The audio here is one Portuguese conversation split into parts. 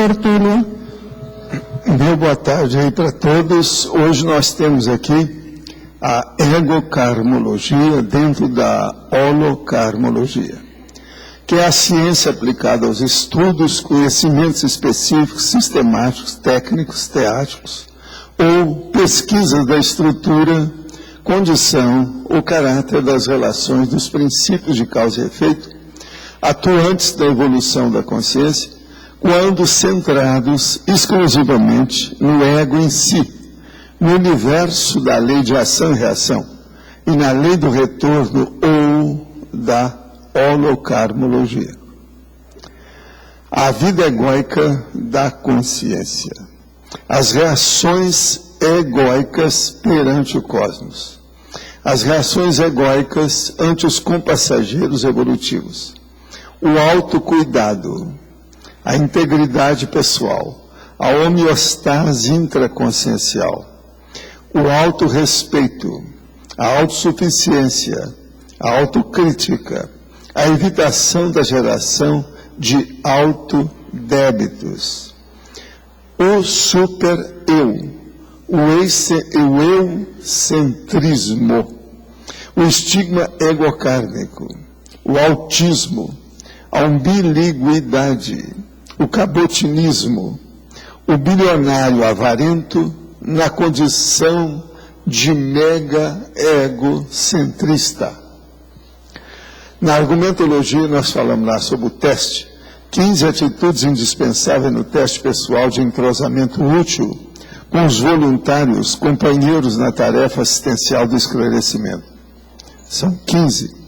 Tertúlia. Meu boa tarde aí para todos. Hoje nós temos aqui a egocarmologia dentro da holocarmologia, que é a ciência aplicada aos estudos, conhecimentos específicos, sistemáticos, técnicos, teáticos, ou pesquisas da estrutura, condição ou caráter das relações dos princípios de causa e efeito, atuantes da evolução da consciência, quando centrados exclusivamente no ego em si, no universo da lei de ação e reação, e na lei do retorno ou da holocarmologia. A vida egóica da consciência. As reações egóicas perante o cosmos. As reações egóicas ante os compassageiros evolutivos. O autocuidado, a integridade pessoal, a homeostase intraconsciencial, o autorrespeito, a autossuficiência, a autocrítica, a evitação da geração de autodébitos, o super-eu, o eucentrismo, o estigma egocárnico, o autismo, a umbiliguidade, o cabotinismo, o bilionário avarento na condição de mega egocentrista. Na argumentologia nós falamos lá sobre o teste, 15 atitudes indispensáveis no teste pessoal de entrosamento útil com os voluntários, companheiros na tarefa assistencial do esclarecimento. São 15.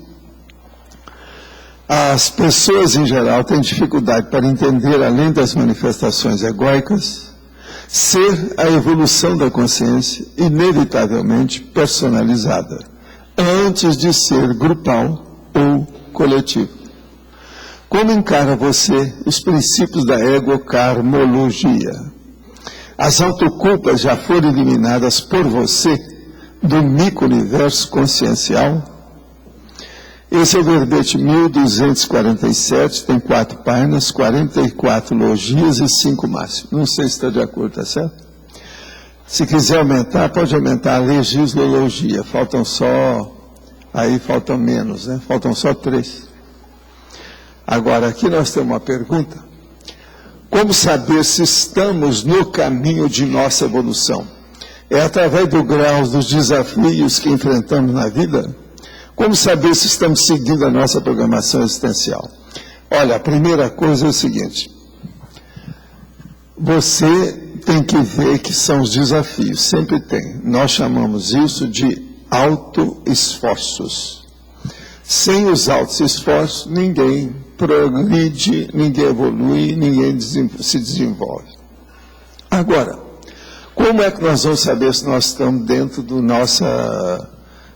As pessoas, em geral, têm dificuldade para entender, além das manifestações egóicas, ser a evolução da consciência, inevitavelmente personalizada, antes de ser grupal ou coletivo. Como encara você os princípios da egocarmologia? As autoculpas já foram eliminadas por você do micro-universo consciencial? Esse é o verbete 1247, tem 4 páginas, 44 logias e 5 máximos. Não sei se está de acordo, tá certo? Se quiser aumentar, pode aumentar a legislologia. Faltam menos, né? Faltam só 3. Agora, aqui nós temos uma pergunta. Como saber se estamos no caminho de nossa evolução? É através do grau dos desafios que enfrentamos na vida? Como saber se estamos seguindo a nossa programação existencial? Olha, a primeira coisa é o seguinte. Você tem que ver que são os desafios, sempre tem. Nós chamamos isso de auto-esforços. Sem os auto-esforços, ninguém progride, ninguém evolui, ninguém se desenvolve. Agora, como é que nós vamos saber se nós estamos dentro da nossa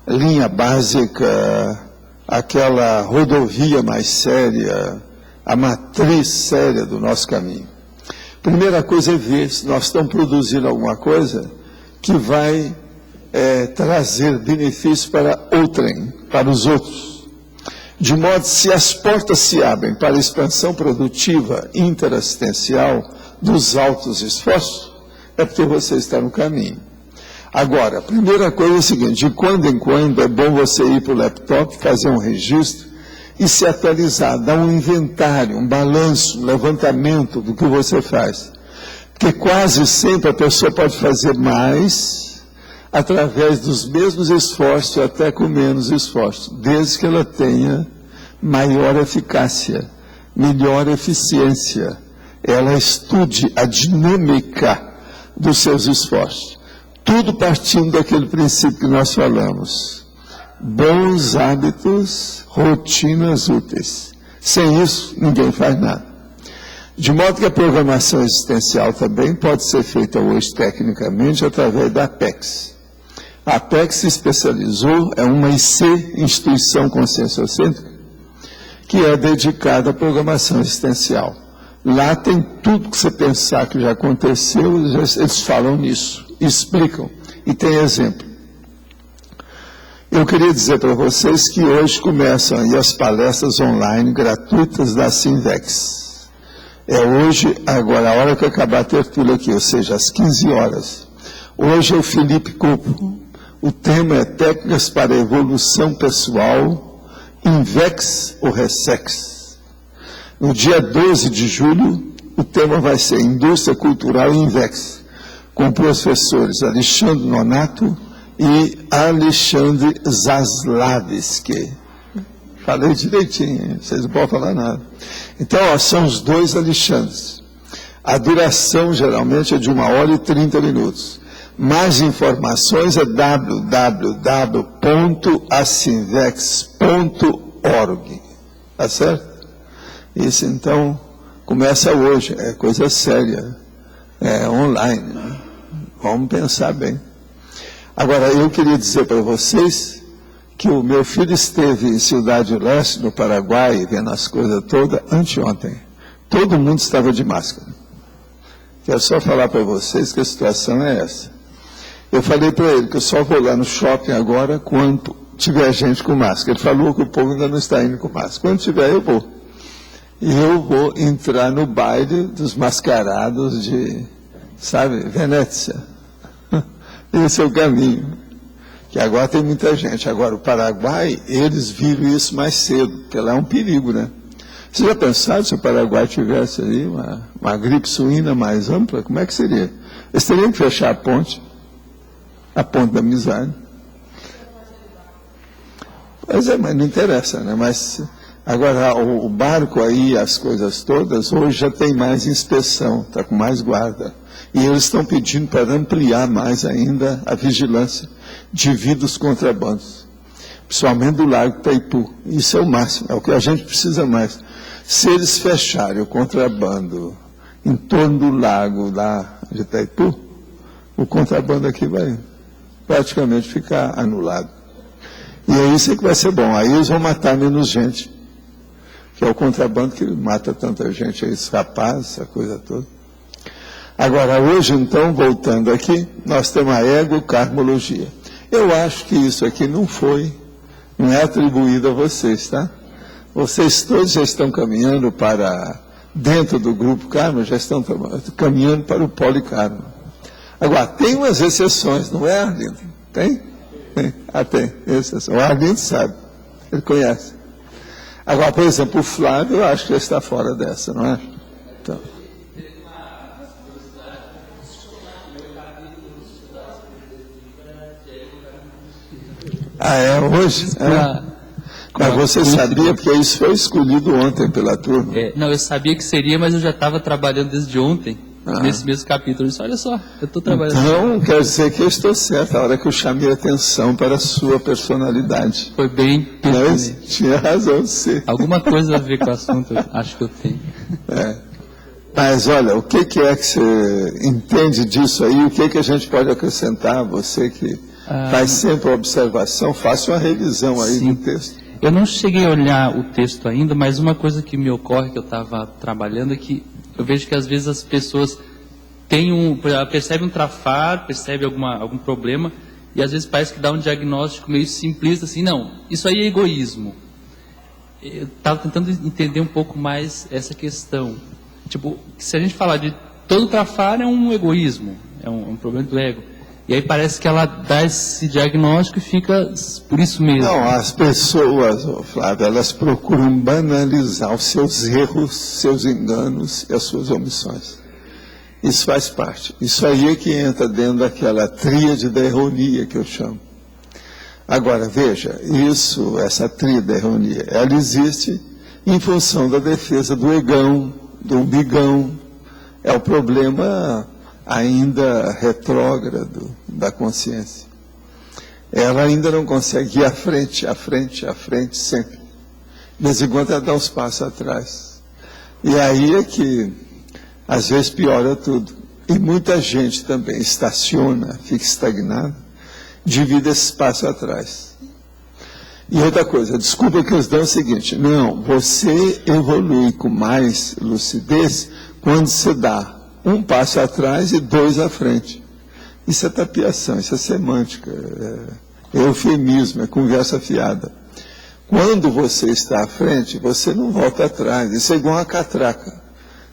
linha básica, aquela rodovia mais séria, a matriz séria do nosso caminho? Primeira coisa é ver se nós estamos produzindo alguma coisa que vai trazer benefício para outrem, para os outros. De modo que se as portas se abrem para a expansão produtiva interassistencial dos altos esforços, é porque você está no caminho. Agora, a primeira coisa é o seguinte, de quando em quando é bom você ir para o laptop, fazer um registro e se atualizar, dar um inventário, um balanço, um levantamento do que você faz. Porque quase sempre a pessoa pode fazer mais através dos mesmos esforços, até com menos esforço, desde que ela tenha maior eficácia, melhor eficiência, ela estude a dinâmica dos seus esforços. Tudo partindo daquele princípio que nós falamos. Bons hábitos, rotinas úteis. Sem isso, ninguém faz nada. De modo que a programação existencial também pode ser feita hoje, tecnicamente, através da Apex. A Apex se especializou, é uma IC, Instituição Conscienciocêntrica, que é dedicada à programação existencial. Lá tem tudo que você pensar que já aconteceu, eles falam nisso, explicam, e tem exemplo. Eu queria dizer para vocês que hoje começam aí as palestras online gratuitas da Sinvex. É hoje, agora, a hora que eu acabar a tertúlia aqui, ou seja, às 15 horas. Hoje é o Felipe Copo. O tema é técnicas para evolução pessoal, Invex ou Ressex. No dia 12 de julho, o tema vai ser Indústria Cultural Invex, com professores Alexandre Nonato e Alexandre Zaslavski. Falei direitinho, vocês não podem falar nada. Então, ó, são os dois Alexandres. A duração geralmente é de 1h30. Mais informações é www.acinvex.org. Tá certo? Isso então começa hoje, é coisa séria, é online, né? Vamos pensar bem. Agora, eu queria dizer para vocês que o meu filho esteve em Cidade Leste, no Paraguai, vendo as coisas todas, anteontem. Todo mundo estava de máscara. Quero só falar para vocês que a situação é essa. Eu falei para ele que eu só vou lá no shopping agora quando tiver gente com máscara. Ele falou que o povo ainda não está indo com máscara. Quando tiver, eu vou. E eu vou entrar no baile dos mascarados de, sabe, Venécia. Esse é o caminho. Que agora tem muita gente. Agora, o Paraguai, eles viram isso mais cedo, porque lá é um perigo, né? Você já pensaram se o Paraguai tivesse ali uma gripe suína mais ampla? Como é que seria? Eles teriam que fechar a ponte da amizade. Pois é, mas não interessa, né? Mas agora o barco aí, as coisas todas, hoje já tem mais inspeção, está com mais guarda. E eles estão pedindo para ampliar mais ainda a vigilância devido aos contrabandos, principalmente do Lago Itaipu. Isso é o máximo, é o que a gente precisa mais. Se eles fecharem o contrabando em torno do lago lá de Itaipu, o contrabando aqui vai praticamente ficar anulado. E é isso que vai ser bom. Aí eles vão matar menos gente, que é o contrabando que mata tanta gente, aí, esse rapaz, essa coisa toda. Agora, hoje, então, voltando aqui, nós temos a egocarmologia. Eu acho que isso aqui não é atribuído a vocês, tá? Vocês todos já estão caminhando para, dentro do grupo Karma, já estão caminhando para o polikarma. Agora, tem umas exceções, não é, Arlindo? Tem? Tem. Ah, tem. Exceção. O Arlindo sabe, ele conhece. Agora, por exemplo, o Flávio, eu acho que já está fora dessa, não é? Então. Ah, é? Hoje? É. Mas você sabia, porque isso foi escolhido ontem pela turma. Não, eu sabia que seria, mas eu já estava trabalhando desde ontem, nesse mesmo capítulo. Eu disse, olha só, eu estou trabalhando. Então, quer dizer que eu estou certo, a hora que eu chamei a atenção para a sua personalidade. Foi bem Mas tinha razão de ser. Alguma coisa a ver com o assunto, acho que eu tenho. Mas olha, o que é que você entende disso aí? O que a gente pode acrescentar? Você que faz sempre a observação, faça uma revisão aí do texto. Eu não cheguei a olhar o texto ainda, mas uma coisa que me ocorre, que eu estava trabalhando, é que eu vejo que às vezes as pessoas percebem um trafar, percebem algum problema, e às vezes parece que dá um diagnóstico meio simplista, assim, não, isso aí é egoísmo. Eu estava tentando entender um pouco mais essa questão. Tipo, se a gente falar de todo trafar é um egoísmo, é um problema do ego. E aí parece que ela dá esse diagnóstico e fica por isso mesmo. Não, as pessoas, Flávio, elas procuram banalizar os seus erros, seus enganos e as suas omissões. Isso faz parte. Isso aí é que entra dentro daquela tríade da ironia que eu chamo. Agora, veja, essa tríade da ironia, ela existe em função da defesa do egão, do umbigão. É o problema ainda retrógrado da consciência. Ela ainda não consegue ir à frente sempre. De vez em quando ela dá uns passos atrás. E aí é que, às vezes, piora tudo. E muita gente também estaciona, fica estagnada, devido a esse passo atrás. E outra coisa, desculpa que eles dão o seguinte, não, você evolui com mais lucidez quando você dá um passo atrás e dois à frente. Isso é tapiação, isso é semântica, é eufemismo, é conversa fiada. Quando você está à frente, você não volta atrás, isso é igual uma catraca.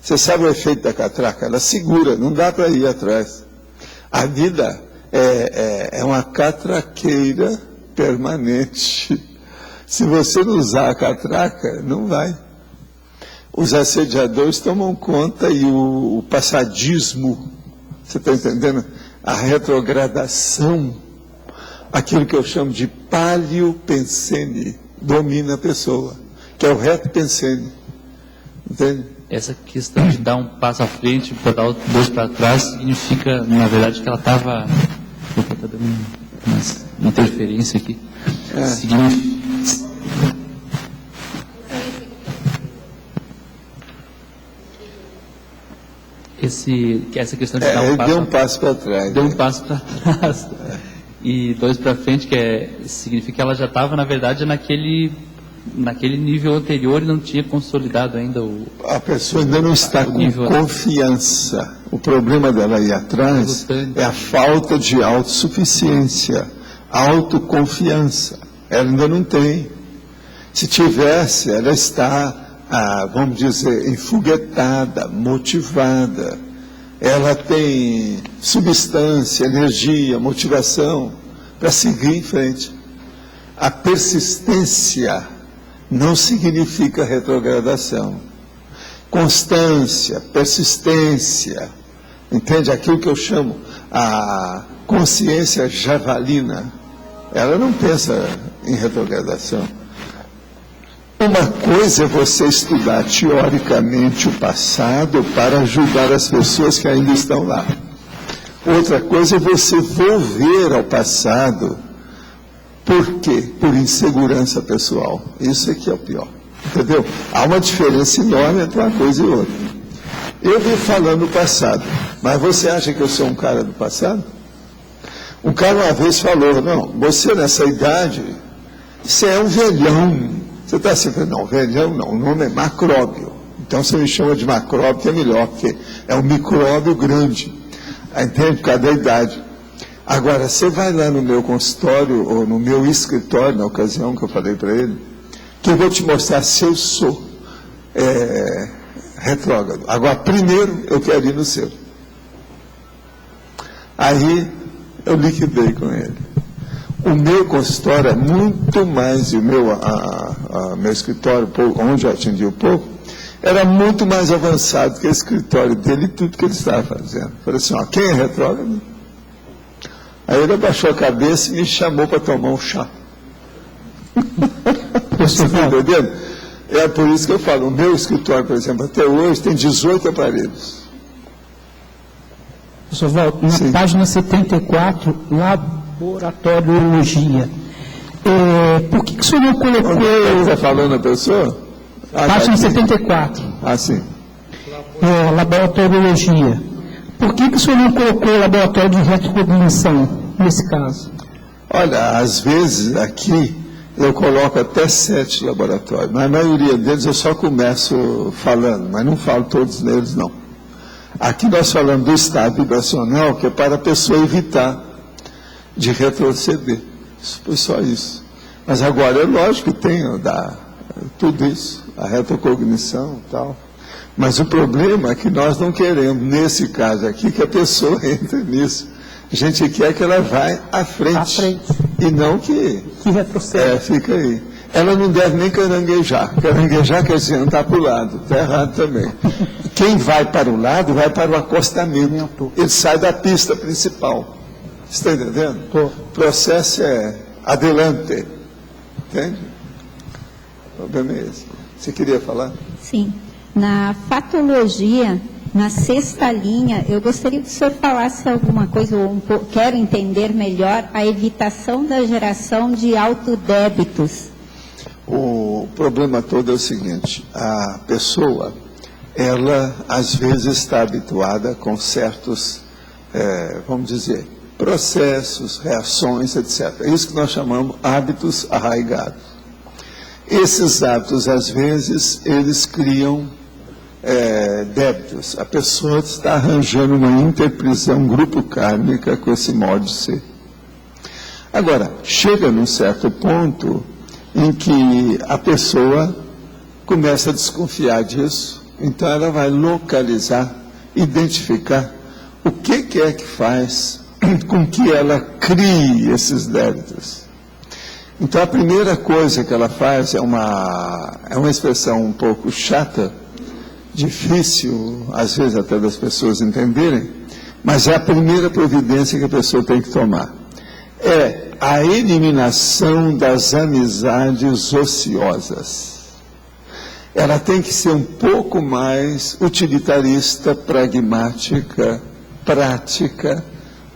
Você sabe o efeito da catraca? Ela segura, não dá para ir atrás. A vida é uma catraqueira permanente. Se você não usar a catraca, não vai. Os assediadores tomam conta e o passadismo, você está entendendo? A retrogradação, aquilo que eu chamo de paleopensene, domina a pessoa, que é o reto pensene. Entende? Essa questão de dar um passo à frente para dar dois para trás significa, na verdade, que ela estava... Está dando uma interferência aqui. Significa... essa questão de dar um passo... deu um passo para trás. Deu um passo para trás. E dois para frente, significa que ela já estava, na verdade, naquele nível anterior e não tinha consolidado ainda a pessoa ainda não está com confiança. O problema dela aí atrás é a falta de autossuficiência, autoconfiança. Ela ainda não tem. Se tivesse, ela está, vamos dizer, enfoguetada, motivada. Ela tem substância, energia, motivação para seguir em frente. A persistência não significa retrogradação. Constância, persistência, entende? Aquilo que eu chamo a consciência javalina, ela não pensa em retrogradação. Uma coisa é você estudar teoricamente o passado para ajudar as pessoas que ainda estão lá. Outra coisa é você volver ao passado. Por quê? Por insegurança pessoal. Isso aqui é o pior. Entendeu? Há uma diferença enorme entre uma coisa e outra. Eu vim falando do passado, mas você acha que eu sou um cara do passado? Um cara uma vez falou, não, você nessa idade, você é um velhão. Você está assim, não, velhão não, o nome é macróbio. Então você me chama de macróbio, que é melhor, porque é um micróbio grande. Entende? Por causa da idade. Agora, você vai lá no meu consultório, ou no meu escritório, na ocasião que eu falei para ele, que eu vou te mostrar se eu sou retrógrado. Agora, primeiro, eu quero ir no seu. Aí, eu liquidei com ele. O meu consultório é muito mais, e o meu escritório, onde eu atendi o povo, era muito mais avançado que o escritório dele e tudo que ele estava fazendo. Falei assim, quem é retrógrado? Aí ele abaixou a cabeça e me chamou para tomar um chá. Você está entendendo? É por isso que eu falo, o meu escritório, por exemplo, até hoje tem 18 aparelhos. Professor Walter, na página 74, laboratoriologia. Por que o senhor não colocou... Você está falando a pessoa? Página 74. Sim. Laboratoriologia. Por que o senhor não colocou o laboratório de retrocognição nesse caso? Olha, às vezes aqui eu coloco até 7 laboratórios, mas a maioria deles eu só começo falando, mas não falo todos neles não. Aqui nós falamos do estado vibracional, que é para a pessoa evitar de retroceder. Foi só isso. Mas agora é lógico que tem tudo isso, a retrocognição e tal. Mas o problema é que nós não queremos, nesse caso aqui, que a pessoa entre nisso. A gente quer que ela vá à frente. E não que retroceda. Fica aí. Ela não deve nem caranguejar. Caranguejar quer dizer andar para o lado. Está errado também. Quem vai para o lado, vai para o acostamento. Ele sai da pista principal. Você está entendendo? O processo é adelante. Entende? O problema é esse. Você queria falar? Sim. Na fatologia, na 6ª linha, eu gostaria que o senhor falasse alguma coisa, quero entender melhor a evitação da geração de autodébitos. O problema todo é o seguinte, a pessoa, ela às vezes está habituada com certos, vamos dizer, processos, reações, etc. É isso que nós chamamos hábitos arraigados. Esses hábitos, às vezes, eles criam débitos. A pessoa está arranjando uma interprisão grupo kármica com esse modo de ser. Agora, chega num certo ponto em que a pessoa começa a desconfiar disso Então ela vai localizar, identificar o que é que faz com que ela crie esses débitos. Então a primeira coisa que ela faz é uma expressão um pouco chata, difícil, às vezes até das pessoas entenderem, mas é a primeira providência que a pessoa tem que tomar. É a eliminação das amizades ociosas. Ela tem que ser um pouco mais utilitarista, pragmática, prática,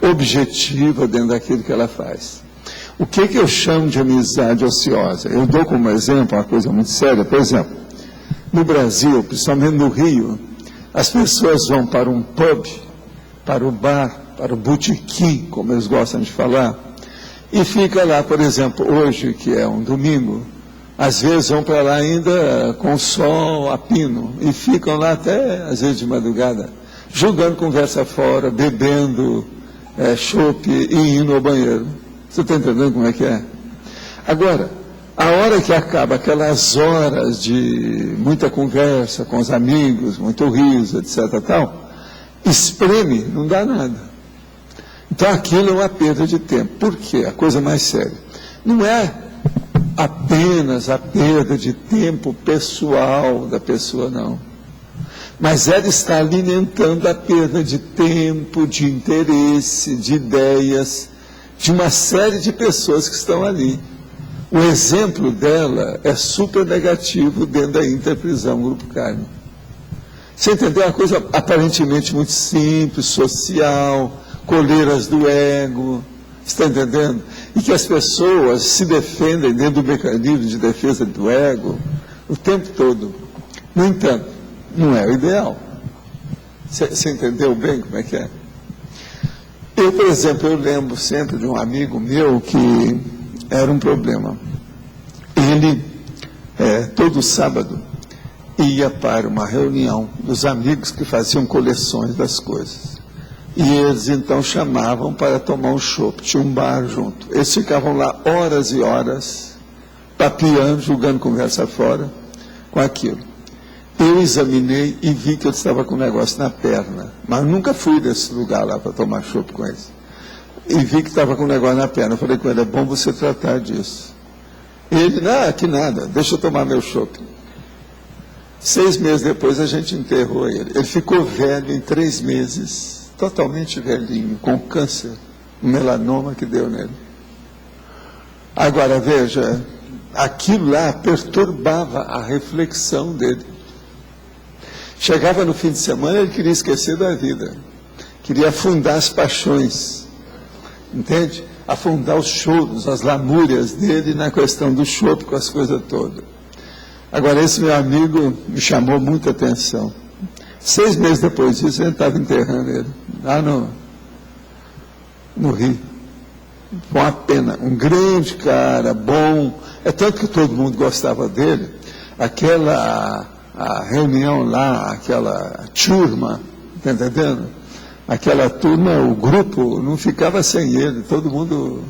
objetiva dentro daquilo que ela faz. O que eu chamo de amizade ociosa? Eu dou como exemplo uma coisa muito séria. Por exemplo, no Brasil, principalmente no Rio, as pessoas vão para um pub, para o bar, para o botequim, como eles gostam de falar, e fica lá, por exemplo, hoje, que é um domingo, às vezes vão para lá ainda com sol a pino, e ficam lá até, às vezes, de madrugada, jogando conversa fora, bebendo chopp e indo ao banheiro. Você está entendendo como é que é? Agora, a hora que acaba aquelas horas de muita conversa com os amigos, muito riso, etc. tal, espreme, não dá nada. Então aquilo é uma perda de tempo. Por quê? A coisa mais séria. Não é apenas a perda de tempo pessoal da pessoa, não. Mas ela está alimentando a perda de tempo, de interesse, de ideias, de uma série de pessoas que estão ali. O exemplo dela é super negativo dentro da Interprisão Grupo Carne. Você entendeu? Uma coisa aparentemente muito simples, social, coleiras do ego, está entendendo? E que as pessoas se defendem dentro do mecanismo de defesa do ego o tempo todo. No entanto, não é o ideal. Você entendeu bem como é que é? Eu, por exemplo, eu lembro sempre de um amigo meu que era um problema. Ele, todo sábado, ia para uma reunião dos amigos que faziam coleções das coisas. E eles, então, chamavam para tomar um chopp. Tinha um bar junto. Eles ficavam lá horas e horas, papeando, jogando conversa fora, com aquilo. Eu examinei e vi que eu estava com um negócio na perna. Mas nunca fui desse lugar lá para tomar chopp com eles. E vi que estava com um negócio na perna. Eu falei com ele, é bom você tratar disso. Ele, que nada, deixa eu tomar meu chopp. 6 meses depois a gente enterrou ele. Ele ficou velho em 3 meses, totalmente velhinho, com câncer, um melanoma que deu nele. Agora veja, aquilo lá perturbava a reflexão dele. Chegava no fim de semana, ele queria esquecer da vida, queria afundar as paixões, entende? Afundar os choros, as lamúrias dele na questão do chopp, com as coisas todas. Agora, esse meu amigo me chamou muita atenção. 6 meses depois disso, a gente estava enterrando ele, lá no Rio. Foi uma pena, um grande cara, bom, é tanto que todo mundo gostava dele. A reunião lá, aquela turma, está entendendo? Aquela turma, o grupo, não ficava sem ele, todo mundo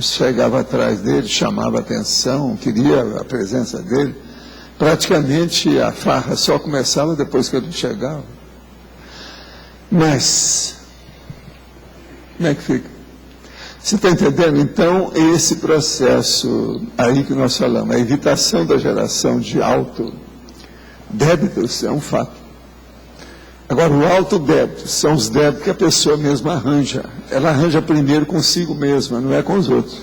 chegava atrás dele, chamava atenção, queria a presença dele. Praticamente a farra só começava depois que ele chegava. Mas, como é que fica? Você está entendendo? Então, esse processo aí que nós falamos, a evitação da geração de autodébitos é um fato. Agora, o autodébito são os débitos que a pessoa mesma arranja. Ela arranja primeiro consigo mesma, não é com os outros.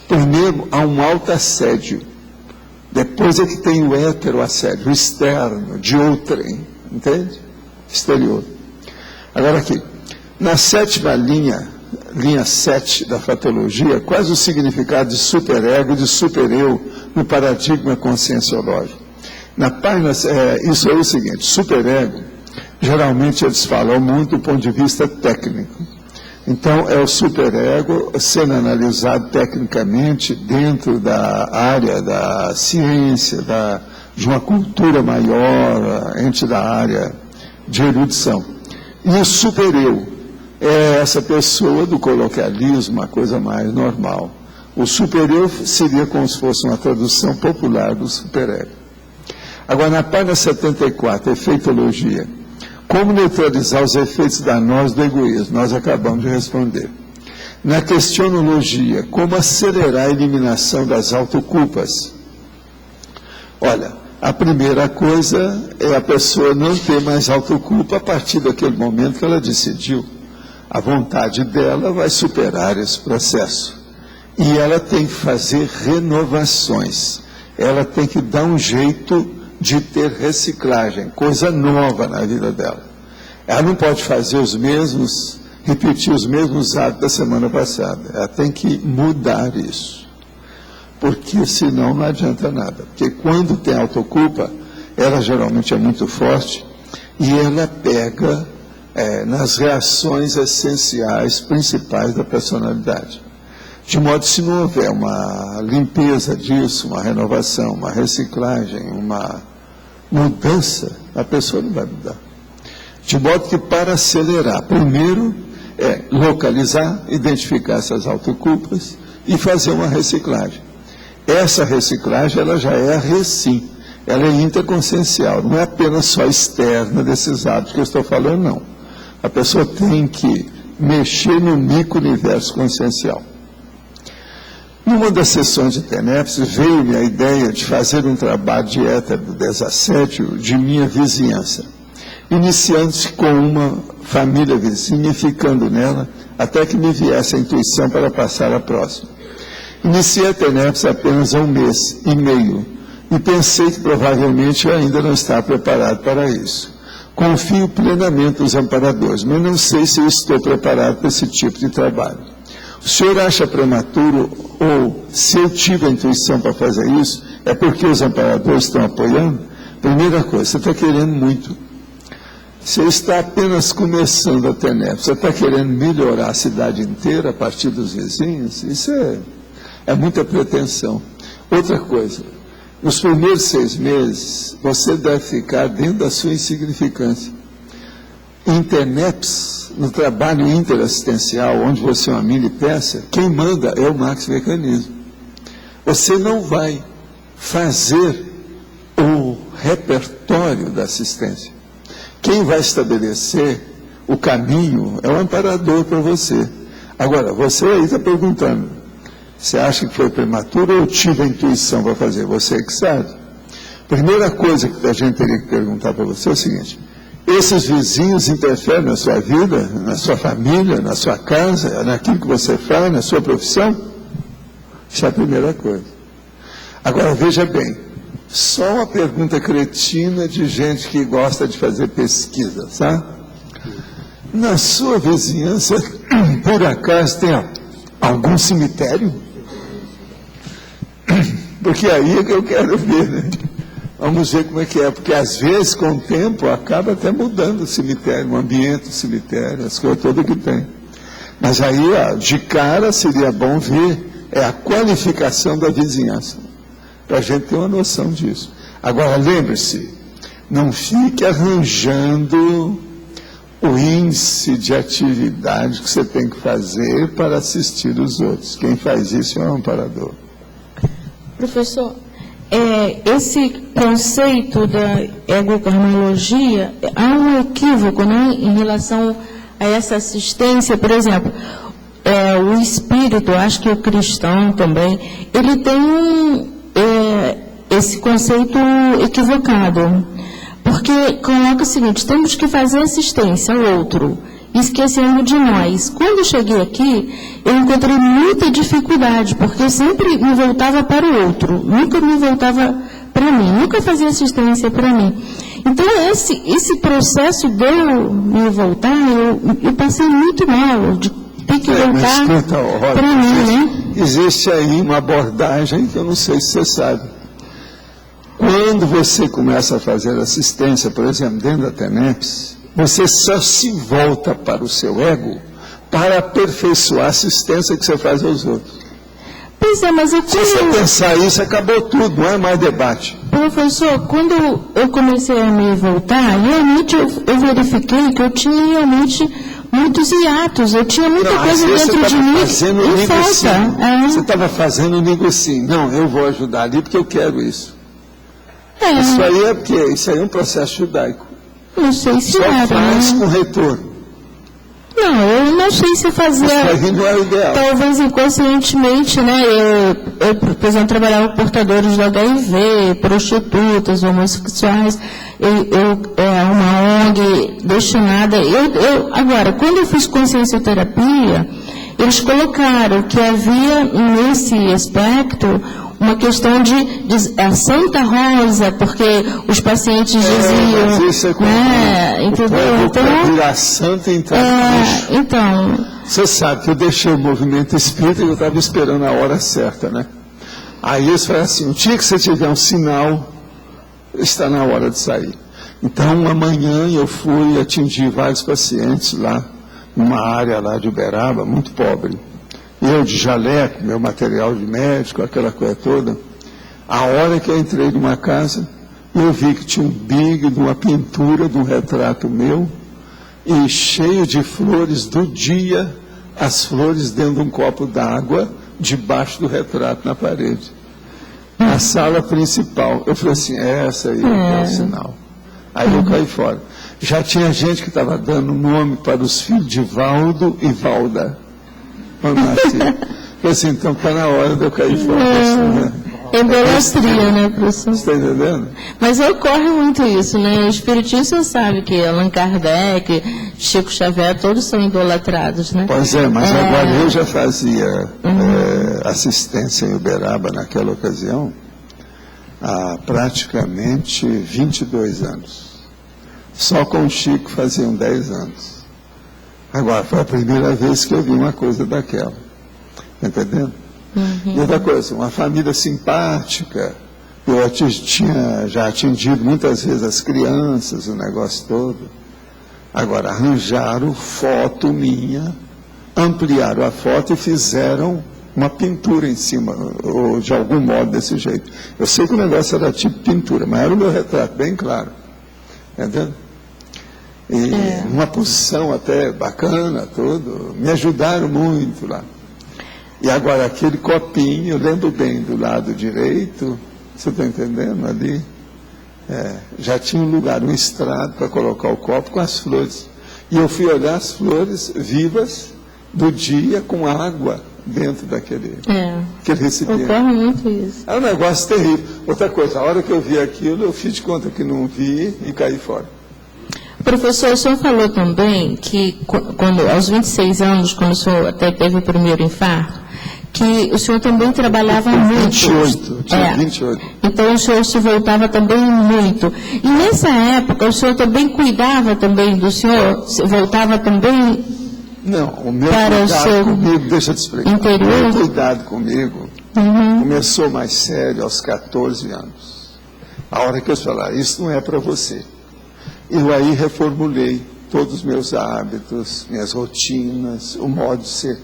Primeiro, há um autoassédio. Depois é que tem o heteroassédio, o externo, de outrem, entende? Exterior. Agora aqui, na 7ª linha 7 da fatologia, quase o significado de superego e de supereu no paradigma conscienciológico. Na página, isso é o seguinte, superego, geralmente eles falam muito do ponto de vista técnico. Então, é o superego sendo analisado tecnicamente dentro da área da ciência, de uma cultura maior, entre da área de erudição. E o supereu é essa pessoa do coloquialismo, a coisa mais normal. O supereu seria como se fosse uma tradução popular do superego. Agora, na página 74, efeitologia. Como neutralizar os efeitos danosos do egoísmo? Nós acabamos de responder. Na questionologia, como acelerar a eliminação das autoculpas? Olha, a primeira coisa é a pessoa não ter mais autoculpa a partir daquele momento que ela decidiu. A vontade dela vai superar esse processo. E ela tem que fazer renovações. Ela tem que dar um jeito de ter reciclagem, coisa nova na vida dela. Ela não pode fazer repetir os mesmos hábitos da semana passada. Ela tem que mudar isso. Porque senão não adianta nada. Porque quando tem autoculpa, ela geralmente é muito forte e ela pega nas reações essenciais, principais da personalidade. De modo que se não houver uma limpeza disso, uma renovação, uma reciclagem, uma mudança, a pessoa não vai mudar. De modo que para acelerar, primeiro localizar, identificar essas autoculpas e fazer uma reciclagem. Essa reciclagem, ela já é a recim, ela é interconsciencial, não é apenas só externa desses hábitos que eu estou falando, não. A pessoa tem que mexer no micro-universo consciencial. Numa das sessões de TENEPS, veio-me a ideia de fazer um trabalho de desassédio de minha vizinhança, iniciando-se com uma família vizinha e ficando nela até que me viesse a intuição para passar à próxima. Iniciei a TENEPS apenas há 1 mês e meio e pensei que provavelmente eu ainda não estava preparado para isso. Confio plenamente nos amparadores, mas não sei se eu estou preparado para esse tipo de trabalho. O senhor acha prematuro, ou se eu tive a intuição para fazer isso, é porque os amparadores estão apoiando? Primeira coisa, você está querendo muito. Você está apenas começando a TENEPS, você está querendo melhorar a cidade inteira a partir dos vizinhos? Isso é muita pretensão. Outra coisa, nos primeiros 6 meses, você deve ficar dentro da sua insignificância. Em TENEPS, no trabalho interassistencial, onde você é uma mini peça, quem manda é o maxi-mecanismo. Você não vai fazer o repertório da assistência. Quem vai estabelecer o caminho é o amparador para você. Agora, você aí está perguntando, você acha que foi prematuro ou eu tive a intuição para fazer? Você que sabe. Primeira coisa que a gente teria que perguntar para você é o seguinte: esses vizinhos interferem na sua vida, na sua família, na sua casa, naquilo que você faz, na sua profissão? Isso é a primeira coisa. Agora, veja bem, só uma pergunta cretina de gente que gosta de fazer pesquisa, sabe? Na sua vizinhança, por acaso, tem algum cemitério? Porque aí é que eu quero ver, né? Vamos ver como é que é, porque às vezes, com o tempo, acaba até mudando o cemitério, o ambiente do cemitério, as coisas todas que tem. Mas aí, de cara, seria bom ver a qualificação da vizinhança, para a gente ter uma noção disso. Agora, lembre-se, não fique arranjando o índice de atividade que você tem que fazer para assistir os outros. Quem faz isso é um amparador. Professor, esse conceito da egocarmologia, há um equívoco, né, em relação a essa assistência. Por exemplo, o espírito, acho que o cristão também, ele tem esse conceito equivocado, porque coloca o seguinte: temos que fazer assistência ao outro, esquecendo de nós. Quando eu cheguei aqui, eu encontrei muita dificuldade, porque eu sempre me voltava para o outro, nunca me voltava para mim, nunca fazia assistência para mim. Então, esse processo de eu me voltar, eu passei muito mal, de ter que voltar para mim, né? Existe aí uma abordagem que eu não sei se você sabe. Quando você começa a fazer assistência, por exemplo, dentro da TENEPS, você só se volta para o seu ego para aperfeiçoar a assistência que você faz aos outros. Pois é, mas se você pensar isso, acabou tudo, não é mais debate. Professor, quando eu comecei a me voltar, realmente eu verifiquei que eu tinha realmente muitos hiatos, eu tinha muita coisa dentro de mim e falta. Você estava fazendo um negocinho. Não, eu vou ajudar ali porque eu quero isso. Isso aí é porque isso aí é um processo judaico. Não sei se Só era, faz né? com retorno. Não, eu não sei se fazia. Isso aí não é o ideal. Talvez inconscientemente, né? Eu, por exemplo, trabalhava com portadores do HIV, prostitutas, homossexuais, uma ONG destinada. Agora, quando eu fiz consciencioterapia, eles colocaram que havia nesse aspecto uma questão de a Santa Rosa, porque os pacientes diziam, mas isso é né, entendeu? Então, virar santa e entrar no lixo. Então, Você sabe que eu deixei o movimento espírita e eu estava esperando a hora certa, né? Aí eles falaram assim, o dia que você tiver um sinal, está na hora de sair. Então, amanhã eu fui atingir vários pacientes lá, numa área lá de Uberaba, muito pobre. Eu de jaleco, meu material de médico, aquela coisa toda. A hora que eu entrei numa casa, eu vi que tinha um big de uma pintura, de um retrato meu, e cheio de flores do dia, as flores dentro de um copo d'água, debaixo do retrato na parede. Na sala principal. Eu falei assim, essa aí é o sinal. Aí eu caí fora. Já tinha gente que estava dando nome para os filhos de Valdo e Valda. Falei assim, então está na hora de eu cair fora. idolatria, né, professor? Você está entendendo? Mas ocorre muito isso, né? O espiritismo você sabe que Allan Kardec, Chico Xavier, todos são idolatrados, né? Pois é, mas agora eu já fazia assistência em Uberaba naquela ocasião há praticamente 22 anos. Só com o Chico faziam 10 anos. Agora, foi a primeira vez que eu vi uma coisa daquela. Está entendendo? E outra coisa, uma família simpática. Eu tinha já atendido muitas vezes as crianças, o negócio todo. Agora, arranjaram foto minha, ampliaram a foto e fizeram uma pintura em cima, ou de algum modo desse jeito. Eu sei que o negócio era tipo pintura, mas era o meu retrato, bem claro. Entendeu? E uma posição até bacana, tudo. Me ajudaram muito lá. E agora, aquele copinho, eu lembro bem, do lado direito, você está entendendo ali? Já tinha um lugar, um estrado para colocar o copo com as flores. E eu fui olhar as flores vivas do dia com água dentro daquele recipiente. Ocorre muito isso. É um negócio terrível. Outra coisa, a hora que eu vi aquilo, eu fiz de conta que não vi e caí fora. Professor, o senhor falou também que aos 26 anos, quando o senhor até teve o primeiro infarto, que o senhor também trabalhava muito. 28, tinha 28. Então o senhor se voltava também muito. E nessa época o senhor também cuidava também do senhor? Voltava também? Não, o meu para cuidado o seu comigo, deixa eu te explicar. interior? O meu cuidado comigo começou mais sério aos 14 anos. A hora que eu falar, isso não é para você. Eu aí reformulei todos os meus hábitos, minhas rotinas, o modo de ser.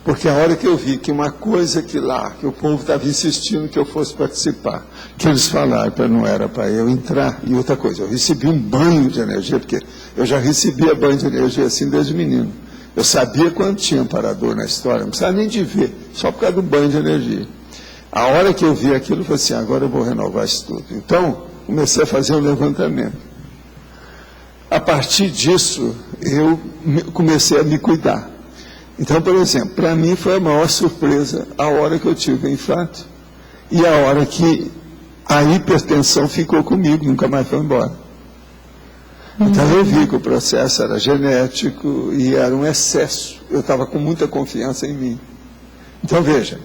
Porque a hora que eu vi que uma coisa que o povo estava insistindo que eu fosse participar, que eles falaram que não era para eu entrar, e outra coisa, eu recebi um banho de energia, porque eu já recebia banho de energia assim desde menino. Eu sabia quando tinha amparador na história, não precisava nem de ver, só por causa do banho de energia. A hora que eu vi aquilo, eu falei assim, agora eu vou renovar isso tudo. Então, comecei a fazer um levantamento. A partir disso, eu comecei a me cuidar. Então, por exemplo, para mim foi a maior surpresa a hora que eu tive o infarto e a hora que a hipertensão ficou comigo, nunca mais foi embora. Então eu vi que o processo era genético e era um excesso. Eu estava com muita confiança em mim. Então veja,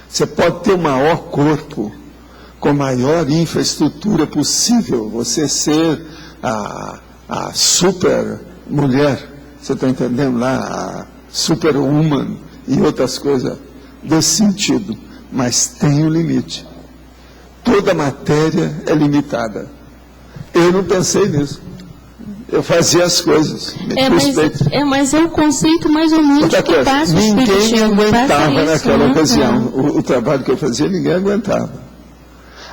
você pode ter o maior corpo, com a maior infraestrutura possível, você ser a super mulher, você está entendendo lá, a superwoman e outras coisas desse sentido, mas tem um limite. Toda matéria é limitada. Eu não pensei nisso. Eu fazia as coisas. Mas é o conceito mais ou menos que passa o ninguém aguentava naquela ocasião. Né? O trabalho que eu fazia, ninguém aguentava.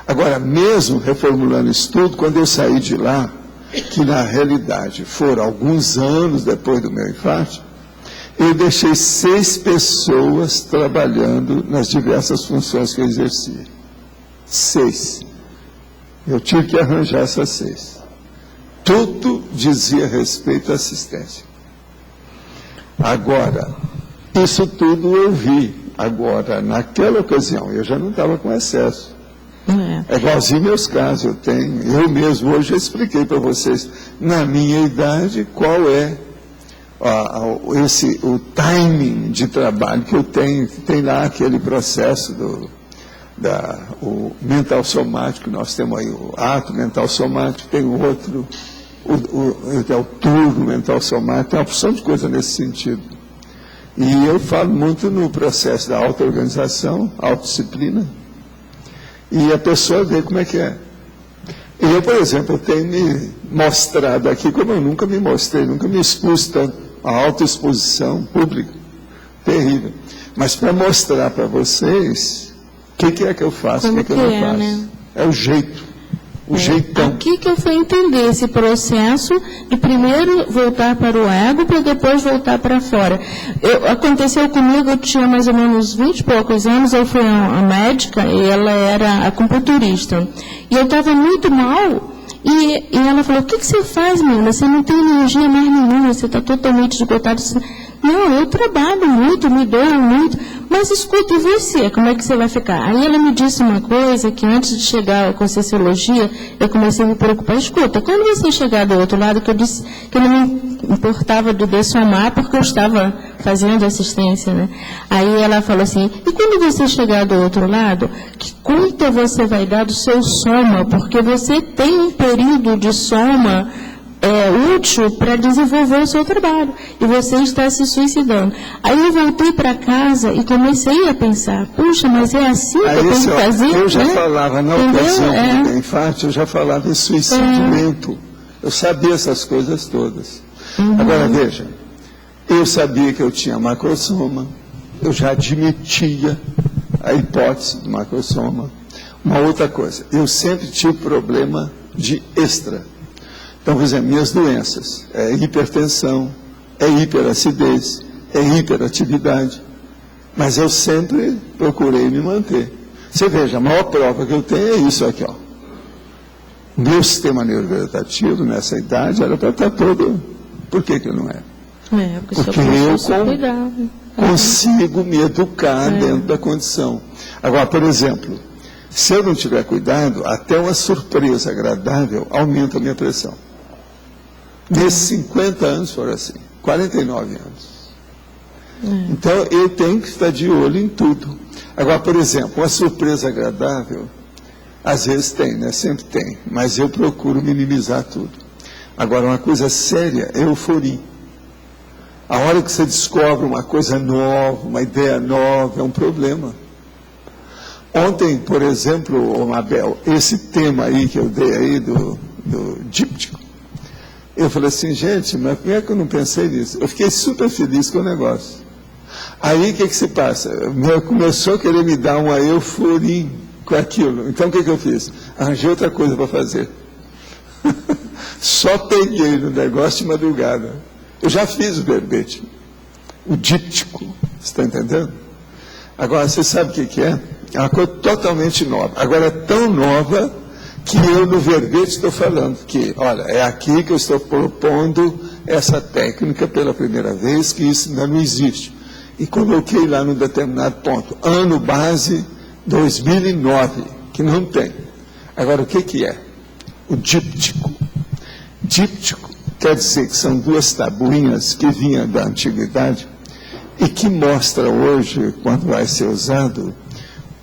Agora, mesmo reformulando isso tudo, quando eu saí de lá, que na realidade foram alguns anos depois do meu infarto, eu deixei 6 pessoas trabalhando nas diversas funções que eu exercia. 6. Eu tive que arranjar essas 6. Tudo dizia respeito à assistência. Agora, isso tudo eu vi. Agora, naquela ocasião, eu já não estava com excesso. É igualzinho meus casos, eu mesmo hoje já expliquei para vocês, na minha idade, qual é o timing de trabalho que eu tenho. Tem lá aquele processo o mental somático, nós temos aí o ato mental somático, tem o outro, o turno mental somático, tem uma opção de coisa nesse sentido. E eu falo muito no processo da auto-organização, autodisciplina, e a pessoa vê como é que é. Eu, por exemplo, tenho me mostrado aqui como eu nunca me mostrei, nunca me expus tanto, a autoexposição pública, terrível. Mas para mostrar para vocês, o que é que eu faço, o que eu não faço. Né? É o jeito. O jeitão. Aqui que eu fui entender esse processo de primeiro voltar para o ego para depois voltar para fora. Aconteceu comigo, eu tinha mais ou menos 20 e poucos anos, eu fui a médica e ela era acupunturista. E eu estava muito mal e ela falou, o que você faz, menina? Você não tem energia mais nenhuma, você está totalmente esgotado. Não, eu trabalho muito, me dou muito, mas escuta, e você, como é que você vai ficar? Aí ela me disse uma coisa que antes de chegar à Conscienciologia, eu comecei a me preocupar. Escuta, quando você chegar do outro lado, que eu disse que eu não me importava de dessomar, porque eu estava fazendo assistência, né? Aí ela falou assim, e quando você chegar do outro lado, que conta você vai dar do seu soma, porque você tem um período de soma útil para desenvolver o seu trabalho. E você está se suicidando. Aí eu voltei para casa e comecei a pensar, puxa, mas é assim que eu tenho que fazer? Eu já falava, na ocasião do infarto, eu já falava em suicidamento. Eu sabia essas coisas todas. Agora, veja, eu sabia que eu tinha macrosoma, eu já admitia a hipótese do macrosoma. Uma outra coisa, eu sempre tive problema de extra. Então, por exemplo, minhas doenças é hipertensão, é hiperacidez, é hiperatividade. Mas eu sempre procurei me manter. Você veja, a maior prova que eu tenho é isso aqui, ó. Meu sistema neurovegetativo, nessa idade, era para estar todo... Por que não é? Porque eu consigo me educar dentro da condição. Agora, por exemplo, se eu não tiver cuidado, até uma surpresa agradável aumenta a minha pressão. Nesses 50 anos foram assim, 49 anos. Então, eu tenho que estar de olho em tudo. Agora, por exemplo, uma surpresa agradável, às vezes tem, né? Sempre tem, mas eu procuro minimizar tudo. Agora, uma coisa séria é euforia. A hora que você descobre uma coisa nova, uma ideia nova, é um problema. Ontem, por exemplo, Mabel, esse tema aí que eu dei aí do díptico, eu falei assim, gente, mas como é que eu não pensei nisso? Eu fiquei super feliz com o negócio. Aí, o que se passa? Começou a querer me dar uma euforia com aquilo. Então, o que eu fiz? Arranjei outra coisa para fazer. Só peguei no negócio de madrugada. Eu já fiz o verbete. O díptico. Você está entendendo? Agora, você sabe o que é? É uma coisa totalmente nova. Agora, é tão nova que eu no verbete estou falando que, olha, é aqui que eu estou propondo essa técnica pela primeira vez, que isso ainda não existe. E coloquei lá num determinado ponto, ano base 2009, que não tem. Agora, o que é? O díptico. Díptico quer dizer que são duas tabuinhas que vinham da antiguidade e que mostra hoje, quando vai ser usado,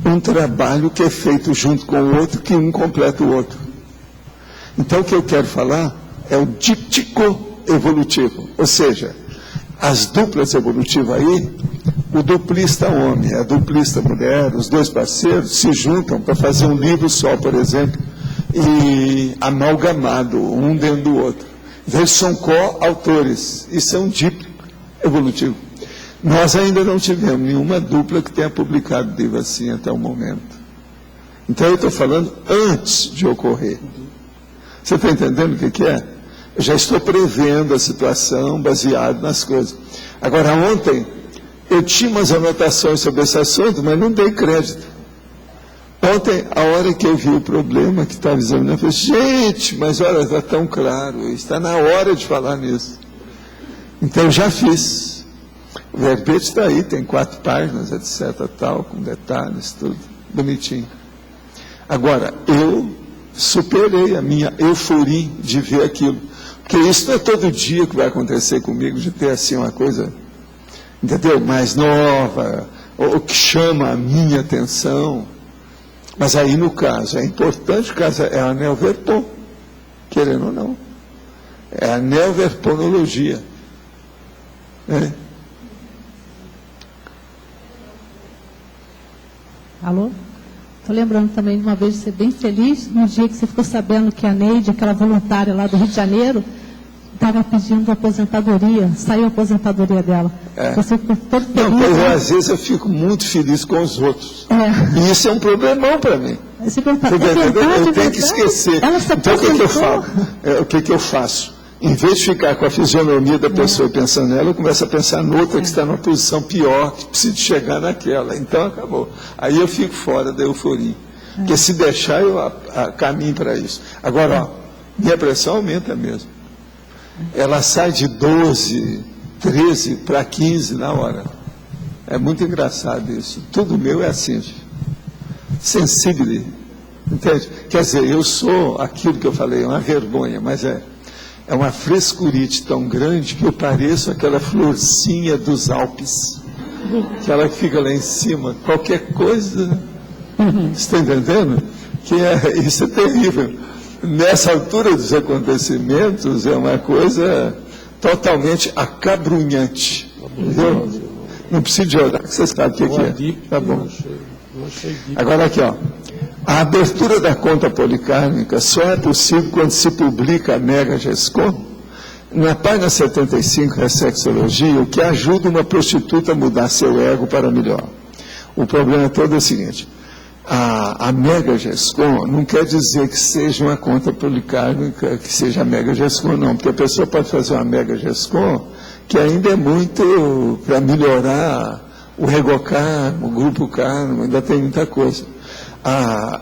um trabalho que é feito junto com o outro, que um completa o outro. Então, o que eu quero falar é o díptico evolutivo, ou seja, as duplas evolutivas aí, o duplista homem, a duplista mulher, os dois parceiros se juntam para fazer um livro só, por exemplo, e amalgamado, um dentro do outro. Eles são coautores, isso é um díptico evolutivo. Nós ainda não tivemos nenhuma dupla que tenha publicado livro assim até o momento. Então eu estou falando antes de ocorrer. Você está entendendo o que é? Eu já estou prevendo a situação baseado nas coisas. Agora, ontem, eu tinha umas anotações sobre esse assunto, mas não dei crédito. Ontem, a hora que eu vi o problema que estava examinando, eu falei, gente, mas olha, está tão claro, está na hora de falar nisso. Então, eu já fiz. O verbete está aí, tem 4 páginas, etc., tal, com detalhes, tudo, bonitinho. Agora, eu superei a minha euforia de ver aquilo. Porque isso não é todo dia que vai acontecer comigo, de ter assim uma coisa, entendeu, mais nova, ou que chama a minha atenção. Mas aí, no caso, é importante, o caso é a neoverpon, querendo ou não. É a neoverponologia. Né? Alô? Estou lembrando também de uma vez de ser bem feliz, no dia que você ficou sabendo que a Neide, aquela voluntária lá do Rio de Janeiro, estava pedindo aposentadoria, saiu a aposentadoria dela. Você ficou todo feliz. Não, pois às vezes eu fico muito feliz com os outros. E isso é um problemão para mim. Eu tenho que esquecer. Então, o que eu faço? Em vez de ficar com a fisionomia da pessoa pensando nela, eu começo a pensar noutra que está numa posição pior, que precisa chegar naquela. Então, acabou. Aí eu fico fora da euforia. Porque se deixar, eu caminho para isso. Agora, minha pressão aumenta mesmo. Ela sai de 12, 13 para 15 na hora. É muito engraçado isso. Tudo meu é assim. Sensível. Entende? Quer dizer, eu sou aquilo que eu falei, é uma vergonha, mas é uma frescurite tão grande que eu pareço aquela florzinha dos Alpes. Aquela que fica lá em cima. Qualquer coisa. Você está entendendo? Isso é terrível. Nessa altura dos acontecimentos, é uma coisa totalmente acabrunhante. Entendeu? Não precisa de olhar, que você sabe o que é. Tá bom. Agora aqui, ó. A abertura da conta policármica só é possível quando se publica a Mega GESCOM. Na página 75, Ressexologia, o que ajuda uma prostituta a mudar seu ego para melhor. O problema todo é o seguinte. A Mega GESCOM não quer dizer que seja uma conta policármica, que seja a Mega GESCOM, não, porque a pessoa pode fazer uma Mega GESCOM que ainda é muito para melhorar o Regocarmo, o Grupo Carmo, ainda tem muita coisa. A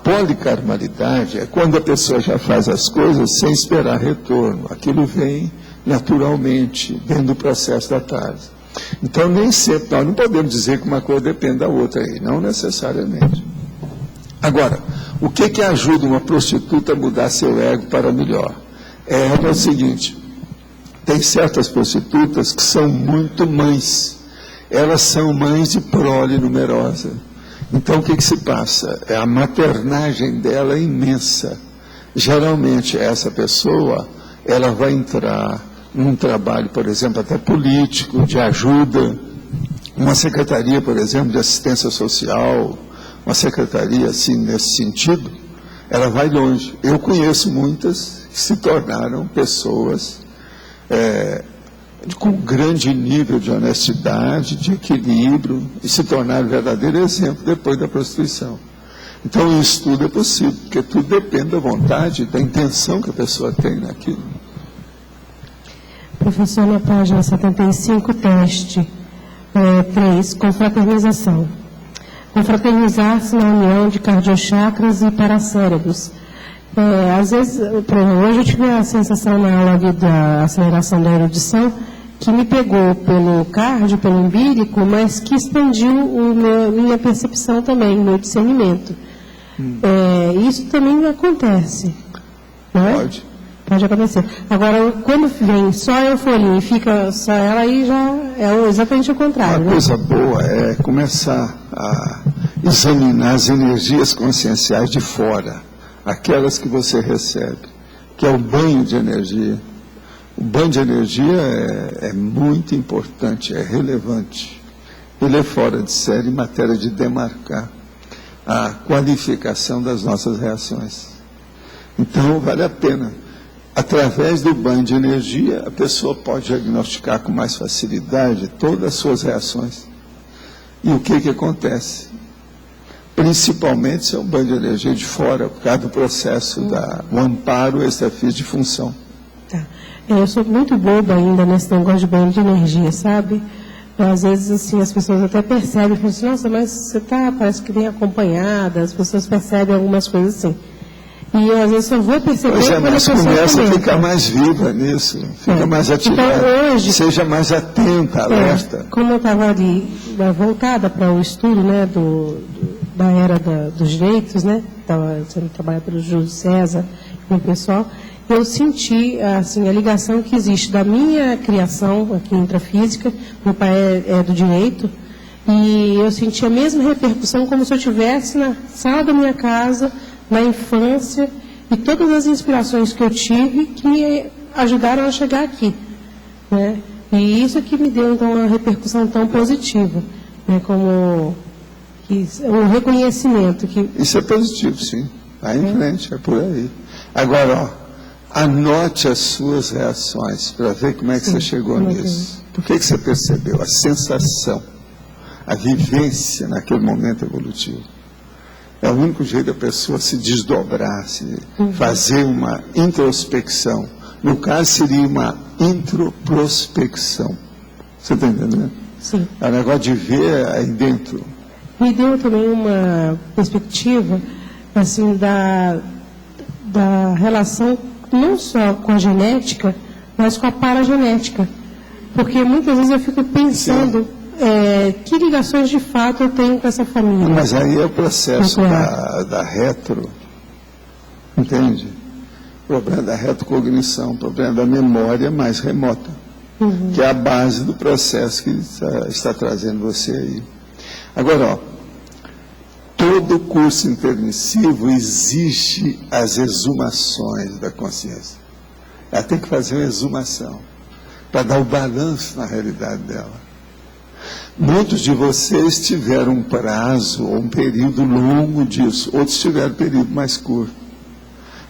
policarmalidade é quando a pessoa já faz as coisas sem esperar retorno, aquilo vem naturalmente dentro do processo da TARS. Então, nem sempre, nós não podemos dizer que uma coisa depende da outra aí, não necessariamente. Agora, o que ajuda uma prostituta a mudar seu ego para melhor? É o seguinte, tem certas prostitutas que são muito mães, elas são mães de prole numerosa. Então, o que se passa? A maternagem dela é imensa. Geralmente, essa pessoa, ela vai entrar num trabalho, por exemplo, até político, de ajuda, uma secretaria, por exemplo, de assistência social, uma secretaria assim, nesse sentido, ela vai longe. Eu conheço muitas que se tornaram pessoas com grande nível de honestidade, de equilíbrio, e se tornaram verdadeiro exemplo depois da prostituição. Então, isso tudo é possível, porque tudo depende da vontade, da intenção que a pessoa tem naquilo. Professor, na página 75, teste 3, confraternização. Confraternizar-se na união de cardiochakras e paracérebros. Às vezes, hoje eu tive a sensação na aula da aceleração da erudição que me pegou pelo cardio, pelo umbílico, mas que expandiu minha percepção também, meu discernimento. Isso também acontece, não é? Pode acontecer. Agora, quando vem só a euforia e fica só ela, aí já é exatamente o contrário. Uma coisa boa é começar a examinar as energias conscienciais de fora, aquelas que você recebe, que é o banho de energia. O banho de energia é muito importante, é relevante. Ele é fora de série em matéria de demarcar a qualificação das nossas reações. Então, vale a pena. Através do banho de energia, a pessoa pode diagnosticar com mais facilidade todas as suas reações. E o que acontece? Principalmente se é um banho de energia de fora, por causa do processo do amparo extrafísico de função. Tá. Eu sou muito boba ainda nesse negócio de banho de energia, sabe? Às vezes, assim, as pessoas até percebem, falam assim, nossa, mas você parece que bem acompanhada, as pessoas percebem algumas coisas assim. E eu, às vezes, só vou perceber Pois é, quando a mas pessoa começa a comenta. ficar mais viva nisso, fica mais ativada. Então, hoje, seja mais atenta, alerta. como eu estava ali voltada para o estudo, né, da era dos direitos, né, estava sendo trabalhado pelo Júlio César e o pessoal, eu senti assim, a ligação que existe da minha criação aqui em intrafísica, meu pai é do direito, e eu senti a mesma repercussão como se eu estivesse na sala da minha casa, na infância, e todas as inspirações que eu tive que ajudaram a chegar aqui, né? E isso que me deu, então, uma repercussão tão positiva, né? Como o reconhecimento. Isso é positivo, sim. Vai em frente, é por aí. Agora, anote as suas reações para ver como é que você chegou nisso. Por que você percebeu? A sensação, a vivência naquele momento evolutivo. É o único jeito da pessoa se desdobrar, fazer uma introspecção. No caso, seria uma introprospecção. Você está entendendo? Sim. É o negócio de ver aí dentro. Me deu também uma perspectiva, assim, da relação não só com a genética, mas com a paragenética. Porque muitas vezes eu fico pensando que ligações de fato eu tenho com essa família. Mas aí é o processo da retro, entende? O problema da retrocognição, o problema da memória mais remota, que é a base do processo que está trazendo você aí. Agora, ó, todo curso intermissivo exige as exumações da consciência. Ela tem que fazer uma exumação para dar o balanço na realidade dela. Muitos de vocês tiveram um prazo ou um período longo disso, outros tiveram um período mais curto.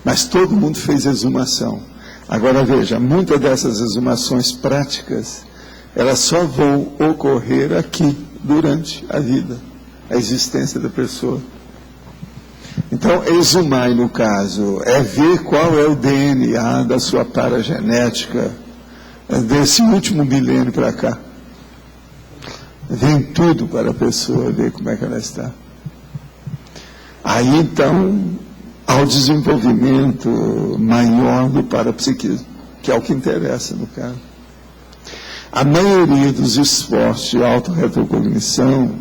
Mas todo mundo fez exumação. Agora veja, muitas dessas exumações práticas, elas só vão ocorrer aqui, durante a vida, a existência da pessoa. Então, exumar, no caso, é ver qual é o DNA da sua paragenética desse último milênio para cá. Vem tudo para a pessoa ver como é que ela está. Aí, então, há o desenvolvimento maior do parapsiquismo, que é o que interessa no caso. A maioria dos esforços de autorretrocognição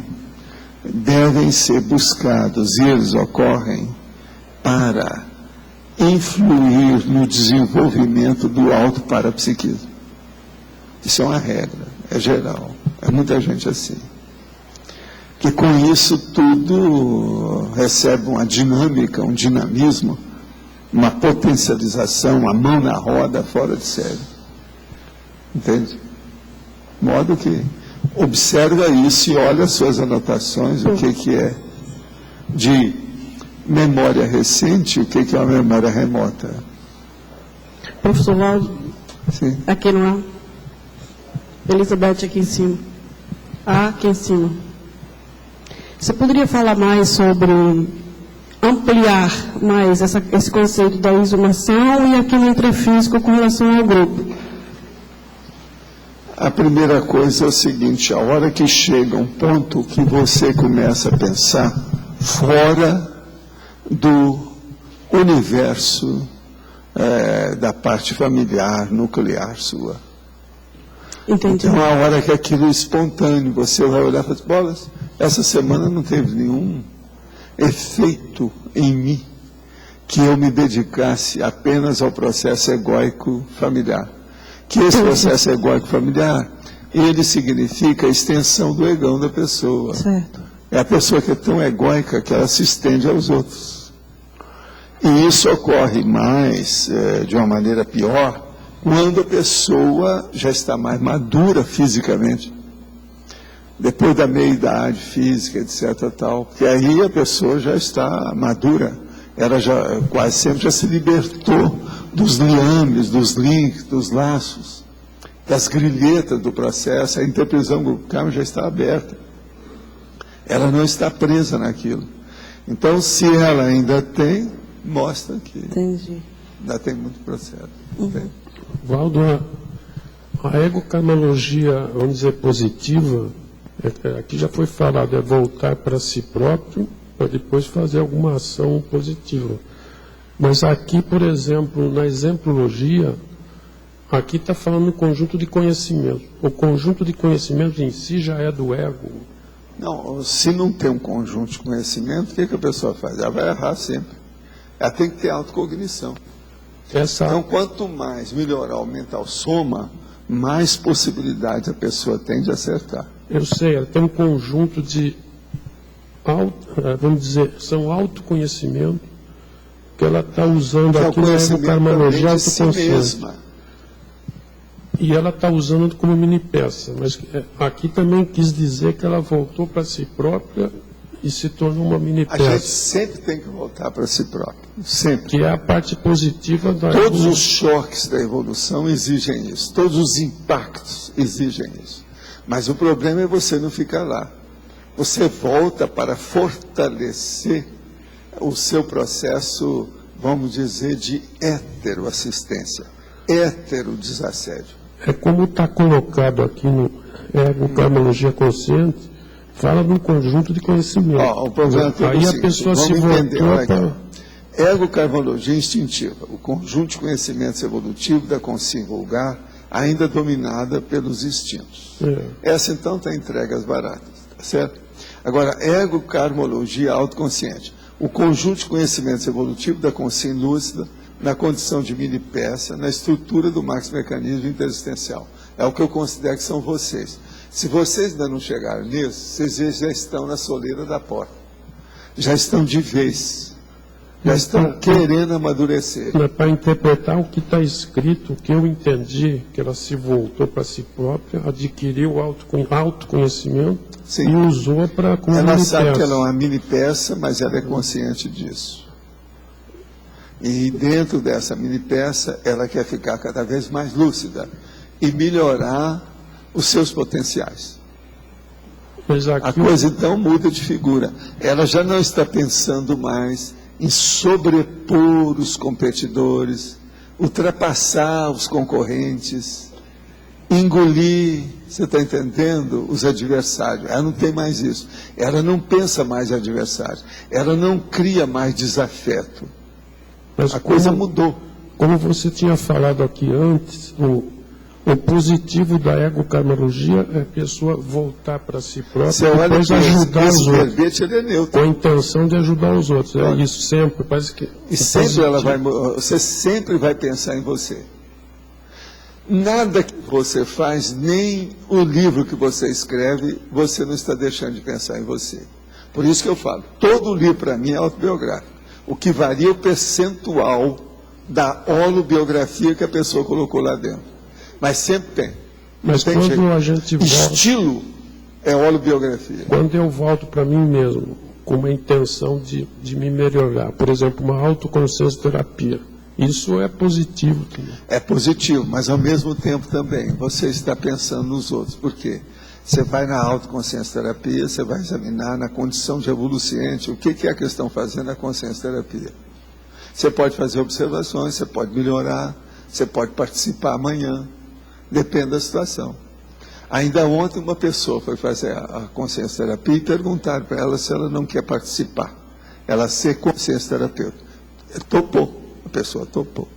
devem ser buscados, e eles ocorrem para influir no desenvolvimento do autoparapsiquismo. Isso é uma regra, é geral. É muita gente assim. Que com isso tudo recebe uma dinâmica, um dinamismo, uma potencialização, uma mão na roda fora de série. Entende? De modo que observa isso e olha as suas anotações, o que é de memória recente, o que é uma memória remota. Professor Valdo, Sim. aqui não há. Elizabeth aqui em cima. Aqui em cima. Você poderia falar mais sobre, ampliar mais esse conceito da exumação e aqui no intrafísico com relação ao grupo? A primeira coisa é o seguinte, a hora que chega um ponto que você começa a pensar fora do universo da parte familiar, nuclear sua. Entendi. Então, a hora que aquilo é espontâneo, você vai olhar e falar, bolas, essa semana não teve nenhum efeito em mim que eu me dedicasse apenas ao processo egóico familiar. Que esse processo egóico familiar, ele significa a extensão do egão da pessoa. Certo. É a pessoa que é tão egóica que ela se estende aos outros. E isso ocorre mais, de uma maneira pior, quando a pessoa já está mais madura fisicamente, depois da meia-idade física, etc. tal, porque aí a pessoa já está madura, ela já quase sempre já se libertou dos liames, dos links, dos laços, das grilhetas do processo, a interprisão grupal já está aberta. Ela não está presa naquilo. Então, se ela ainda tem, mostra que Entendi. ainda tem muito processo. Valdo, A egocarmologia, vamos dizer, positiva, aqui já foi falado, é voltar para si próprio para depois fazer alguma ação positiva. Mas aqui, por exemplo, na exemplologia, aqui está falando um conjunto de conhecimento. O conjunto de conhecimento em si já é do ego. Não, se não tem um conjunto de conhecimento, o que a pessoa faz? Ela vai errar sempre. Ela tem que ter autocognição. Então, quanto mais melhorar o mental soma, mais possibilidade a pessoa tem de acertar. Eu sei, ela tem um conjunto de, vamos dizer, são autoconhecimento que ela está usando aqui na egocarmologia autoconsciência. E ela está usando como mini peça, mas aqui também quis dizer que ela voltou para si própria e se tornou uma mini peça. A gente sempre tem que voltar para si próprio, sempre. Que é a parte positiva da Todos os choques da evolução exigem isso, todos os impactos exigem isso. Mas o problema é você não ficar lá. Você volta para fortalecer o seu processo, vamos dizer, de heteroassistência, heterodesassédio. É como está colocado aqui no Egocarmologia Consciente, fala de um conjunto de conhecimento. O problema é aí a pessoa se voltou para... Egocarmologia instintiva, o conjunto de conhecimentos evolutivos da consciência vulgar, ainda dominada pelos instintos. Essa, então, está entregue às baratas, tá certo? Agora, egocarmologia autoconsciente, o conjunto de conhecimentos evolutivos da consciência lúcida, na condição de mini peça, na estrutura do maxi-mecanismo interexistencial. É o que eu considero que são vocês. Se vocês ainda não chegaram nisso, vocês já estão na soleira da porta. Já estão de vez. Já estão querendo amadurecer. Para interpretar o que está escrito, o que eu entendi, que ela se voltou para si própria, adquiriu autoconhecimento. Sim. E usou para... Ela sabe que ela é uma mini peça, mas ela é consciente disso. E dentro dessa mini peça, ela quer ficar cada vez mais lúcida e melhorar os seus potenciais. A coisa então muda de figura. Ela já não está pensando mais em sobrepor os competidores, ultrapassar os concorrentes, engolir, você está entendendo, os adversários. Ela não tem mais isso. Ela não pensa mais em adversários. Ela não cria mais desafeto. Mas a coisa mudou. Como você tinha falado aqui antes, o positivo da egocarmologia é a pessoa voltar para si própria e depois ajudar os outros. Ele é neutro. Com a intenção de ajudar os outros. É isso sempre. Parece que e sempre você sempre vai pensar em você. Nada que você faz, nem o livro que você escreve, você não está deixando de pensar em você. Por isso que eu falo, todo livro para mim é autobiográfico. O que varia é o percentual da holobiografia que a pessoa colocou lá dentro. Mas sempre tem. Mas quando jeito. A gente volta... Estilo é holobiografia. Quando eu volto para mim mesmo, com uma intenção de me melhorar, por exemplo, uma autoconsciência terapia, isso é positivo também. É positivo, mas ao mesmo tempo também você está pensando nos outros. Por quê? Você vai na autoconsciência terapia, você vai examinar na condição de evoluciente o que é a questão fazendo na consciência terapia. Você pode fazer observações, você pode melhorar, você pode participar amanhã, depende da situação. Ainda ontem uma pessoa foi fazer a consciência terapia e perguntaram para ela se ela não quer participar. Ela ser consciência terapeuta. Topou, a pessoa topou.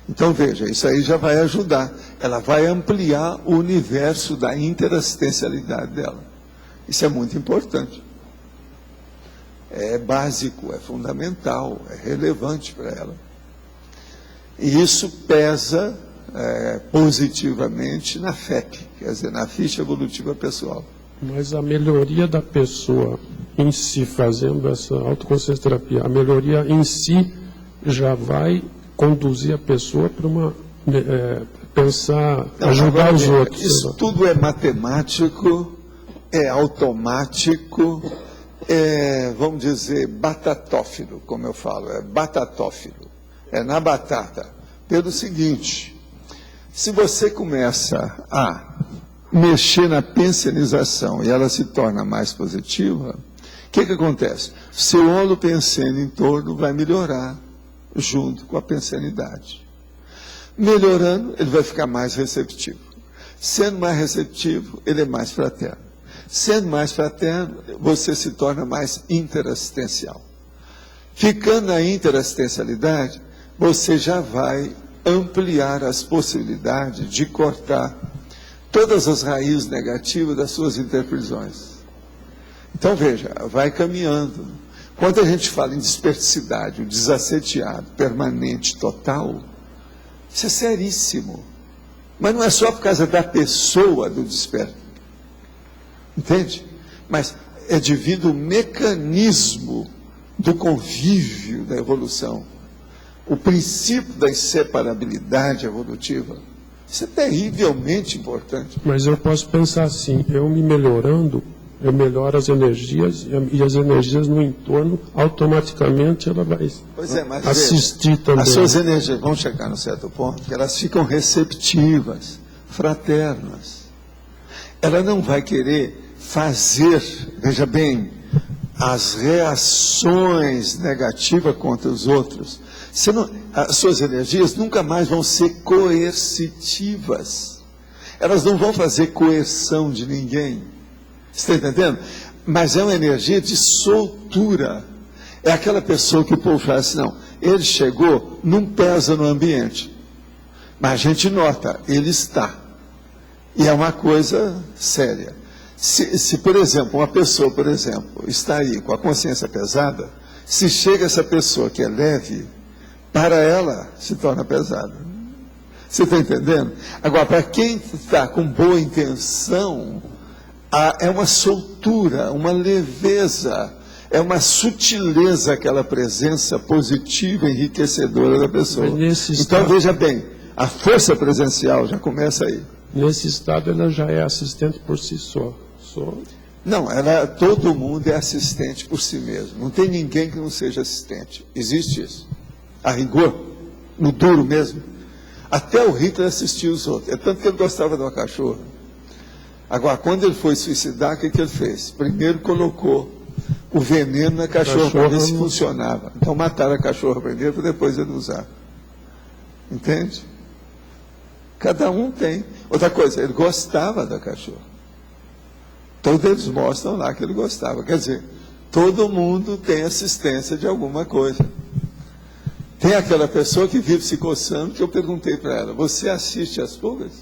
Então veja, isso aí já vai ajudar. Ela vai ampliar o universo da interassistencialidade dela. Isso é muito importante. É básico, é fundamental, é relevante para ela. E isso pesa positivamente na FEP, quer dizer, na ficha evolutiva pessoal. Mas a melhoria da pessoa em si, fazendo essa autoconsciência terapia, a melhoria em si já vai conduzir a pessoa para uma pensar, ajudar os outros. Isso tudo é matemático, é automático, vamos dizer, batatófilo, como eu falo, é batatófilo, é na batata. Pelo seguinte, se você começa a mexer na pensionização e ela se torna mais positiva, o que acontece? Seu holopensene em torno vai melhorar junto com a pensanidade. Melhorando, ele vai ficar mais receptivo. Sendo mais receptivo, ele é mais fraterno. Sendo mais fraterno, você se torna mais interassistencial. Ficando na interassistencialidade, você já vai ampliar as possibilidades de cortar todas as raízes negativas das suas interprisões. Então, veja, vai caminhando. Quando a gente fala em desperticidade, o desassediado, permanente, total, isso é seríssimo. Mas não é só por causa da pessoa do desperto. Entende? Mas é devido ao mecanismo do convívio da evolução. O princípio da inseparabilidade evolutiva. Isso é terrivelmente importante. Mas eu posso pensar assim, eu me melhorando, eu melhoro as energias, e as energias no entorno, automaticamente ela vai assistir também. As suas energias vão chegar num certo ponto que elas ficam receptivas, fraternas. Ela não vai querer fazer, veja bem, as reações negativas contra os outros. As suas energias nunca mais vão ser coercitivas. Elas não vão fazer coerção de ninguém. Você está entendendo? Mas é uma energia de soltura. É aquela pessoa que o povo fala assim, não, ele chegou, não pesa no ambiente. Mas a gente nota, ele está. E é uma coisa séria. Se, por exemplo, uma pessoa, por exemplo, está aí com a consciência pesada, se chega essa pessoa que é leve, para ela se torna pesada. Você está entendendo? Agora, para quem está com boa intenção, é uma soltura, uma leveza, é uma sutileza aquela presença positiva, enriquecedora da pessoa. Então, veja bem, a força presencial já começa aí. Nesse estado, ela já é assistente por si só. Não, todo mundo é assistente por si mesmo. Não tem ninguém que não seja assistente. Existe isso. A rigor, no duro mesmo. Até o Hitler assistia os outros. É tanto que ele gostava de uma cachorra. Agora, quando ele foi suicidar, o que ele fez? Primeiro colocou o veneno na cachorra para ver se funcionava. Então mataram a cachorra primeiro para depois ele usar. Entende? Cada um tem. Outra coisa, ele gostava da cachorra. Todos eles mostram lá que ele gostava. Quer dizer, todo mundo tem assistência de alguma coisa. Tem aquela pessoa que vive se coçando, que eu perguntei para ela, você assiste às pulgas?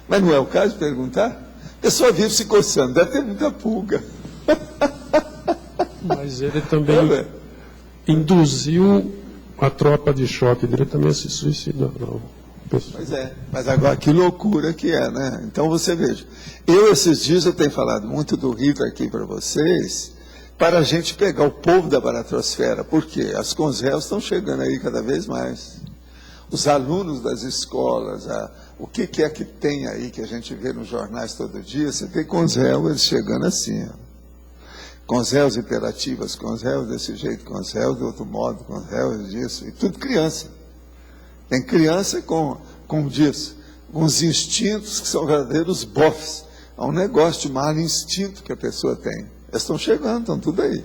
Mas não é o caso de perguntar? A pessoa vive se coçando, deve ter muita pulga. Mas ele também induziu a tropa de choque dele também a se suicidar. Pois é, mas agora que loucura que é, né? Então você veja, esses dias eu tenho falado muito do Hitler aqui para vocês, para a gente pegar o povo da baratrosfera, porque as conselhos estão chegando aí cada vez mais. Os alunos das escolas, o que é que tem aí que a gente vê nos jornais todo dia, você tem conselhos eles chegando assim, conselhos imperativas, conselhos desse jeito, conselhos de outro modo, conselhos disso, e tudo criança. Tem criança com disso, com os instintos que são verdadeiros bofs. É um negócio de mau instinto que a pessoa tem. Eles estão chegando, estão tudo aí.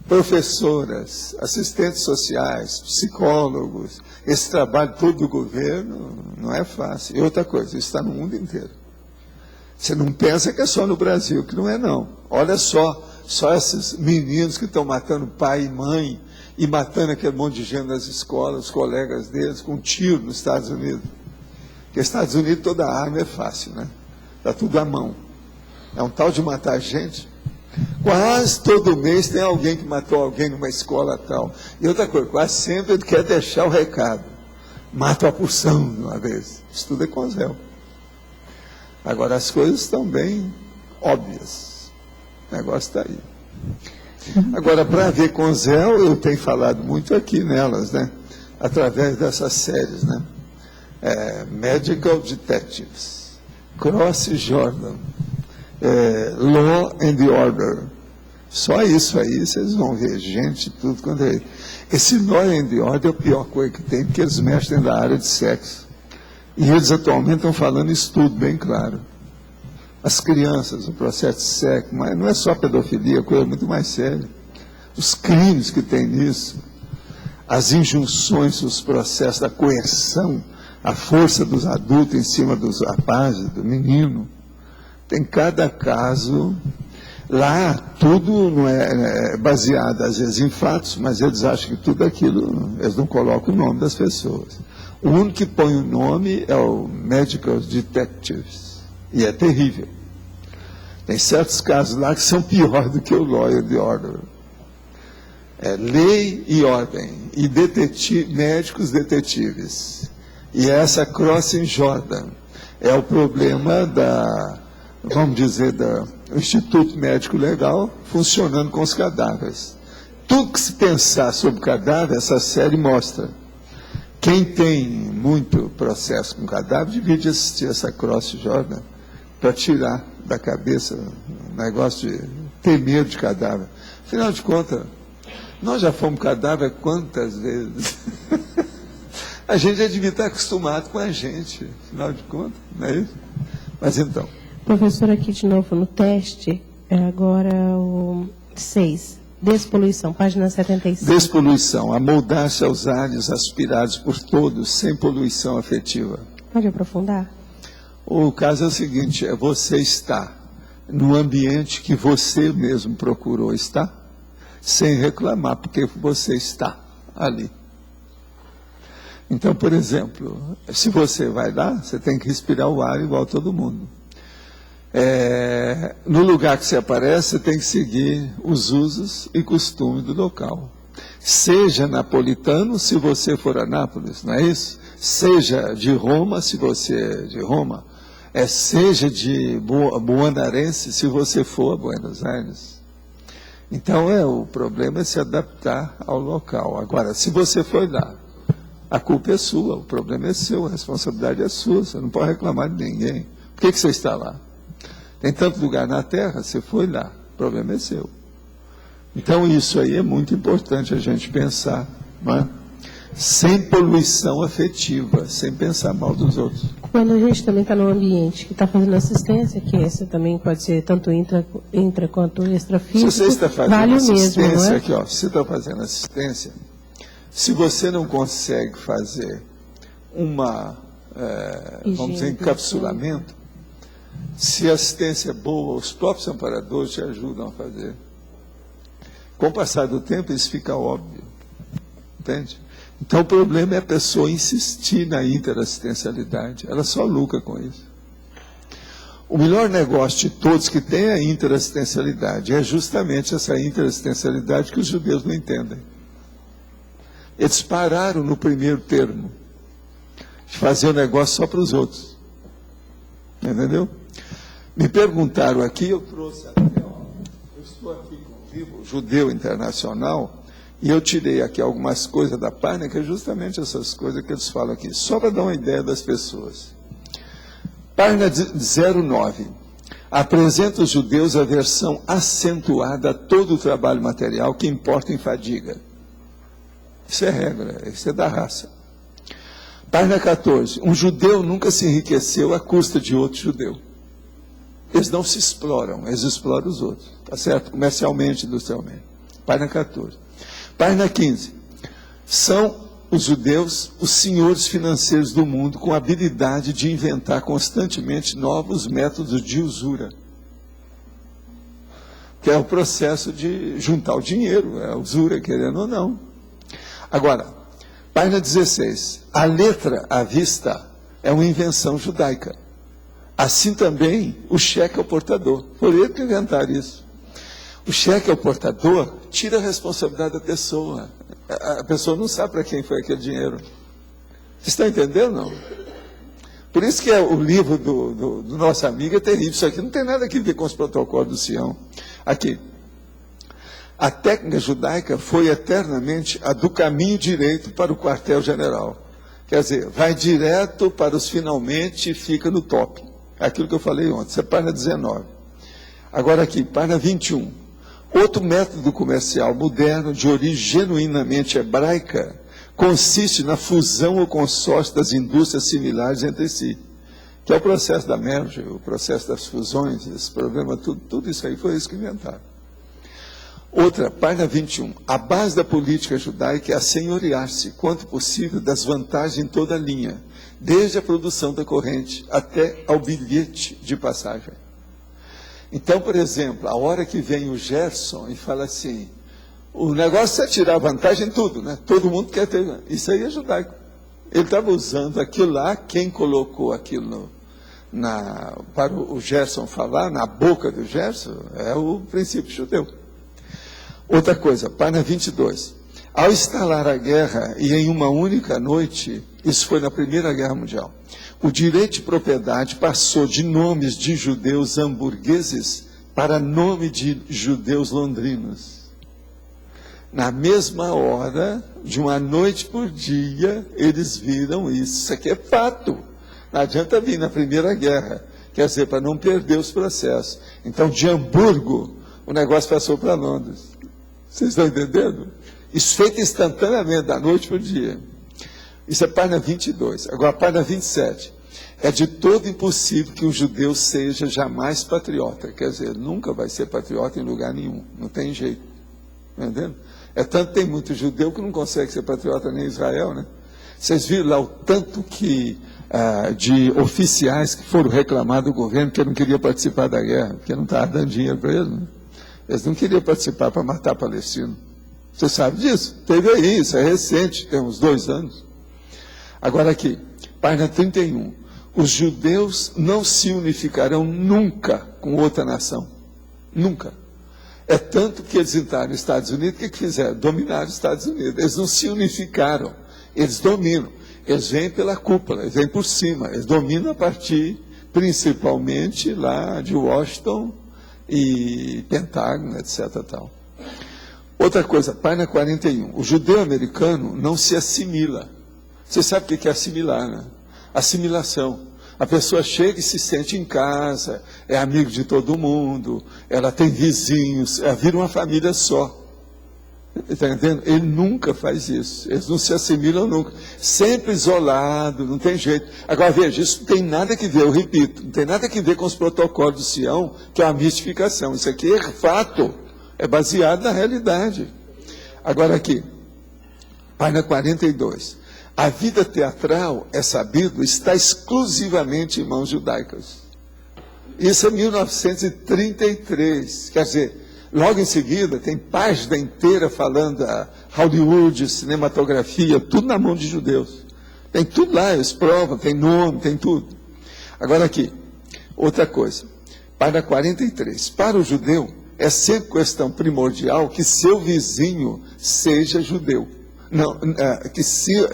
Professoras, assistentes sociais, psicólogos, esse trabalho todo do governo não é fácil. E outra coisa, isso está no mundo inteiro. Você não pensa que é só no Brasil, que não é não. Olha só esses meninos que estão matando pai e mãe, e matando aquele monte de gente nas escolas, os colegas deles, com tiro nos Estados Unidos. Porque nos Estados Unidos toda arma é fácil, né? Está tudo à mão. É um tal de matar gente. Quase todo mês tem alguém que matou alguém numa escola tal. E outra coisa, quase sempre ele quer deixar o recado. Mata a porção de uma vez. Isso tudo é conselho. Agora as coisas estão bem óbvias. O negócio está aí. Agora, para ver com Zé, eu tenho falado muito aqui nelas, né? Através dessas séries, né? Medical Detectives, Cross Jordan, Law and Order. Só isso aí, vocês vão ver gente, tudo quanto é. Esse Law and Order é a pior coisa que tem, porque eles mexem na área de sexo. E eles atualmente estão falando isso tudo bem claro. As crianças, o processo de sexo, mas não é só pedofilia, é coisa muito mais séria. Os crimes que tem nisso, as injunções, os processos da coerção, a força dos adultos em cima dos rapazes, do menino. Tem cada caso. Lá, tudo não é baseado, às vezes, em fatos, mas eles acham que tudo aquilo, eles não colocam o nome das pessoas. O único que põe o nome é o Medical Detectives, e é terrível. Tem certos casos lá que são piores do que o Lawyer de Order. É lei e ordem, e médicos detetives. E essa Crossing Jordan é o problema vamos dizer, do Instituto Médico Legal funcionando com os cadáveres. Tudo que se pensar sobre cadáver, essa série mostra. Quem tem muito processo com cadáver, devia assistir essa Crossing Jordan para tirar da cabeça o negócio de ter medo de cadáver. Afinal de contas, nós já fomos cadáver quantas vezes? A gente já devia estar acostumado com a gente, afinal de contas, não é isso? Mas então... Professor, aqui de novo no teste, agora o 6, despoluição, página 75. Despoluição, amoldar-se aos ares aspirados por todos, sem poluição afetiva. Pode aprofundar? O caso é o seguinte, você está no ambiente que você mesmo procurou estar, sem reclamar, porque você está ali. Então, por exemplo, se você vai lá, você tem que respirar o ar igual todo mundo. No lugar que você aparece, você tem que seguir os usos e costumes do local. Seja napolitano, se você for a Nápoles, não é isso? Seja de Roma, se você é de Roma. Seja de buanarense, se você for a Buenos Aires. Então, o problema é se adaptar ao local. Agora, se você foi lá, a culpa é sua, o problema é seu, a responsabilidade é sua, você não pode reclamar de ninguém. Por que você está lá? Tem tanto lugar na Terra, você foi lá, o problema é seu. Então isso aí é muito importante a gente pensar, não é? Sem poluição afetiva, sem pensar mal dos outros. Quando a gente também está no ambiente que está fazendo assistência, que essa também pode ser tanto intra quanto extrafísico, se você está fazendo vale assistência, mesmo, não é? aqui, ó, se você está fazendo assistência, se você não consegue fazer vamos dizer, encapsulamento, se a assistência é boa, os próprios amparadores te ajudam a fazer. Com o passar do tempo, isso fica óbvio. Entende? Então, o problema é a pessoa insistir na interassistencialidade. Ela só lucra com isso. O melhor negócio de todos que tem a interassistencialidade é justamente essa interassistencialidade que os judeus não entendem. Eles pararam no primeiro termo, de fazer o negócio só para os outros. Entendeu? Me perguntaram aqui, eu trouxe até, eu estou aqui com o livro Judeu Internacional, e eu tirei aqui algumas coisas da página, que é justamente essas coisas que eles falam aqui, só para dar uma ideia das pessoas. Página 09. Apresenta os judeus a versão acentuada a todo o trabalho material que importa em fadiga. Isso é regra, isso é da raça. Página 14. Um judeu nunca se enriqueceu à custa de outro judeu. Eles não se exploram, eles exploram os outros. Tá certo? Comercialmente, industrialmente. Página 14. Página 15. São os judeus os senhores financeiros do mundo com a habilidade de inventar constantemente novos métodos de usura. Que é o processo de juntar o dinheiro, é a usura, querendo ou não. Agora, página 16. A letra à vista é uma invenção judaica. Assim também o cheque ao portador. Por ele que inventaram isso. O cheque ao portador tira a responsabilidade da pessoa. A pessoa não sabe para quem foi aquele dinheiro. Vocês estão entendendo, não? Por isso que o livro do nosso amigo é terrível. Isso aqui não tem nada a ver com os protocolos do Sião. Aqui. A técnica judaica foi eternamente a do caminho direito para o quartel-general. Quer dizer, vai direto para os finalmente e fica no top. É aquilo que eu falei ontem. Isso é página 19. Agora aqui, página 21. Outro método comercial moderno, de origem genuinamente hebraica, consiste na fusão ou consórcio das indústrias similares entre si, que é o processo da merge, o processo das fusões, esse problema, tudo isso aí foi isso que inventaram. Outra, página 21. A base da política judaica é assenhorear-se, quanto possível, das vantagens em toda a linha, desde a produção da corrente até ao bilhete de passagem. Então, por exemplo, a hora que vem o Gerson e fala assim, o negócio é tirar vantagem em tudo, né? Todo mundo quer ter. Isso aí é judaico. Ele estava usando aquilo lá, quem colocou aquilo para o Gerson falar, na boca do Gerson, é o princípio judeu. Outra coisa, página 22. Ao instalar a guerra, e em uma única noite, isso foi na Primeira Guerra Mundial, o direito de propriedade passou de nomes de judeus hamburgueses para nome de judeus londrinos. Na mesma hora, de uma noite por dia, eles viram isso. Isso aqui é fato. Não adianta vir na Primeira Guerra, quer dizer, para não perder os processos. Então, de Hamburgo, o negócio passou para Londres. Vocês estão entendendo? Isso feito instantaneamente, da noite para o dia. Isso é página 22. Agora, a página 27. É de todo impossível que um judeu seja jamais patriota. Quer dizer, nunca vai ser patriota em lugar nenhum. Não tem jeito. Está entendendo? É tanto que tem muito judeu que não consegue ser patriota nem em Israel, né? Vocês viram lá o tanto que de oficiais que foram reclamar do governo que não queria participar da guerra, porque não estava dando dinheiro para eles, né? Eles não queriam participar para matar palestinos. Você sabe disso? Teve aí, isso é recente, tem uns 2 anos. Agora aqui, página 31. Os judeus não se unificarão nunca com outra nação. Nunca. É tanto que eles entraram nos Estados Unidos, o que fizeram? Dominaram os Estados Unidos. Eles não se unificaram, eles dominam. Eles vêm pela cúpula, eles vêm por cima. Eles dominam a partir, principalmente, lá de Washington e Pentágono, etc. Tal. Outra coisa, página 41. O judeu americano não se assimila. Você sabe o que é assimilar, né? Assimilação. A pessoa chega e se sente em casa, é amigo de todo mundo, ela tem vizinhos, ela vira uma família só. Está entendendo? Ele nunca faz isso. Eles não se assimilam nunca. Sempre isolado, não tem jeito. Agora, veja, isso não tem nada que ver, eu repito, não tem nada que ver com os protocolos do Sião, que é uma mistificação. Isso aqui é fato, é baseado na realidade. Agora aqui, página 42. A vida teatral, é sabido, está exclusivamente em mãos judaicas. Isso é 1933, quer dizer, logo em seguida, tem página inteira falando da Hollywood, cinematografia, tudo na mão de judeus. Tem tudo lá, eles provam, tem nome, tem tudo. Agora aqui, outra coisa. Página 43. Para o judeu, é sempre questão primordial que seu vizinho seja judeu. Não, que seu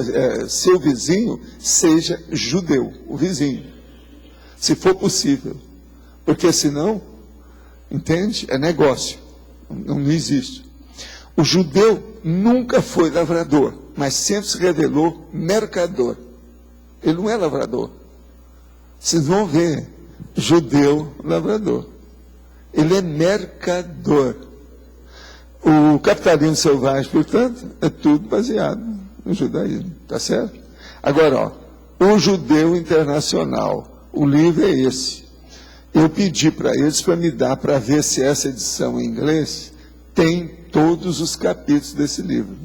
vizinho seja judeu, o vizinho. Se for possível. Porque senão, entende? É negócio. Não existe. O judeu nunca foi lavrador, mas sempre se revelou mercador. Ele não é lavrador. Vocês vão ver, judeu lavrador. Ele é mercador. O capitalismo selvagem, portanto, é tudo baseado no judaísmo, tá certo? Agora, ó, o judeu internacional, o livro é esse. Eu pedi para eles para me dar, para ver se essa edição em inglês tem todos os capítulos desse livro.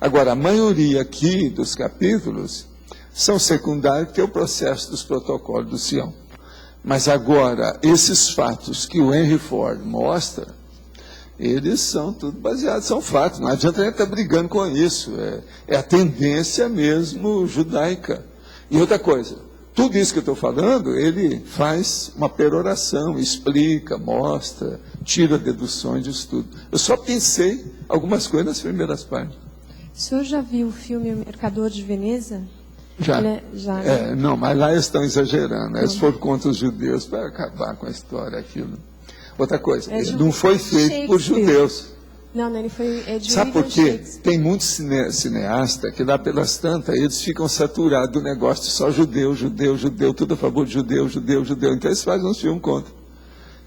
Agora, a maioria aqui dos capítulos são secundários, que é o processo dos protocolos do Sião. Mas agora, esses fatos que o Henry Ford mostra, eles são tudo baseados, são fatos. Não adianta a gente estar brigando com isso. É a tendência mesmo judaica. E outra coisa, tudo isso que eu estou falando, ele faz uma peroração, explica, mostra, tira deduções disso tudo. Eu só pensei algumas coisas nas primeiras páginas. O senhor já viu o filme O Mercador de Veneza? Já. Né? Não, mas lá eles estão exagerando. Eles foram contra os judeus para acabar com a história, aquilo. Outra coisa, ele não foi feito por judeus. Não, ele foi de Sabe por quê? Tem muitos cineastas que lá pelas tantas, eles ficam saturados do negócio de só judeu, judeu, judeu, tudo a favor de judeu, judeu, judeu. Então eles fazem uns filmes contra,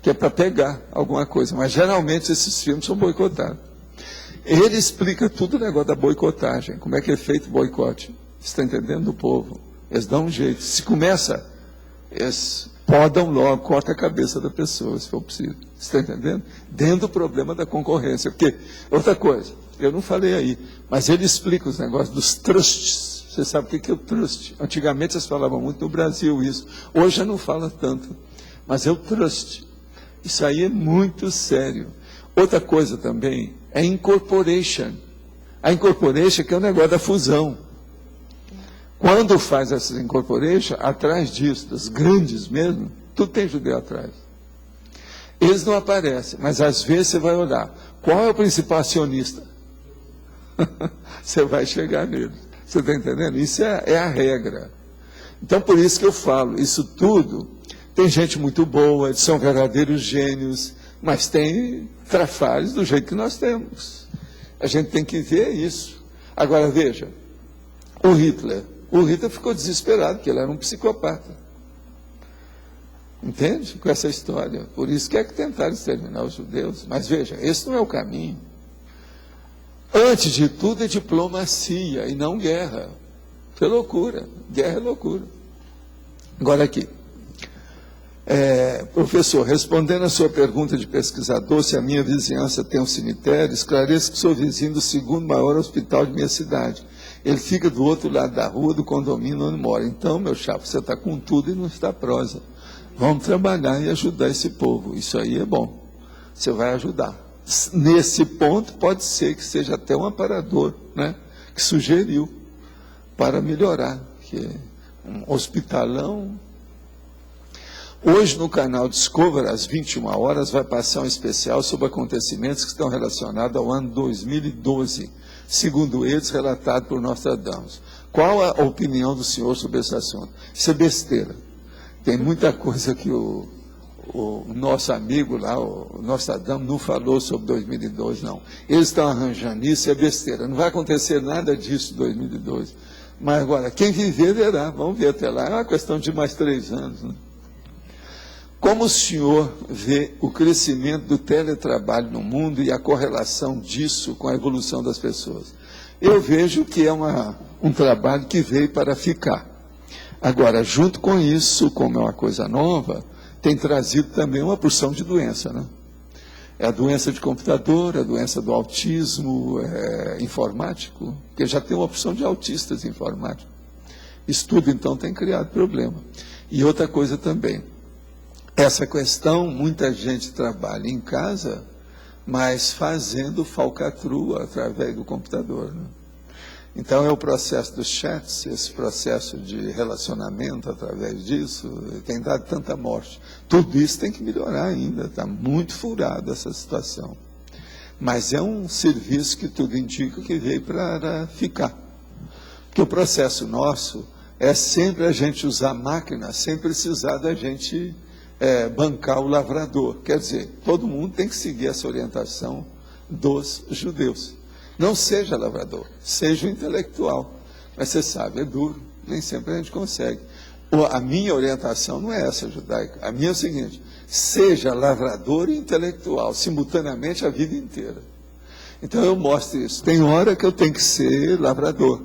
que é para pegar alguma coisa. Mas geralmente esses filmes são boicotados. Ele explica tudo o negócio da boicotagem, como é que é feito o boicote. Você está entendendo do povo? Eles dão um jeito. Se começa, eles podam logo, corta a cabeça da pessoa, se for possível. Você está entendendo? Dentro do problema da concorrência. Porque, outra coisa, eu não falei aí, mas ele explica os negócios dos trusts. Você sabe o que é o trust? Antigamente vocês falavam muito no Brasil isso. Hoje já não fala tanto. Mas é o trust. Isso aí é muito sério. Outra coisa também é incorporation. A incorporation que é o negócio da fusão. Quando faz essa incorporation, atrás disso, dos grandes mesmo, tudo tem judeu atrás. Eles não aparecem, mas às vezes você vai olhar. Qual é o principal acionista? Você vai chegar nele. Você está entendendo? Isso é a regra. Então, por isso que eu falo, isso tudo, tem gente muito boa, eles são verdadeiros gênios, mas tem trafalhos do jeito que nós temos. A gente tem que ver isso. Agora, veja, o Hitler ficou desesperado, porque ele era um psicopata. Entende? Com essa história. Por isso que tentaram exterminar os judeus. Mas veja, esse não é o caminho. Antes de tudo é diplomacia e não guerra. Isso é loucura. Guerra é loucura. Agora aqui. Professor, respondendo a sua pergunta de pesquisador, se a minha vizinhança tem um cemitério, esclareço que sou vizinho do segundo maior hospital de minha cidade. Ele fica do outro lado da rua, do condomínio onde mora. Então, meu chapa, você está com tudo e não está prosa. Vamos trabalhar e ajudar esse povo. Isso aí é bom. Você vai ajudar. Nesse ponto, pode ser que seja até um aparador, né, que sugeriu para melhorar. Que um hospitalão. Hoje, no canal Discovery, às 21 horas, vai passar um especial sobre acontecimentos que estão relacionados ao ano 2012, segundo eles, relatado por Nostradamus. Qual a opinião do senhor sobre esse assunto? Isso é besteira. Tem muita coisa que o nosso amigo lá, o Nostradamus, não falou sobre 2012, não. Eles estão arranjando isso, é besteira. Não vai acontecer nada disso em 2012. Mas agora, quem viver, verá. Vamos ver até lá. É uma questão de mais 3 anos, né? Como o senhor vê o crescimento do teletrabalho no mundo e a correlação disso com a evolução das pessoas? Eu vejo que é um trabalho que veio para ficar. Agora, junto com isso, como é uma coisa nova, tem trazido também uma porção de doença, né? É a doença de computador, a doença do autismo informático, porque já tem uma opção de autistas informáticos. Isso tudo, então, tem criado problema. E outra coisa também, essa questão, muita gente trabalha em casa, mas fazendo falcatrua através do computador, né? Então, é o processo dos chats, esse processo de relacionamento através disso, tem dado tanta morte. Tudo isso tem que melhorar ainda, está muito furada essa situação. Mas é um serviço que tudo indica que veio para ficar. Porque o processo nosso é sempre a gente usar máquina sem precisar da gente bancar o lavrador. Quer dizer, todo mundo tem que seguir essa orientação dos judeus. Não seja lavrador, seja intelectual. Mas você sabe, é duro, nem sempre a gente consegue. A minha orientação não é essa judaica. A minha é o seguinte: seja lavrador e intelectual, simultaneamente a vida inteira. Então eu mostro isso. Tem hora que eu tenho que ser lavrador.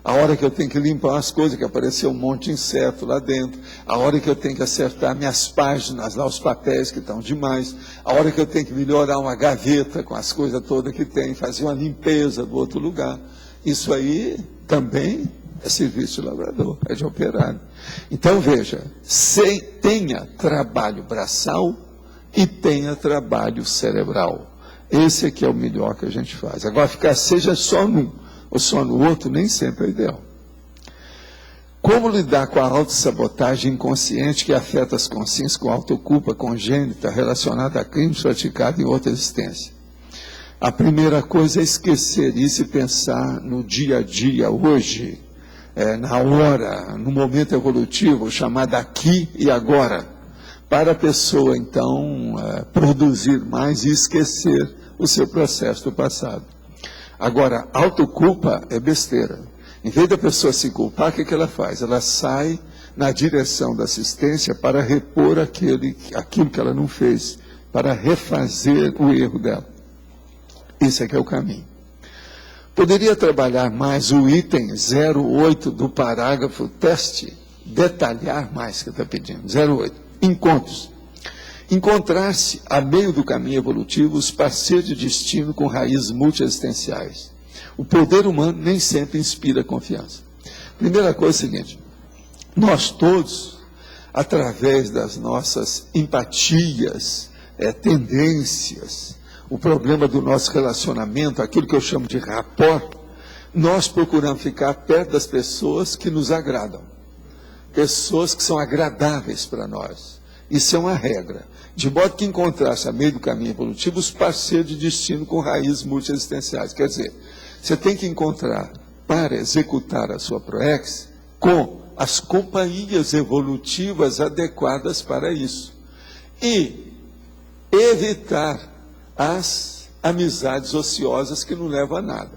A hora que eu tenho que limpar as coisas, que apareceu um monte de inseto lá dentro. A hora que eu tenho que acertar minhas páginas, lá os papéis que estão demais. A hora que eu tenho que melhorar uma gaveta com as coisas todas que tem, fazer uma limpeza do outro lugar. Isso aí também é serviço de lavrador, é de operário. Então veja, tenha trabalho braçal e tenha trabalho cerebral. Esse aqui é o melhor que a gente faz. Agora seja só num ou só no outro, nem sempre é ideal. Como lidar com a autossabotagem inconsciente que afeta as consciências com autoculpa congênita relacionada a crimes praticados em outra existência? A primeira coisa é esquecer isso e pensar no dia a dia, hoje, na hora, no momento evolutivo, chamado aqui e agora, para a pessoa, então, produzir mais e esquecer o seu processo do passado. Agora, autoculpa é besteira. Em vez da pessoa se culpar, o que ela faz? Ela sai na direção da assistência para repor aquilo que ela não fez, para refazer o erro dela. Esse é que é o caminho. Poderia trabalhar mais o item 08 do parágrafo teste, detalhar mais que está pedindo. 08. Encontros. Encontrar-se a meio do caminho evolutivo os parceiros de destino com raízes multiexistenciais. O poder humano nem sempre inspira confiança. Primeira coisa é a seguinte: nós todos, através das nossas empatias, tendências, o problema do nosso relacionamento, aquilo que eu chamo de rapport, nós procuramos ficar perto das pessoas que nos agradam, pessoas que são agradáveis para nós. Isso é uma regra. De modo que encontrar-se a meio do caminho evolutivo os parceiros de destino com raízes multiexistenciais. Quer dizer, você tem que encontrar, para executar a sua proex, com as companhias evolutivas adequadas para isso. E evitar as amizades ociosas que não levam a nada.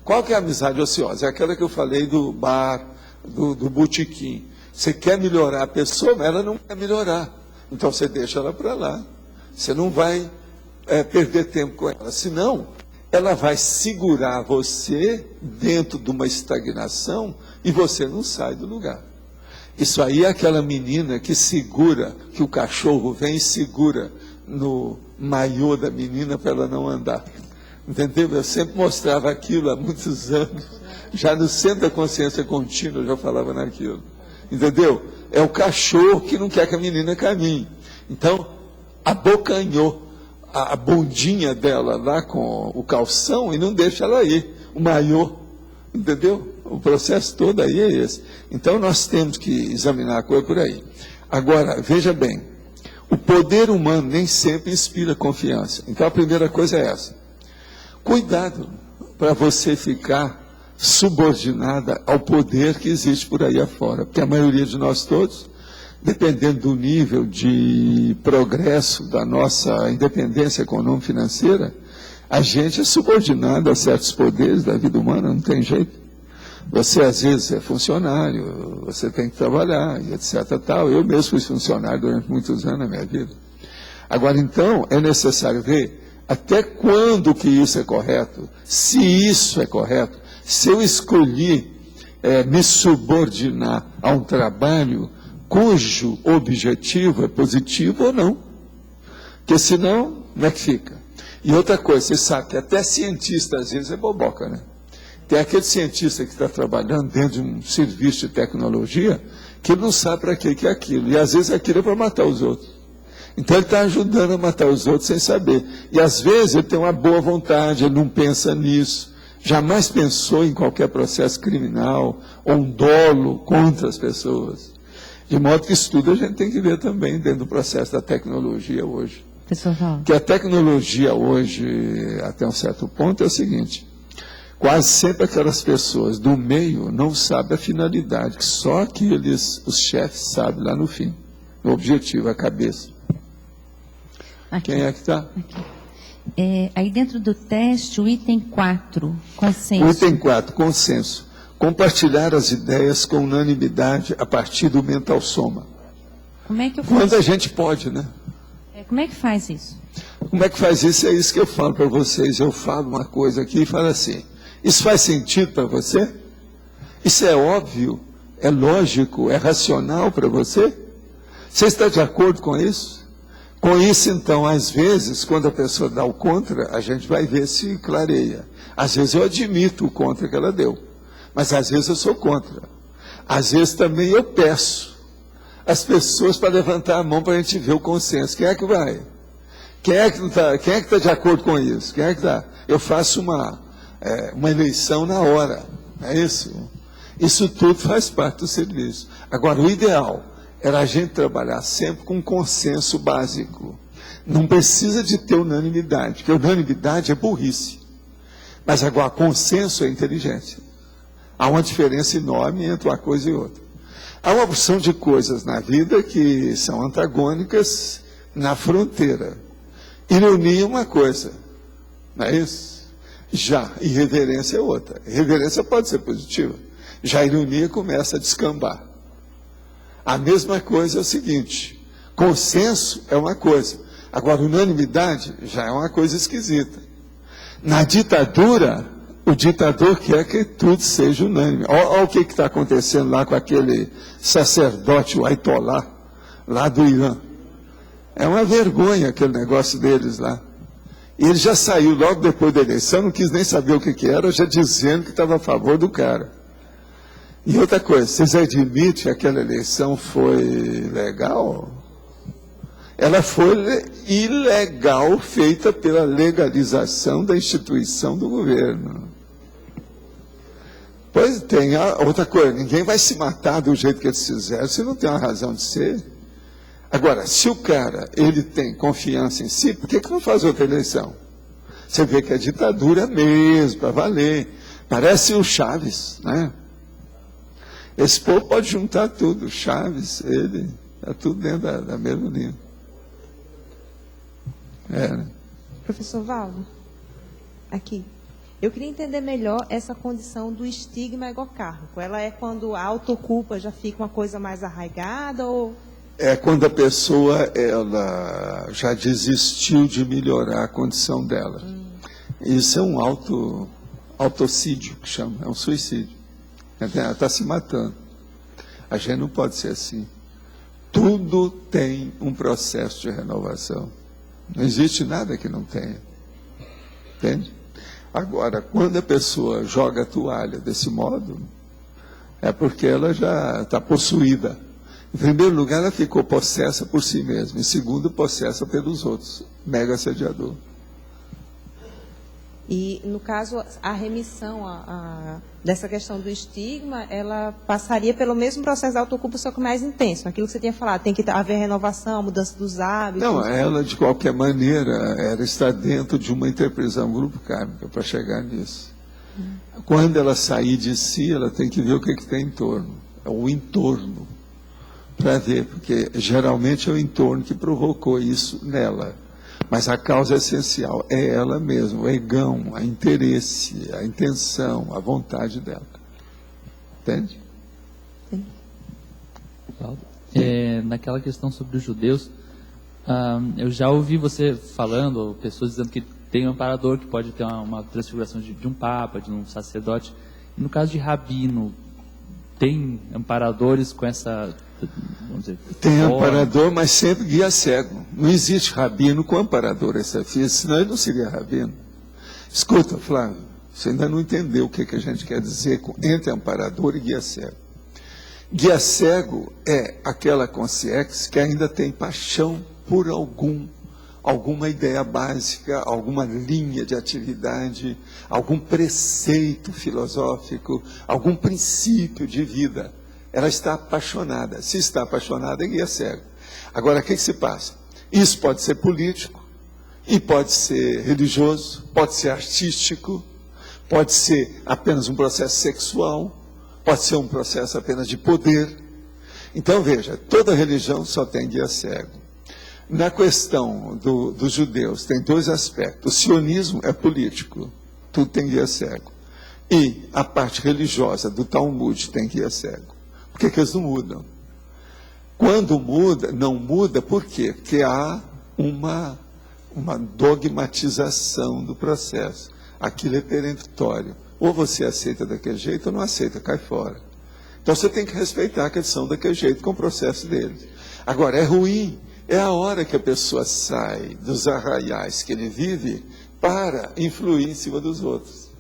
Qual que é a amizade ociosa? É aquela que eu falei do bar, do botequim. Você quer melhorar a pessoa, mas ela não quer melhorar. Então você deixa ela para lá. Você não vai perder tempo com ela. Senão, ela vai segurar você dentro de uma estagnação e você não sai do lugar. Isso aí é aquela menina que segura, que o cachorro vem e segura no maiô da menina para ela não andar. Entendeu? Eu sempre mostrava aquilo há muitos anos. Já no Centro da Consciência Contínua eu já falava naquilo. Entendeu? É o cachorro que não quer que a menina caminhe. Então, abocanhou a bundinha dela lá com o calção e não deixa ela ir. O maiô. Entendeu? O processo todo aí é esse. Então, nós temos que examinar a coisa por aí. Agora, veja bem. O poder humano nem sempre inspira confiança. Então, a primeira coisa é essa. Cuidado para você ficar subordinada ao poder que existe por aí afora. Porque a maioria de nós todos, dependendo do nível de progresso da nossa independência econômico-financeira, a gente é subordinado a certos poderes da vida humana, não tem jeito. Você, às vezes, é funcionário, você tem que trabalhar, e etc. Tal. Eu mesmo fui funcionário durante muitos anos na minha vida. Agora, então, é necessário ver até quando que isso é correto, se isso é correto, se eu escolhi me subordinar a um trabalho cujo objetivo é positivo ou não. Porque senão, como é que fica? E outra coisa, você sabe que até cientista às vezes é boboca, né? Tem aquele cientista que está trabalhando dentro de um serviço de tecnologia que ele não sabe para que é aquilo. E às vezes aquilo é para matar os outros. Então ele está ajudando a matar os outros sem saber. E às vezes ele tem uma boa vontade, ele não pensa nisso. Jamais pensou em qualquer processo criminal ou um dolo contra as pessoas. De modo que isso tudo a gente tem que ver também dentro do processo da tecnologia hoje. Que a tecnologia hoje, até um certo ponto, é o seguinte: quase sempre aquelas pessoas do meio não sabem a finalidade, que só aqueles, os chefes sabem lá no fim, o objetivo, a cabeça. Aqui. Quem é que está? Aí dentro do teste, o item 4, consenso. O item 4, consenso. Compartilhar as ideias com unanimidade a partir do mental soma. Como é que eu faço? Quando a gente pode, né? Como é que faz isso? Como é que faz isso? É isso que eu falo para vocês. Eu falo uma coisa aqui e falo assim: isso faz sentido para você? Isso é óbvio? É lógico? É racional para você? Você está de acordo com isso? Com isso, então, às vezes, quando a pessoa dá o contra, a gente vai ver se clareia. Às vezes eu admito o contra que ela deu, mas às vezes eu sou contra. Às vezes também eu peço as pessoas para levantar a mão para a gente ver o consenso. Quem é que vai? Quem é que está de acordo com isso? Quem é que está? Eu faço uma eleição na hora, não é isso? Isso tudo faz parte do serviço. Agora, o ideal era a gente trabalhar sempre com um consenso básico. Não precisa de ter unanimidade, porque unanimidade é burrice. Mas agora, consenso é inteligência. Há uma diferença enorme entre uma coisa e outra. Há uma opção de coisas na vida que são antagônicas na fronteira. Ironia é uma coisa, não é isso? Já irreverência é outra. Irreverência pode ser positiva. Já a ironia começa a descambar. A mesma coisa é o seguinte: consenso é uma coisa, agora unanimidade já é uma coisa esquisita. Na ditadura, o ditador quer que tudo seja unânime. Olha o que está acontecendo lá com aquele sacerdote, o Ayatollah, lá do Irã. É uma vergonha aquele negócio deles lá. E ele já saiu logo depois da eleição, não quis nem saber o que era, já dizendo que estava a favor do cara. E outra coisa, vocês admitem que aquela eleição foi legal? Ela foi ilegal, feita pela legalização da instituição do governo. Pois tem outra coisa, ninguém vai se matar do jeito que eles fizeram, se não tem uma razão de ser. Agora, se o cara, ele tem confiança em si, por que não faz outra eleição? Você vê que é ditadura mesmo, para valer. Parece o Chaves, né? Esse povo pode juntar tudo, Chaves, ele, é tudo dentro da mesma linha. Né? Professor Valdo, aqui. Eu queria entender melhor essa condição do estigma egocárnico. Ela é quando a autoculpa já fica uma coisa mais arraigada ou... É quando a pessoa ela já desistiu de melhorar a condição dela. Isso é um autocídio, que chama, é um suicídio. Ela está se matando. A gente não pode ser assim. Tudo tem um processo de renovação. Não existe nada que não tenha. Entende? Agora, quando a pessoa joga a toalha desse modo, é porque ela já está possuída. Em primeiro lugar, ela ficou possessa por si mesma. Em segundo, possessa pelos outros. Mega assediador. E, no caso, a remissão dessa questão do estigma, ela passaria pelo mesmo processo da autoculpa, só que mais intenso. Aquilo que você tinha falado, tem que haver renovação, mudança dos hábitos. Não, ela, de qualquer maneira, ela está dentro de uma interpretação grupo kármica para chegar nisso. Quando ela sair de si, ela tem que ver o que tem em torno. É o entorno. Para ver, porque geralmente é o entorno que provocou isso nela. Mas a causa essencial é ela mesma, o egão, a interesse, a intenção, a vontade dela. Entende? Naquela questão sobre os judeus, eu já ouvi você falando, pessoas dizendo que tem um amparador que pode ter uma transfiguração de um papa, de um sacerdote. E no caso de rabino, tem amparadores com essa... Vamos dizer, tem amparador, mas sempre guia cego. Não existe rabino com amparador, senão ele não seria rabino. Escuta, Flávio, você ainda não entendeu o que a gente quer dizer entre amparador e guia cego. Guia cego é aquela consciência que ainda tem paixão por alguma ideia básica, alguma linha de atividade, algum preceito filosófico, algum princípio de vida. Ela está apaixonada. Se está apaixonada, é guia cego. Agora, o que se passa? Isso pode ser político, e pode ser religioso, pode ser artístico, pode ser apenas um processo sexual, pode ser um processo apenas de poder. Então, veja, toda religião só tem guia cego. Na questão dos judeus, tem dois aspectos. O sionismo é político, tudo tem guia cego. E a parte religiosa do Talmud tem guia cego. Por que eles não mudam? Quando muda, não muda, por quê? Porque há uma dogmatização do processo. Aquilo é peremptório. Ou você aceita daquele jeito ou não aceita, cai fora. Então você tem que respeitar que eles são daquele jeito com o processo deles. Agora, é ruim, é a hora que a pessoa sai dos arraiais que ele vive para influir em cima dos outros.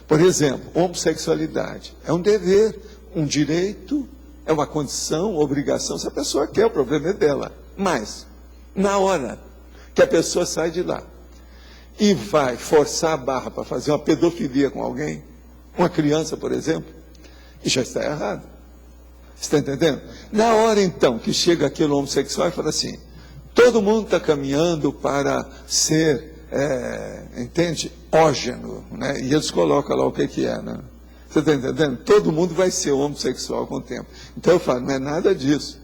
Por exemplo, homossexualidade é um dever, um direito, é uma condição, obrigação, se a pessoa quer, o problema é dela. Mas, na hora que a pessoa sai de lá e vai forçar a barra para fazer uma pedofilia com alguém, uma criança, por exemplo, isso já está errado. Você está entendendo? Na hora, então, que chega aquele homossexual e fala assim, todo mundo está caminhando para ser, entende? Ógeno, né? E eles colocam lá o que é, né? Você está entendendo? Todo mundo vai ser homossexual com o tempo. Então eu falo, não é nada disso.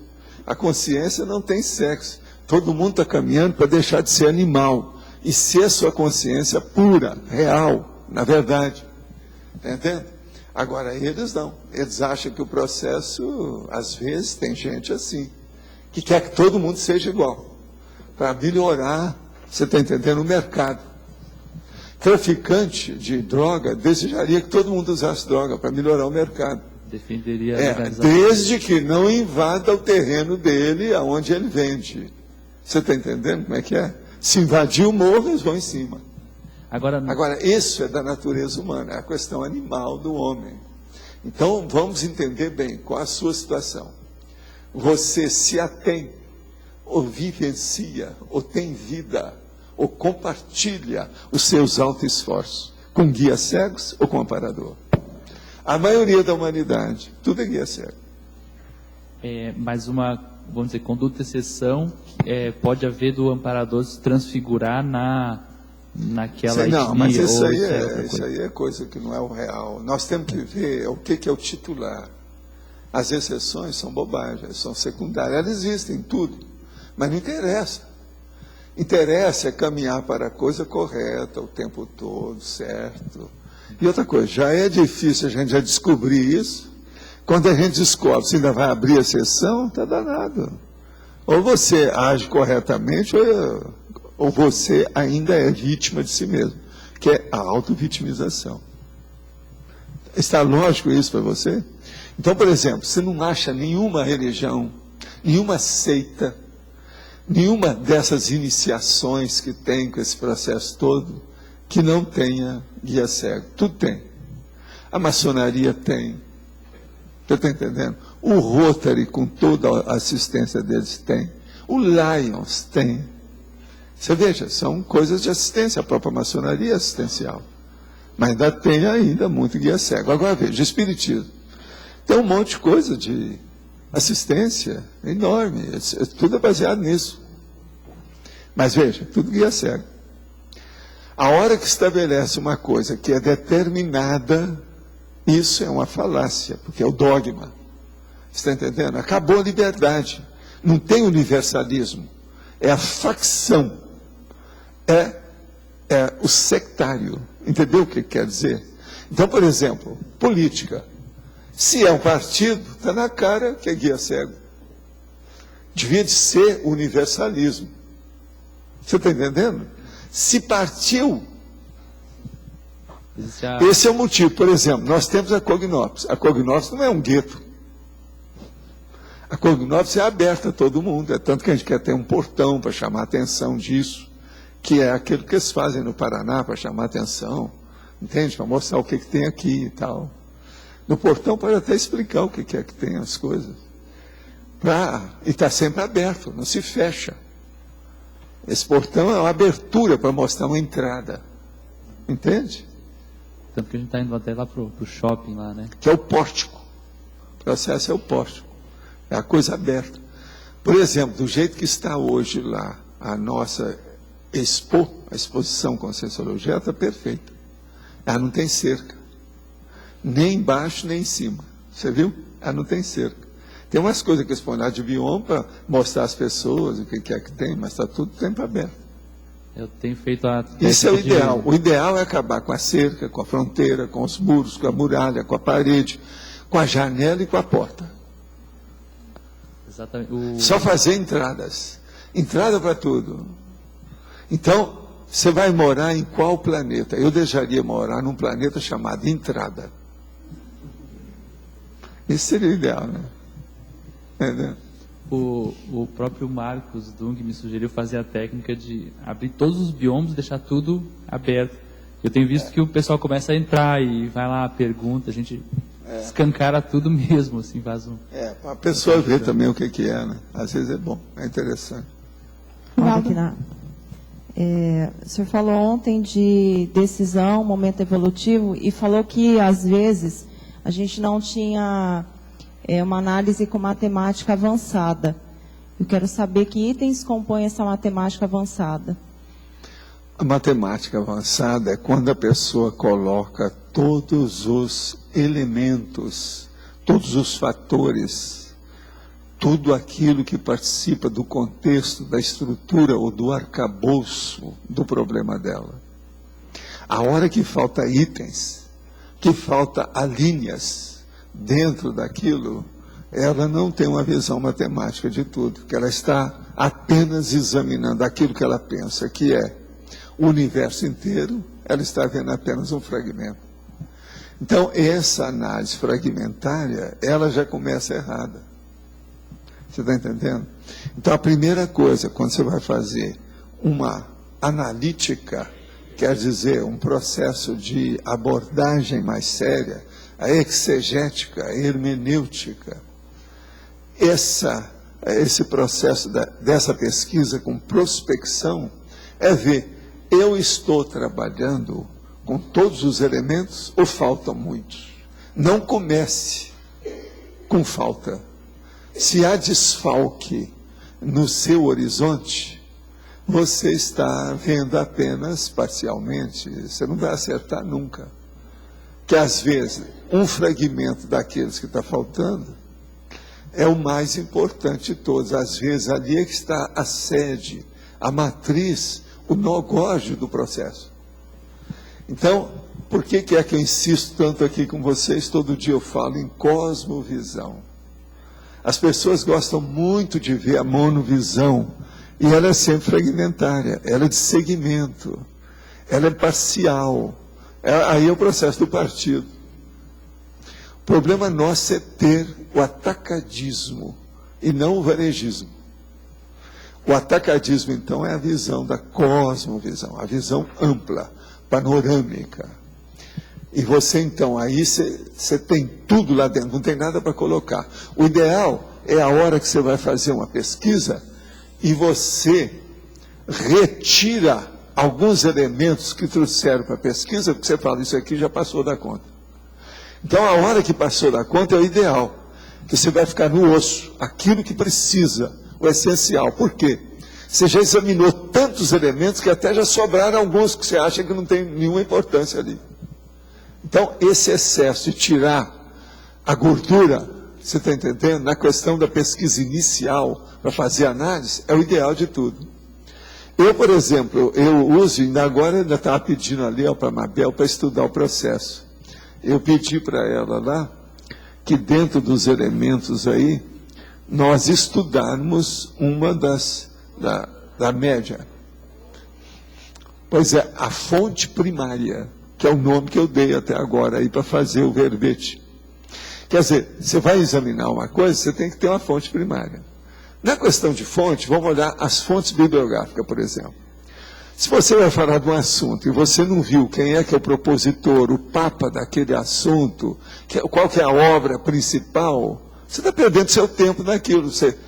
A consciência não tem sexo. Todo mundo está caminhando para deixar de ser animal e ser a sua consciência pura, real, na verdade. Está entendendo? Agora, eles não. Eles acham que o processo, às vezes, tem gente assim, que quer que todo mundo seja igual, para melhorar, você está entendendo, o mercado. Traficante de droga desejaria que todo mundo usasse droga para melhorar o mercado. Defenderia a legalização. Desde que não invada o terreno dele aonde ele vende. Você está entendendo como é que é? Se invadir o morro, eles vão em cima. Agora, isso é da natureza humana, é a questão animal do homem. Então, vamos entender bem qual a sua situação. Você se atém, ou vivencia, ou tem vida, ou compartilha os seus autoesforços com guias cegos ou com amparador. A maioria da humanidade, tudo é guia cego. Mas uma, vamos dizer, conduta exceção, pode haver do amparador se transfigurar naquela etnia. Não, mas isso aí é coisa que não é o real. Nós temos que ver o que é o titular. As exceções são bobagens, são secundárias. Elas existem, tudo. Mas não interessa. Interessa é caminhar para a coisa correta o tempo todo, certo? E outra coisa, já é difícil a gente já descobrir isso. Quando a gente descobre, se ainda vai abrir a sessão, está danado. Ou você age corretamente, ou você ainda é vítima de si mesmo, que é a auto-vitimização. Está lógico isso para você? Então, por exemplo, você não acha nenhuma religião, nenhuma seita, nenhuma dessas iniciações que tem com esse processo todo, que não tenha guia cego. Tudo tem. A maçonaria tem. Você está entendendo? O Rotary, com toda a assistência deles, tem. O Lions tem. Você veja, são coisas de assistência, a própria maçonaria é assistencial. Mas ainda tem muito guia cego. Agora veja, espiritismo. Tem um monte de coisa de assistência enorme. Tudo é baseado nisso. Mas veja, tudo guia cego. A hora que estabelece uma coisa que é determinada, isso é uma falácia, porque é o dogma. Você está entendendo? Acabou a liberdade. Não tem universalismo. É a facção. É o sectário. Entendeu o que quer dizer? Então, por exemplo, política. Se é um partido, está na cara que é guia cego. Devia de ser universalismo. Você está entendendo? Se partiu, esse é o motivo. Por exemplo, nós temos a Cognópolis. A Cognópolis não é um gueto. A Cognópolis é aberta a todo mundo. É tanto que a gente quer ter um portão para chamar a atenção disso, que é aquilo que eles fazem no Paraná para chamar a atenção. Entende? Para mostrar o que tem aqui e tal. No portão pode até explicar o que é que tem as coisas. E está sempre aberto, não se fecha. Esse portão é uma abertura para mostrar uma entrada. Entende? Tanto que a gente está indo até lá para o shopping lá, né? Que é o pórtico. O processo é o pórtico. É a coisa aberta. Por exemplo, do jeito que está hoje lá, a nossa Expo, a exposição Conscienciologia, está perfeita. Ela não tem cerca. Nem embaixo, nem em cima. Você viu? Ela não tem cerca. Tem umas coisas que eles põem lá de bioma para mostrar às pessoas o que é que tem, mas está tudo tempo aberto. Eu tenho feito a... Isso é o ideal. O ideal é acabar com a cerca, com a fronteira, com os muros, com a muralha, com a parede, com a janela e com a porta. Exatamente. Só fazer entradas. Entrada para tudo. Então, você vai morar em qual planeta? Eu deixaria morar num planeta chamado Entrada. Esse seria o ideal, né? Entendeu? O próprio Marcos Dung me sugeriu fazer a técnica de abrir todos os biomas e deixar tudo aberto. Eu tenho visto que o pessoal começa a entrar e vai lá, pergunta, a gente escancara tudo mesmo, assim, faz um... para a pessoa ver também o que é, né? Às vezes é bom, é interessante. O senhor falou ontem de decisão, momento evolutivo, e falou que, às vezes, a gente não tinha uma análise com matemática avançada. Eu quero saber que itens compõem essa matemática avançada. A matemática avançada é quando a pessoa coloca todos os elementos, todos os fatores, tudo aquilo que participa do contexto, da estrutura ou do arcabouço do problema dela. A hora que falta itens, que falta linhas dentro daquilo, ela não tem uma visão matemática de tudo, porque ela está apenas examinando aquilo que ela pensa que é o universo inteiro, ela está vendo apenas um fragmento. Então, essa análise fragmentária, ela já começa errada. Você está entendendo? Então, a primeira coisa, quando você vai fazer uma analítica, quer dizer, um processo de abordagem mais séria, a exegética, a hermenêutica, esse processo dessa pesquisa com prospecção é ver, eu estou trabalhando com todos os elementos ou faltam muitos? Não comece com falta. Se há desfalque no seu horizonte, você está vendo apenas parcialmente, você não vai acertar nunca. Que às vezes, um fragmento daqueles que está faltando é o mais importante de todos. Às vezes, ali é que está a sede, a matriz, o nó górdio do processo. Então, por que é que eu insisto tanto aqui com vocês? Todo dia eu falo em cosmovisão. As pessoas gostam muito de ver a monovisão, e ela é sempre fragmentária, ela é de segmento, ela é parcial. Aí é o processo do partido. O problema nosso é ter o atacadismo e não o varejismo. O atacadismo, então, é a visão da cosmovisão, a visão ampla, panorâmica. E você, então, aí você tem tudo lá dentro, não tem nada para colocar. O ideal é a hora que você vai fazer uma pesquisa e você retira alguns elementos que trouxeram para a pesquisa, porque você fala, isso aqui já passou da conta. Então, a hora que passou da conta é o ideal, que você vai ficar no osso, aquilo que precisa, o essencial. Por quê? Você já examinou tantos elementos que até já sobraram alguns que você acha que não tem nenhuma importância ali. Então, esse excesso de tirar a gordura, você está entendendo? Na questão da pesquisa inicial, para fazer análise, é o ideal de tudo. Eu, por exemplo, eu uso, ainda agora ainda estava pedindo ali para a Mabel para estudar o processo. Eu pedi para ela lá que dentro dos elementos aí, nós estudarmos uma da média. Pois é, a fonte primária, que é o nome que eu dei até agora aí para fazer o verbete. Quer dizer, você vai examinar uma coisa, você tem que ter uma fonte primária. Na questão de fonte, vamos olhar as fontes bibliográficas, por exemplo. Se você vai falar de um assunto e você não viu quem é que é o propositor, o papa daquele assunto, qual que é a obra principal, você está perdendo seu tempo naquilo. Você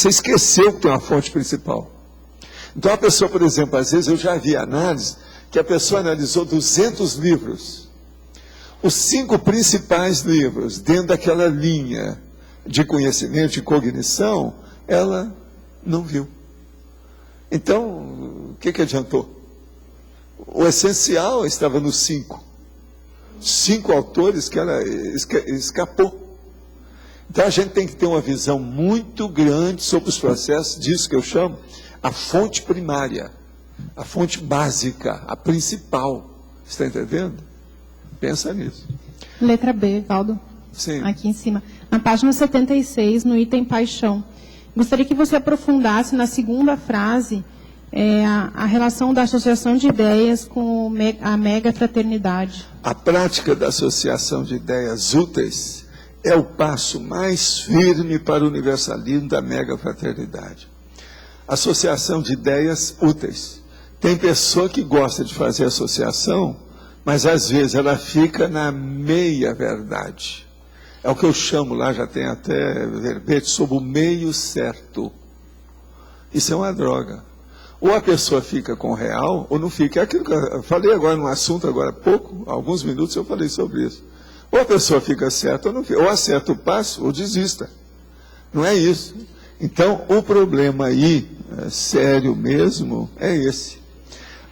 esqueceu que tem uma fonte principal. Então a pessoa, por exemplo, às vezes eu já vi análise que a pessoa analisou 200 livros. Os 5 principais livros, dentro daquela linha de conhecimento, de cognição, ela não viu. Então, o que adiantou? O essencial estava nos 5. 5 autores que ela escapou. Então, a gente tem que ter uma visão muito grande sobre os processos, disso que eu chamo a fonte primária, a fonte básica, a principal. Está entendendo? Pensa nisso. Letra B, Valdo. Sim. Aqui em cima. Na página 76, no item paixão. Gostaria que você aprofundasse na segunda frase a relação da associação de ideias com a megafraternidade. A prática da associação de ideias úteis é o passo mais firme para o universalismo da megafraternidade. Associação de ideias úteis. Tem pessoa que gosta de fazer associação, mas às vezes ela fica na meia-verdade. É o que eu chamo lá, já tem até verbete, sobre o meio certo. Isso é uma droga. Ou a pessoa fica com o real, ou não fica. É aquilo que eu falei agora num assunto, agora há pouco, alguns minutos eu falei sobre isso. Ou a pessoa fica certa, ou não fica. Ou acerta o passo, ou desista. Não é isso. Então, o problema aí, sério mesmo, é esse.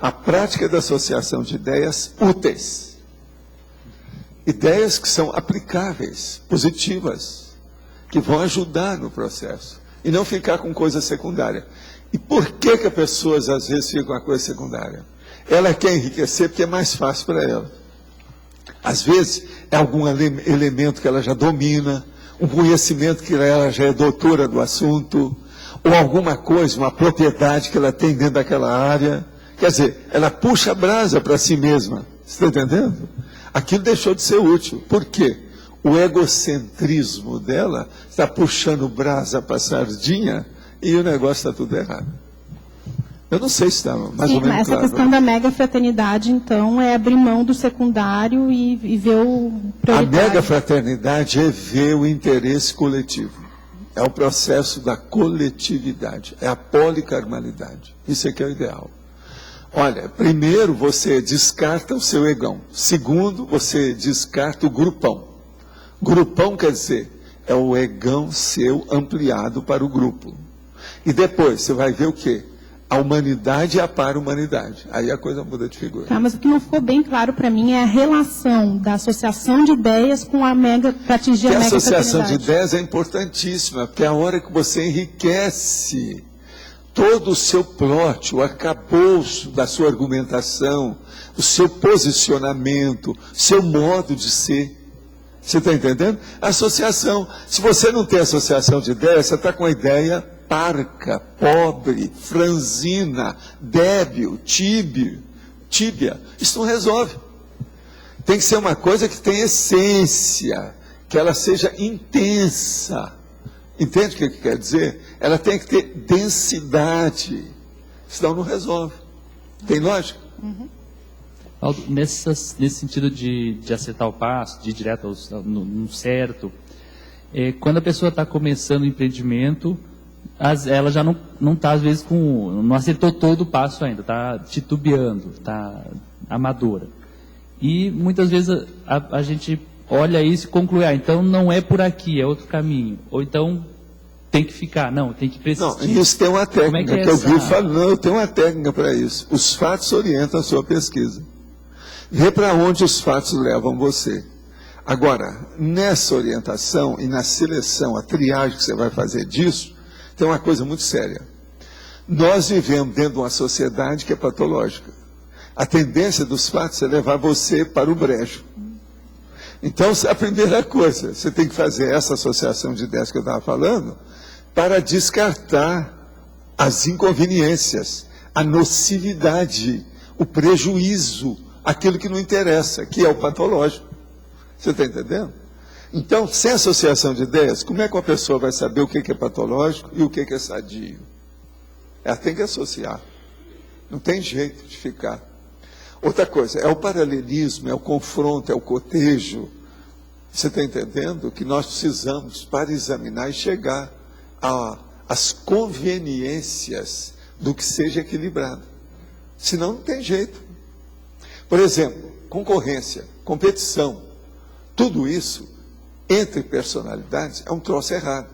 A prática da associação de ideias úteis. Ideias que são aplicáveis, positivas, que vão ajudar no processo. E não ficar com coisa secundária. E por que as pessoas às vezes ficam com a coisa secundária? Ela quer enriquecer porque é mais fácil para ela. Às vezes é algum elemento que ela já domina, um conhecimento que ela já é doutora do assunto, ou alguma coisa, uma propriedade que ela tem dentro daquela área. Quer dizer, ela puxa a brasa para si mesma. Você está entendendo? Aquilo deixou de ser útil. Por quê? O egocentrismo dela está puxando brasa para a sardinha e o negócio está tudo errado. Eu não sei se está mais ou menos essa claro. Questão da mega-fraternidade, então, é abrir mão do secundário e ver o prioritário. A mega-fraternidade é ver o interesse coletivo. É o processo da coletividade. É a policarmalidade. Isso é que é o ideal. Olha, primeiro você descarta o seu egão. Segundo, você descarta o grupão. Grupão quer dizer, é o egão seu ampliado para o grupo. E depois, você vai ver o quê? A humanidade e a para-humanidade. Aí a coisa muda de figura. Tá, mas o que não ficou bem claro para mim é a relação da associação de ideias com a mega, para atingir a mega-fraternidade. A associação de ideias é importantíssima, porque é a hora que você enriquece todo o seu plot, o arcabouço da sua argumentação, o seu posicionamento, seu modo de ser. Você está entendendo? Associação. Se você não tem associação de ideias, você está com a ideia parca, pobre, franzina, débil, tíbia. Isso não resolve. Tem que ser uma coisa que tem essência, que ela seja intensa. Entende o que quer dizer? Ela tem que ter densidade, senão não resolve. Tem lógica? Uhum. Aldo, nesse sentido de acertar o passo, de ir direto no certo, quando a pessoa está começando o empreendimento, ela já não está, às vezes, não acertou todo o passo ainda, está titubeando, está amadora. E muitas vezes a gente olha isso e conclui, então não é por aqui, é outro caminho. Ou então tem que ficar, não, tem que persistir. Não, isso tem uma técnica que eu vi falando, eu tenho uma técnica para isso. Os fatos orientam a sua pesquisa. Vê para onde os fatos levam você. Agora, nessa orientação e na seleção, a triagem que você vai fazer disso, tem uma coisa muito séria. Nós vivemos dentro de uma sociedade que é patológica. A tendência dos fatos é levar você para o brejo. Então, a primeira coisa, você tem que fazer essa associação de ideias que eu estava falando, para descartar as inconveniências, a nocividade, o prejuízo, aquilo que não interessa, que é o patológico. Você está entendendo? Então, sem associação de ideias, como é que uma pessoa vai saber o que é patológico e o que é sadio? Ela tem que associar. Não tem jeito de ficar. Outra coisa, é o paralelismo, é o confronto, é o cotejo. Você está entendendo? Que nós precisamos para examinar e chegar às conveniências do que seja equilibrado. Senão não tem jeito. Por exemplo, concorrência, competição, tudo isso, entre personalidades, é um troço errado.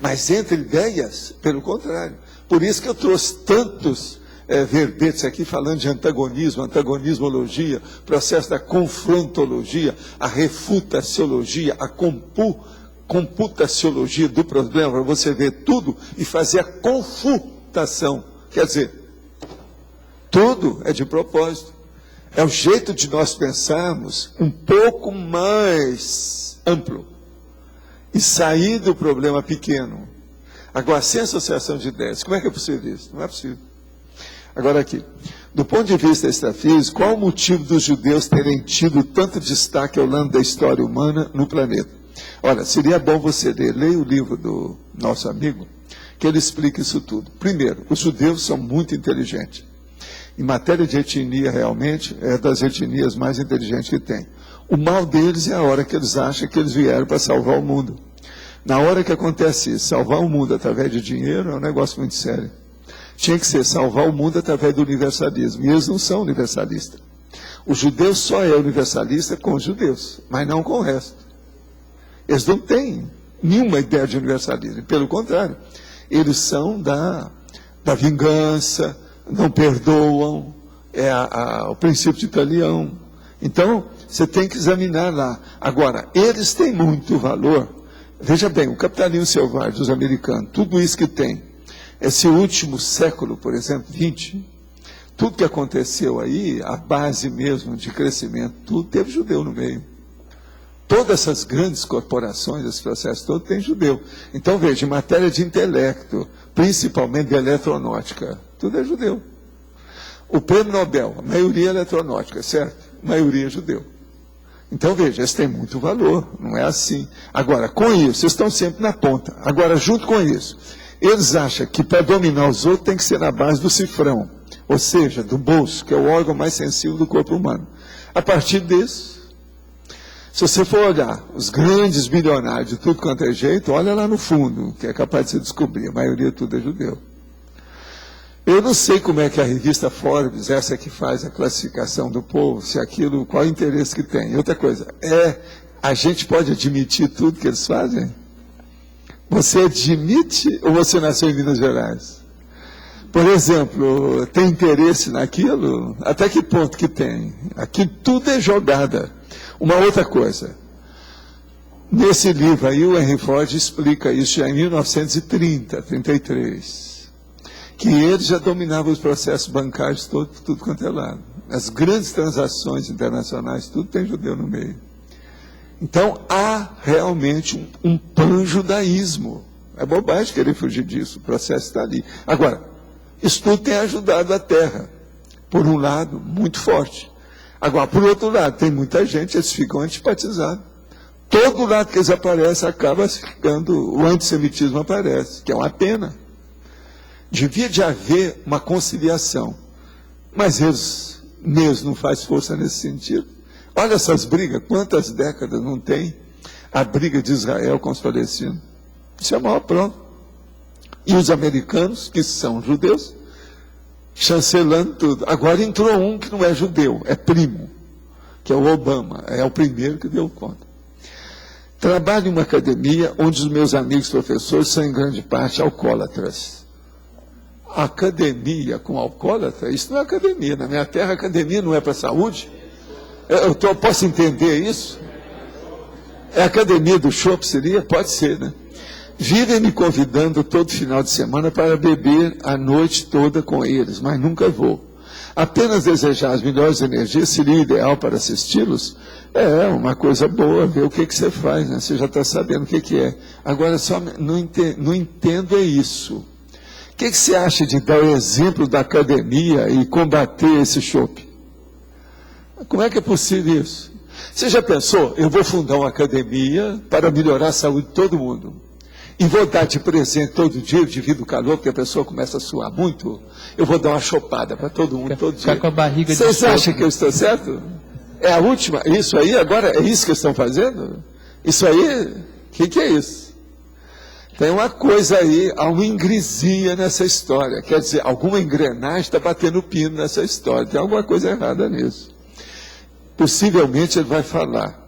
Mas entre ideias, pelo contrário. Por isso que eu trouxe tantos verbetes aqui falando de antagonismo, antagonismologia, processo da confrontologia, a refutaciologia, a computaciologia do problema, para você ver tudo e fazer a confutação. Quer dizer, tudo é de propósito. É o jeito de nós pensarmos um pouco mais amplo e sair do problema pequeno. Agora, sem associação de ideias, como é que é possível isso? Não é possível. Agora aqui, do ponto de vista extrafísico, qual o motivo dos judeus terem tido tanto destaque ao longo da história humana no planeta? Olha, seria bom você ler, leia o livro do nosso amigo, que ele explica isso tudo. Primeiro, os judeus são muito inteligentes. Em matéria de etnia, realmente, é das etnias mais inteligentes que tem. O mal deles é a hora que eles acham que eles vieram para salvar o mundo. Na hora que acontece isso, salvar o mundo através de dinheiro é um negócio muito sério. Tinha que ser salvar o mundo através do universalismo. E eles não são universalistas. O judeu só é universalista com os judeus, mas não com o resto. Eles não têm nenhuma ideia de universalismo. Pelo contrário, eles são da vingança, não perdoam, é o princípio de Italião. Então, você tem que examinar lá. Agora, eles têm muito valor. Veja bem, o capitalismo selvagem dos americanos, tudo isso que tem, esse último século, por exemplo, 20, tudo que aconteceu aí, a base mesmo de crescimento, tudo teve judeu no meio. Todas essas grandes corporações, esse processo todo, tem judeu. Então, veja, em matéria de intelecto, principalmente de eletronáutica, tudo é judeu. O prêmio Nobel, a maioria é eletronáutica, certo? A maioria é judeu. Então, veja, isso tem muito valor, não é assim. Agora, com isso, vocês estão sempre na ponta. Agora, junto com isso, eles acham que para dominar os outros tem que ser na base do cifrão, ou seja, do bolso, que é o órgão mais sensível do corpo humano. A partir disso, se você for olhar os grandes bilionários de tudo quanto é jeito, olha lá no fundo, que é capaz de se descobrir, a maioria tudo é judeu. Eu não sei como é que a revista Forbes, essa que faz a classificação do povo, se aquilo, qual o interesse que tem. Outra coisa, a gente pode admitir tudo que eles fazem? Você admite ou você nasceu em Minas Gerais? Por exemplo, tem interesse naquilo? Até que ponto que tem? Aqui tudo é jogada. Uma outra coisa, nesse livro aí o Henry Ford explica isso já em 1930, 33. Que ele já dominava os processos bancários tudo quanto é lado. As grandes transações internacionais, tudo tem judeu no meio. Então, há realmente um pan-judaísmo. É bobagem querer fugir disso, o processo está ali. Agora, isso tudo tem ajudado a Terra, por um lado, muito forte. Agora, por outro lado, tem muita gente, eles ficam antipatizados. Todo lado que eles aparecem, acaba ficando, o antissemitismo aparece, que é uma pena. Devia de haver uma conciliação, mas eles mesmo não fazem força nesse sentido. Olha essas brigas, quantas décadas não tem a briga de Israel com os palestinos? Isso é a maior prova. E os americanos, que são judeus, chancelando tudo. Agora entrou um que não é judeu, é primo, que é o Obama, é o primeiro que deu conta. Trabalho em uma academia onde os meus amigos professores são em grande parte alcoólatras. Academia com alcoólatra, isso não é academia. Na minha terra, academia não é para saúde. Eu posso entender isso? É a academia do chopp, seria? Pode ser, né? Vivem me convidando todo final de semana para beber a noite toda com eles, mas nunca vou. Apenas desejar as melhores energias seria ideal para assisti-los? É uma coisa boa, ver o que você faz, né? Você já está sabendo o que é. Agora, só não entendo é isso. O que você acha de dar o exemplo da academia e combater esse chope? Como é que é possível isso? Você já pensou, eu vou fundar uma academia para melhorar a saúde de todo mundo, e vou dar de presente todo dia, devido ao calor, porque a pessoa começa a suar muito, eu vou dar uma chopada para todo mundo, todo dia. Com a barriga de Vocês acham que eu estou certo? É a última? Isso aí, agora, é isso que estão fazendo? Isso aí, o que é isso? Tem uma coisa aí, há uma ingresia nessa história. Quer dizer, alguma engrenagem está batendo pino nessa história. Tem alguma coisa errada nisso. Possivelmente ele vai falar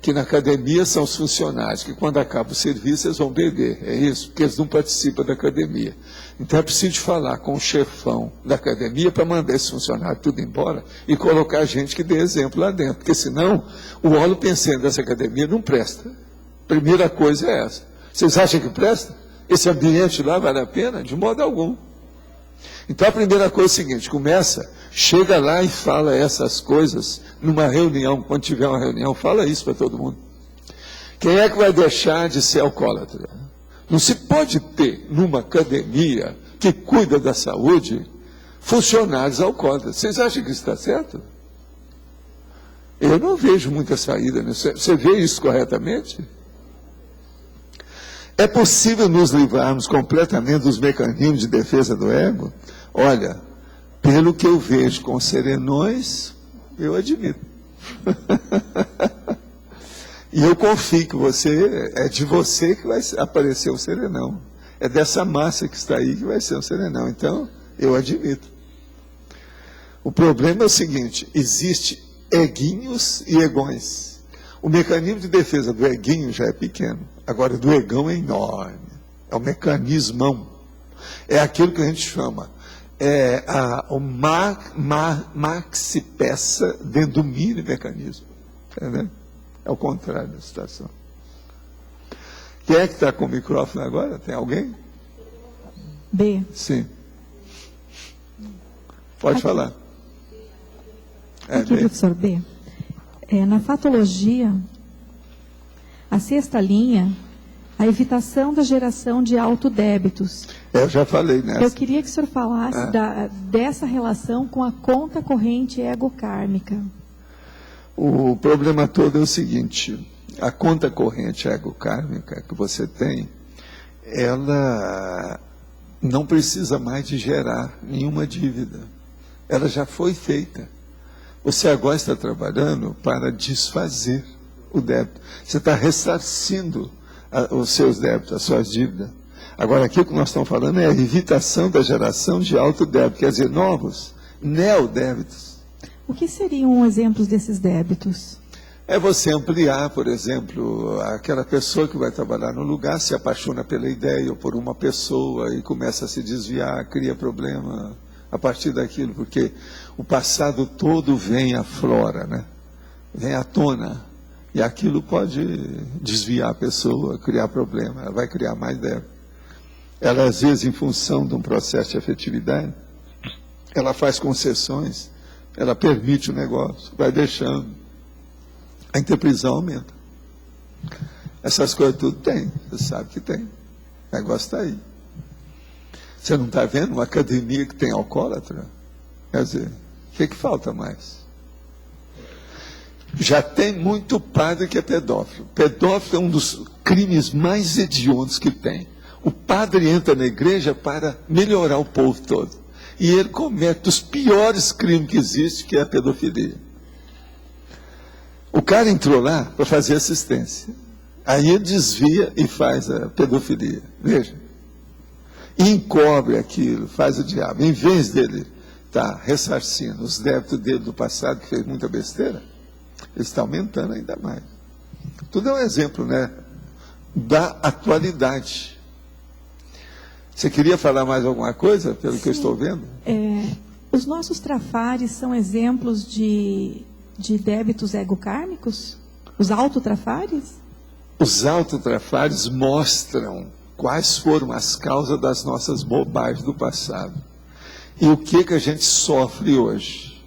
que na academia são os funcionários, que quando acaba o serviço eles vão beber. É isso, porque eles não participam da academia. Então é preciso falar com o chefão da academia para mandar esse funcionário tudo embora e colocar gente que dê exemplo lá dentro. Porque senão o óleo pensando dessa academia não presta. Primeira coisa é essa. Vocês acham que presta? Esse ambiente lá vale a pena? De modo algum. Então a primeira coisa é o seguinte, chega lá e fala essas coisas numa reunião, quando tiver uma reunião, fala isso para todo mundo. Quem é que vai deixar de ser alcoólatra? Não se pode ter numa academia que cuida da saúde funcionários alcoólatras. Vocês acham que isso está certo? Eu não vejo muita saída nisso. Você vê isso corretamente? É possível nos livrarmos completamente dos mecanismos de defesa do ego? Olha, pelo que eu vejo com os serenões, eu admito. E eu confio que é de você que vai aparecer o serenão. É dessa massa que está aí que vai ser o serenão. Então, eu admito. O problema é o seguinte, existe eguinhos e egões. O mecanismo de defesa do eguinho já é pequeno. Agora, do egão é enorme. É um mecanismão. É aquilo que a gente chama o maxi peça dentro do mini mecanismo. Entendeu? É o contrário da situação. Quem é que está com o microfone agora? Tem alguém? B. Sim. Pode falar. Aqui, professor B. Na fatologia, a sexta linha, a evitação da geração de autodébitos. Eu já falei nessa. Eu queria que o senhor falasse dessa relação com a conta corrente ego-kármica. O problema todo é o seguinte: a conta corrente ego-kármica que você tem, ela não precisa mais de gerar nenhuma dívida. Ela já foi feita. Você agora está trabalhando para desfazer o débito. Você está ressarcindo os seus débitos, as suas dívidas. Agora, aqui o que nós estamos falando é a evitação da geração de alto débito, quer dizer, novos neodébitos. O que seriam exemplos desses débitos? É você ampliar, por exemplo, aquela pessoa que vai trabalhar no lugar, se apaixona pela ideia ou por uma pessoa e começa a se desviar, cria problema a partir daquilo, porque o passado todo vem à flora, né? Vem à tona, e aquilo pode desviar a pessoa, criar problema, ela vai criar mais débito. Ela, às vezes, em função de um processo de afetividade, ela faz concessões, ela permite o negócio, vai deixando, a interprisão aumenta. Essas coisas tudo tem, você sabe que tem. O negócio está aí. Você não está vendo uma academia que tem alcoólatra? Quer dizer, o que falta mais? Já tem muito padre que é pedófilo. Pedófilo é um dos crimes mais hediondos que tem. O padre entra na igreja para melhorar o povo todo. E ele comete os piores crimes que existem, que é a pedofilia. O cara entrou lá para fazer assistência. Aí ele desvia e faz a pedofilia. Veja. E encobre aquilo, faz o diabo. Em vez dele estar ressarcindo os débitos dele do passado, que fez muita besteira, ele está aumentando ainda mais. Tudo é um exemplo, né, da atualidade. Você queria falar mais alguma coisa, pelo Sim. que eu estou vendo? Os nossos trafares são exemplos de débitos egokármicos? Os autotrafares? Os autotrafares mostram quais foram as causas das nossas bobagens do passado. E o que a gente sofre hoje.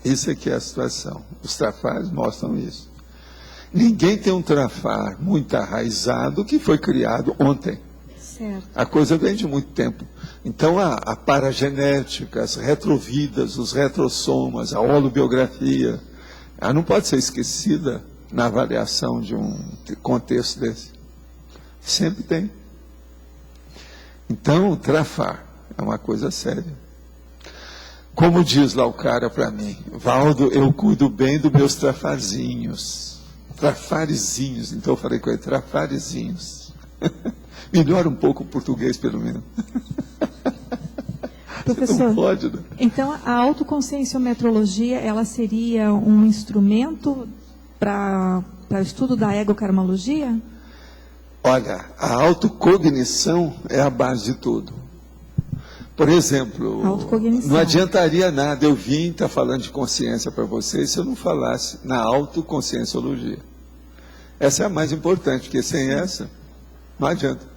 Isso aqui é a situação. Os trafares mostram isso. Ninguém tem um trafar muito arraizado que foi criado ontem. Certo. A coisa vem de muito tempo. Então, a paragenética, as retrovidas, os retrossomas, a holobiografia, ela não pode ser esquecida na avaliação de um contexto desse. Sempre tem. Então, o trafar é uma coisa séria. Como diz lá o cara para mim, Valdo, eu cuido bem dos meus trafarzinhos. Trafarezinhos. Então eu falei com ele, trafarezinhos. Melhora um pouco o português, pelo menos. Professor, não pode, né? Então a autoconscienciometrologia, ela seria um instrumento para o estudo da egokarmologia? Olha, a autocognição é a base de tudo. Por exemplo, não adiantaria nada eu vir estar falando de consciência para vocês se eu não falasse na autoconscienciologia. Essa é a mais importante, porque sem essa, não adianta.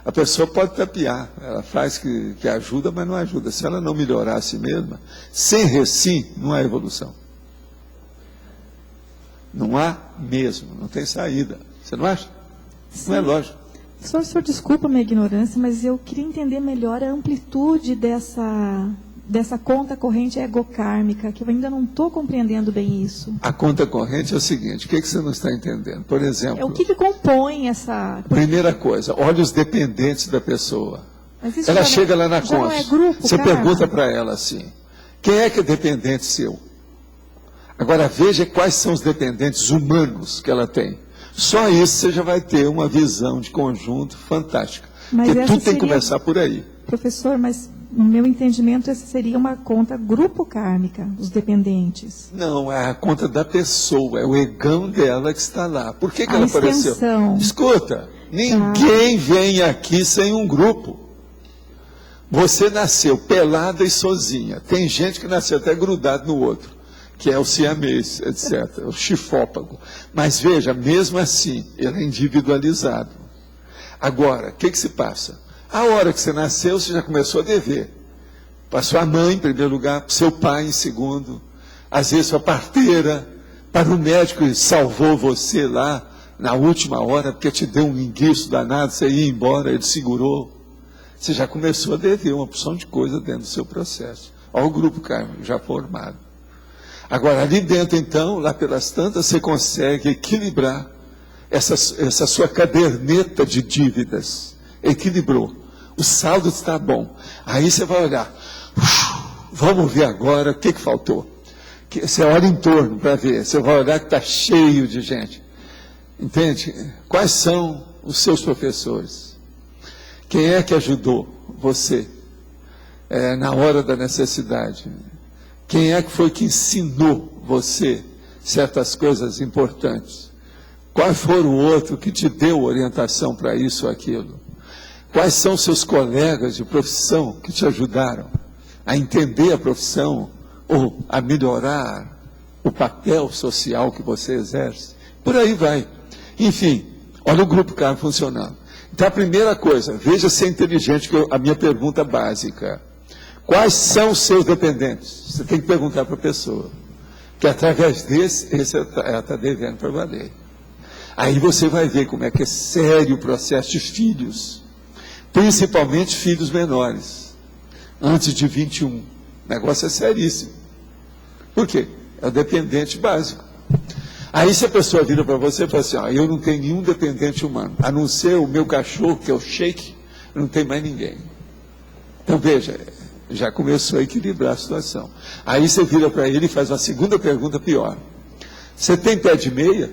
A pessoa pode tapear, ela faz que ajuda, mas não ajuda. Se ela não melhorar a si mesma, sem recim, não há evolução. Não há mesmo, não tem saída. Você não acha? Sim. Não é lógico. O senhor desculpa a minha ignorância, mas eu queria entender melhor a amplitude dessa conta corrente egokármica, que eu ainda não estou compreendendo bem isso. A conta corrente é o seguinte, o que você não está entendendo? Por exemplo... O que compõe essa... Primeira coisa, olha os dependentes da pessoa. Ela chega lá na conta, é grupo, você pergunta para ela assim, quem é que é dependente seu? Agora veja quais são os dependentes humanos que ela tem. Só isso você já vai ter uma visão de conjunto fantástica. Mas porque tudo tem que começar por aí. Professor, mas no meu entendimento essa seria uma conta grupo kármica, os dependentes. Não, é a conta da pessoa, é o egão dela que está lá. Por que ela apareceu? Escuta, ninguém vem aqui sem um grupo. Você nasceu pelada e sozinha. Tem gente que nasceu até grudado no outro, que é o siamês, etc., o chifópago. Mas veja, mesmo assim, ele é individualizado. Agora, o que se passa? A hora que você nasceu, você já começou a dever. Para sua mãe, em primeiro lugar, para seu pai, em segundo, às vezes sua parteira, para o médico que salvou você lá, na última hora, porque te deu um enguiço danado, você ia embora, ele segurou. Você já começou a dever uma opção de coisa dentro do seu processo. Olha o grupo kármico já formado. Agora, ali dentro, então, lá pelas tantas, você consegue equilibrar essa sua caderneta de dívidas. Equilibrou. O saldo está bom. Aí você vai olhar. Vamos ver agora o que faltou. Você olha em torno para ver. Você vai olhar que está cheio de gente. Entende? Quais são os seus professores? Quem é que ajudou você na hora da necessidade? Quem é que foi que ensinou você certas coisas importantes? Qual foi o outro que te deu orientação para isso ou aquilo? Quais são seus colegas de profissão que te ajudaram a entender a profissão ou a melhorar o papel social que você exerce? Por aí vai. Enfim, olha o grupo CAR funcionando. Então, a primeira coisa, veja se é inteligente, que a minha pergunta básica. Quais são os seus dependentes? Você tem que perguntar para a pessoa. Que através desse, ela está devendo para valer. Aí você vai ver como é que é sério o processo de filhos. Principalmente filhos menores. Antes de 21. O negócio é seríssimo. Por quê? É o dependente básico. Aí se a pessoa vira para você e fala assim, eu não tenho nenhum dependente humano, a não ser o meu cachorro, que é o Shake, eu não tenho mais ninguém. Então veja, já começou a equilibrar a situação. Aí você vira para ele e faz uma segunda pergunta pior. Você tem pé de meia?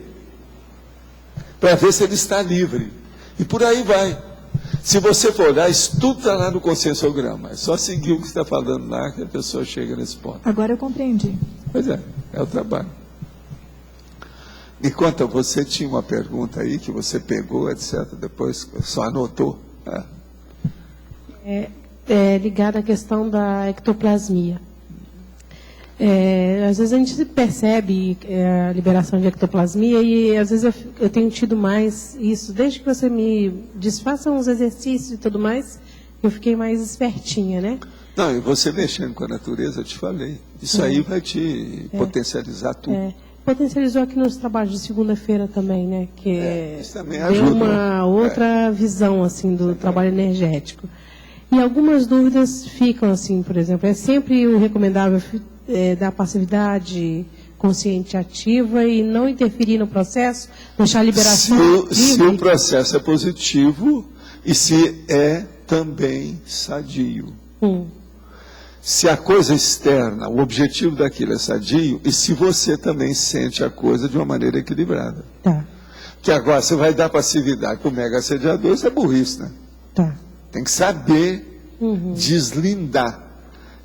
Para ver se ele está livre. E por aí vai. Se você for olhar, isso tudo está lá no consensograma. É só seguir o que está falando lá que a pessoa chega nesse ponto. Agora eu compreendi. Pois é o trabalho. Me conta, você tinha uma pergunta aí que você pegou, etc., depois só anotou. É ligada à questão da ectoplasmia. Às vezes a gente percebe a liberação de ectoplasmia e às vezes eu tenho tido mais isso. Desde que você me diz, faça uns exercícios e tudo mais, eu fiquei mais espertinha, né? Não, e você mexendo com a natureza, eu te falei. Isso aí vai te potencializar tudo. Potencializou aqui nos trabalhos de segunda-feira também, né? Que isso também deu ajuda. Uma outra visão, assim, do trabalho energético. E algumas dúvidas ficam, assim, por exemplo, é sempre o recomendável da passividade consciente ativa e não interferir no processo, deixar a liberação se o processo é positivo e se é também sadio. Se a coisa externa, o objetivo daquilo é sadio, e se você também sente a coisa de uma maneira equilibrada. Tá. Que agora você vai dar passividade para o mega assediador, isso é burrice, né? Tá. Tem que saber deslindar,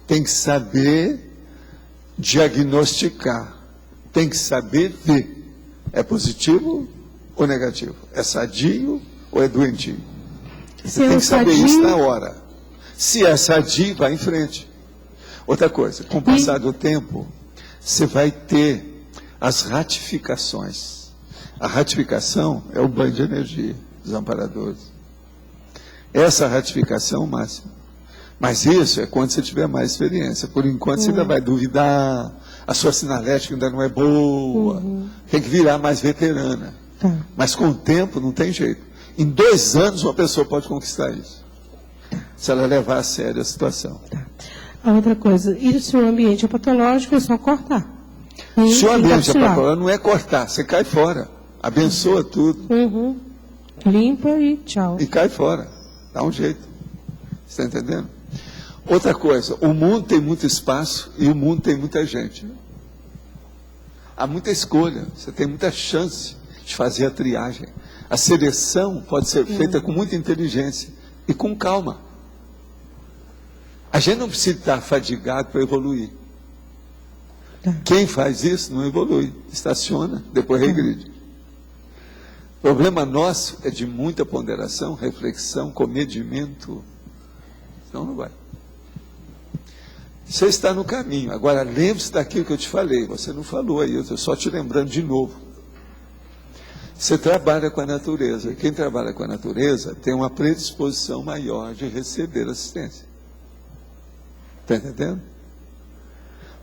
tem que saber diagnosticar, tem que saber ver. É positivo ou negativo? É sadio ou é doentio? Você tem que saber isso na hora. Se é sadio, vai em frente. Outra coisa, com o passar do tempo, você vai ter as ratificações. A ratificação é o banho de energia dos amparadores. Essa ratificação é o máximo. Mas isso é quando você tiver mais experiência. Por enquanto você ainda vai duvidar, a sua sinalética ainda não é boa, tem que virar mais veterana. Mas com o tempo não tem jeito. Em 2 anos uma pessoa pode conquistar isso. Se ela levar a sério a situação. A outra coisa, e se o ambiente é patológico, é só cortar. Se o ambiente é patológico, não é cortar, você cai fora. Abençoa tudo. Limpa e tchau. E cai fora. Dá um jeito. Você está entendendo? Outra coisa, o mundo tem muito espaço e o mundo tem muita gente. Há muita escolha, você tem muita chance de fazer a triagem. A seleção pode ser feita com muita inteligência e com calma. A gente não precisa estar fadigado para evoluir. Quem faz isso não evolui. Estaciona, depois regride. O problema nosso é de muita ponderação, reflexão, comedimento. Senão não vai. Você está no caminho. Agora, lembre-se daquilo que eu te falei. Você não falou aí, eu estou só te lembrando de novo. Você trabalha com a natureza. Quem trabalha com a natureza tem uma predisposição maior de receber assistência. Está entendendo?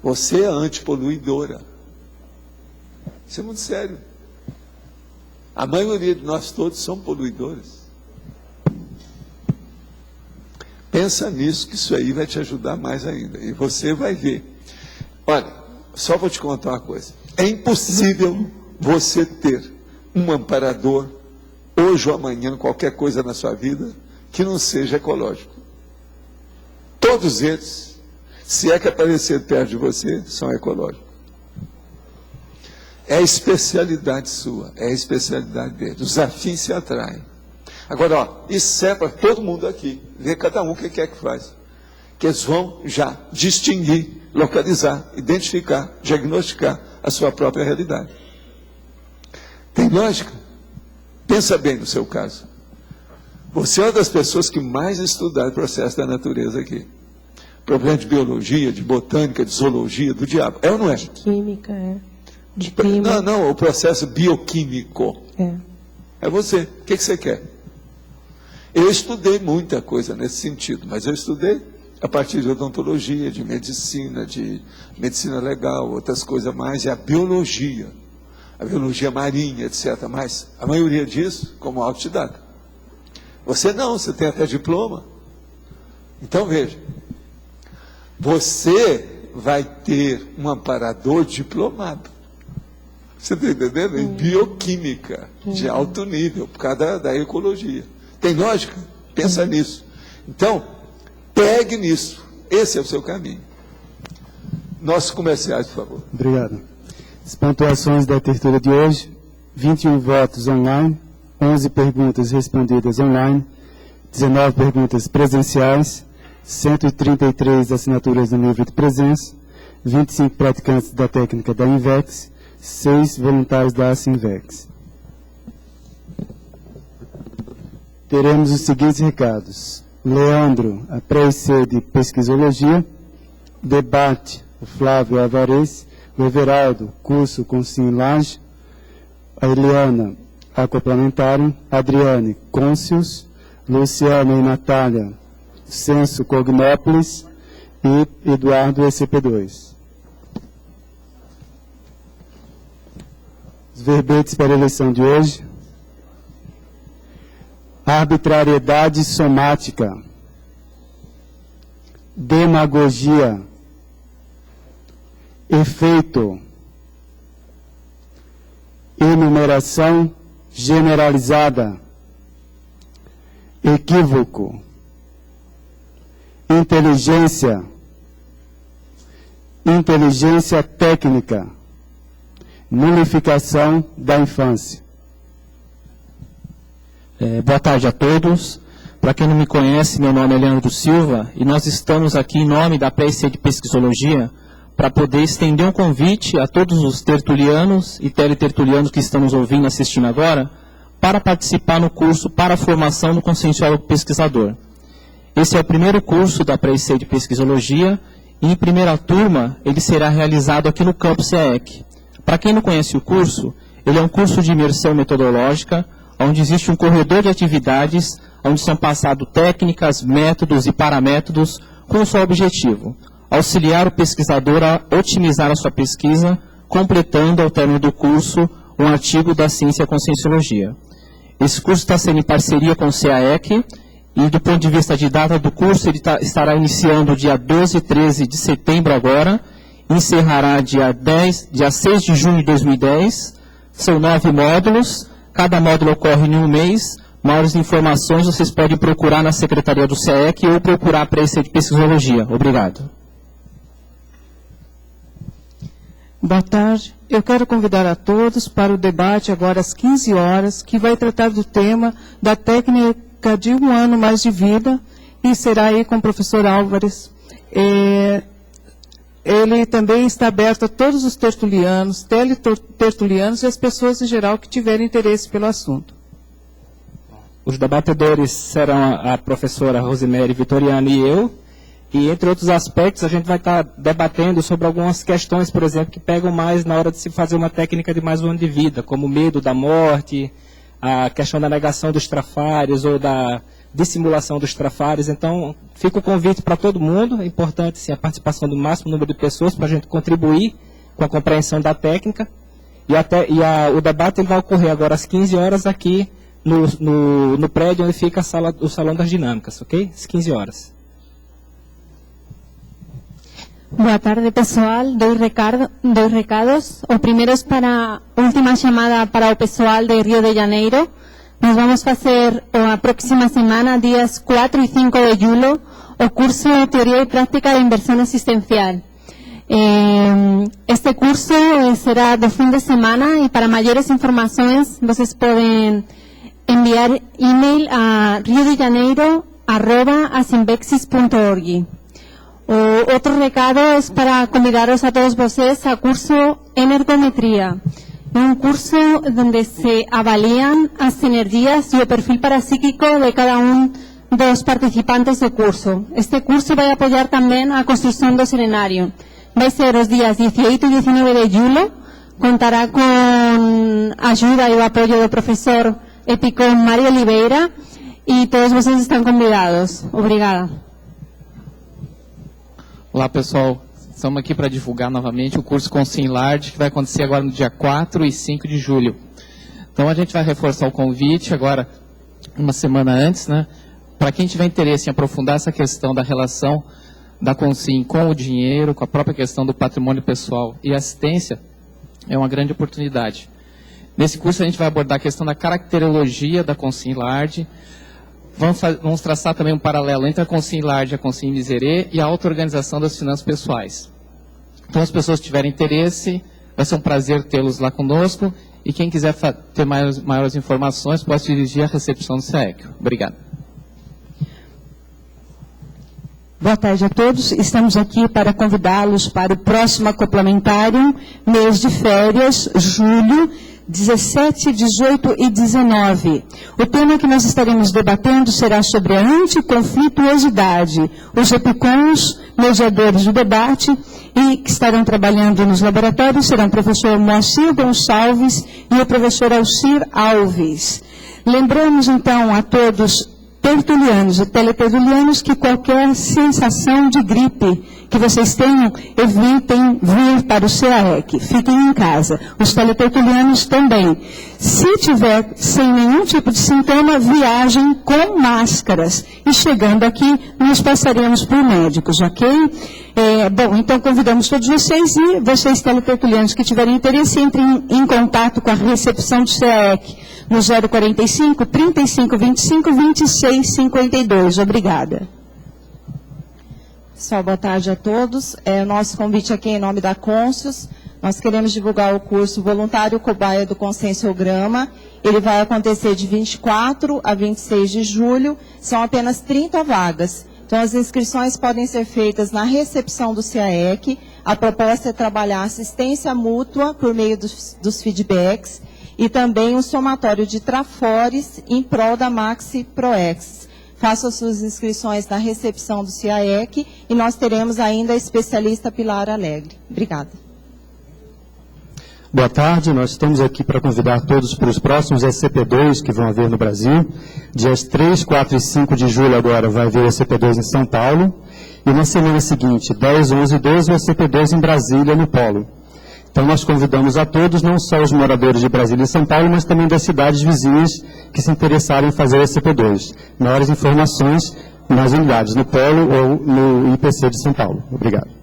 Você é antipoluidora. Isso é muito sério. A maioria de nós todos são poluidores. Pensa nisso, que isso aí vai te ajudar mais ainda. E você vai ver. Olha, só vou te contar uma coisa. É impossível você ter um amparador, hoje ou amanhã, qualquer coisa na sua vida, que não seja ecológico. Todos eles, se é que aparecer perto de você, são ecológicos. É a especialidade sua, é a especialidade dele. Os afins se atraem. Agora, ó, isso é para todo mundo aqui. Vê cada um o que quer que faz. Que eles vão já distinguir, localizar, identificar, diagnosticar a sua própria realidade. Tem lógica? Pensa bem no seu caso. Você é uma das pessoas que mais estudaram o processo da natureza aqui. Problema de biologia, de botânica, de zoologia, do diabo. É ou não é? De química, é. De clima. Não, o processo bioquímico. É você. O que você quer? Eu estudei muita coisa nesse sentido, mas eu estudei a partir de odontologia, de medicina legal, outras coisas mais, e a biologia marinha, etc. Mas a maioria disso como autodidata. Você não, você tem até diploma. Então veja, você vai ter um amparador diplomado. Você está entendendo? Em bioquímica, de alto nível, por causa da ecologia. Tem lógica? Pensa nisso. Então, pegue nisso. Esse é o seu caminho. Nossos comerciais, por favor. Obrigado. As pontuações da tertúlia de hoje: 21 votos online, 11 perguntas respondidas online, 19 perguntas presenciais, 133 assinaturas no livro de presença, 25 praticantes da técnica da INVEX, 6 voluntários da Asinvex. Teremos os seguintes recados: Leandro, a pré-IC de Pesquisologia; debate, o Flávio Alvarez; o Everaldo, curso Consim Laje; a Eliana, Aquaplanetarium; Adriane, Côncios; Luciana e Natália, Censo Cognópolis; e Eduardo, ECP2. Os verbetes para a eleição de hoje: arbitrariedade somática, demagogia, efeito, enumeração generalizada, equívoco, inteligência, inteligência técnica, nulificação da infância. Boa tarde a todos. Para quem não me conhece, meu nome é Leandro Silva e nós estamos aqui em nome da pré-IC de Pesquisologia para poder estender um convite a todos os tertulianos e teletertulianos que estão nos ouvindo e assistindo agora para participar no curso para a formação do conscienciólogo pesquisador. Esse é o primeiro curso da pré-IC de Pesquisologia e em primeira turma ele será realizado aqui no campus CEEC. Para quem não conhece o curso, ele é um curso de imersão metodológica, onde existe um corredor de atividades, onde são passadas técnicas, métodos e paramétodos com o seu objetivo: auxiliar o pesquisador a otimizar a sua pesquisa, completando ao término do curso um artigo da ciência e conscienciologia. Esse curso está sendo em parceria com o CAEC e, do ponto de vista de data do curso, ele estará iniciando dia 12 e 13 de setembro agora, encerrará dia 6 de junho de 2010, são 9 módulos, cada módulo ocorre em um mês. Maiores informações vocês podem procurar na Secretaria do CEEC ou procurar a pré-IC de Pesquisologia. Obrigado. Boa tarde. Eu quero convidar a todos para o debate agora às 15 horas, que vai tratar do tema da técnica de 1 ano mais de vida, e será aí com o professor Álvares. Ele também está aberto a todos os tertulianos, teletertulianos e as pessoas em geral que tiverem interesse pelo assunto. Os debatedores serão a professora Rosemary Vitoriano e eu, e entre outros aspectos a gente vai estar debatendo sobre algumas questões, por exemplo, que pegam mais na hora de se fazer uma técnica de mais um ano de vida, como o medo da morte, a questão da negação dos trafários ou da dissimulação dos trafários. Então, fica o convite para todo mundo. É importante sim, a participação do máximo número de pessoas para a gente contribuir com a compreensão da técnica. O debate ele vai ocorrer agora às 15 horas aqui no prédio onde fica o Salão das Dinâmicas, ok? Às 15 horas. Boa tarde, pessoal. Dois recados. O primeiro é para a última chamada para o pessoal de Rio de Janeiro. Nós vamos fazer a próxima semana, dias 4 e 5 de julho, o curso de Teoria e Prática de Inversão Assistencial. Este curso será do fim de semana e para maiores informações vocês podem enviar e-mail a riodejaneiro@asinvexis.org. O outro recado é para convidaros a todos vocês ao curso Energometria. É um curso onde se avaliam as energias e o perfil parapsíquico de cada dos participantes do curso. Este curso vai apoiar também a construção do serenário. Vai ser os dias 18 e 19 de julho. Contará com a ajuda e o apoio do professor Epicom Mário Oliveira e todos vocês estão convidados. Obrigada. Olá, pessoal. Estamos aqui para divulgar novamente o curso Consim-Large, que vai acontecer agora no dia 4 e 5 de julho. Então, a gente vai reforçar o convite agora, uma semana antes, né? Para quem tiver interesse em aprofundar essa questão da relação da Consim com o dinheiro, com a própria questão do patrimônio pessoal e assistência, é uma grande oportunidade. Nesse curso, a gente vai abordar a questão da caracterologia da Consim-Large. Vamos traçar também um paralelo entre a Consim-Large, a Consim-Miserê e a auto-organização das finanças pessoais. Então, as pessoas que tiverem interesse, vai ser um prazer tê-los lá conosco. E quem quiser ter maiores informações, pode se dirigir à recepção do CEEC. Obrigado. Boa tarde a todos. Estamos aqui para convidá-los para o próximo acoplamentário, mês de férias, julho, 17, 18 e 19. O tema que nós estaremos debatendo será sobre a anticonflituosidade. Os EPICONs, mediadores do debate, e que estarão trabalhando nos laboratórios serão o professor Moacir Gonçalves e o professor Alcir Alves. Lembramos, então, a todos tertulianos e teletertulianos que qualquer sensação de gripe que vocês tenham, evitem vir para o CAEC. Fiquem em casa. Os teletertulianos também. Se tiver sem nenhum tipo de sintoma, viajem com máscaras. E chegando aqui, nós passaremos por médicos, ok? Bom, então convidamos todos vocês e vocês teletertulianos que tiverem interesse, entrem em contato com a recepção do CAEC no 045 35 25 26 52. Obrigada. Pessoal, boa tarde a todos. O nosso convite aqui em nome da Conscius. Nós queremos divulgar o curso Voluntário Cobaia do Conscienciograma. Ele vai acontecer de 24 a 26 de julho. São apenas 30 vagas. Então, as inscrições podem ser feitas na recepção do CAEC. A proposta é trabalhar assistência mútua por meio dos feedbacks e também um somatório de trafores em prol da Maxi Proex. Façam suas inscrições na recepção do CAEC e nós teremos ainda a especialista Pilar Alegre. Obrigada. Boa tarde, nós estamos aqui para convidar todos para os próximos SCP2 que vão haver no Brasil. Dias 3, 4 e 5 de julho agora vai haver o SCP2 em São Paulo. E na semana seguinte, 10, 11 e 12, o SCP2 em Brasília, no Polo. Então nós convidamos a todos, não só os moradores de Brasília e São Paulo, mas também das cidades vizinhas que se interessarem em fazer o SCP2. Maiores informações nas unidades, no Polo ou no IPC de São Paulo. Obrigado.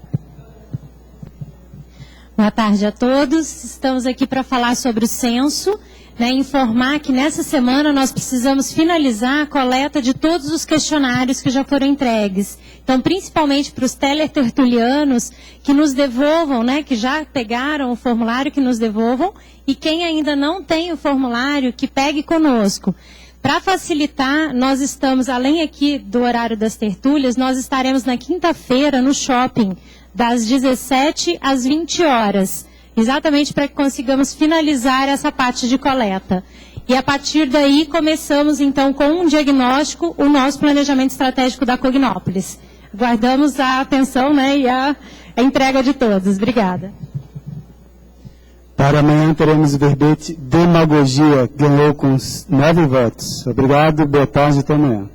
Boa tarde a todos. Estamos aqui para falar sobre o censo, informar que nessa semana nós precisamos finalizar a coleta de todos os questionários que já foram entregues. Então, principalmente para os teletertulianos que nos devolvam, que já pegaram o formulário, que nos devolvam, e quem ainda não tem o formulário, que pegue conosco. Para facilitar, nós estamos, além aqui do horário das tertúlias, nós estaremos na quinta-feira no shopping, das 17 às 20 horas, exatamente para que consigamos finalizar essa parte de coleta. E a partir daí começamos então com um diagnóstico, o nosso planejamento estratégico da Cognópolis. Aguardamos a atenção e a entrega de todos. Obrigada. Para amanhã teremos o verbete Demagogia, ganhou com 9 votos. Obrigado, boa tarde, até amanhã.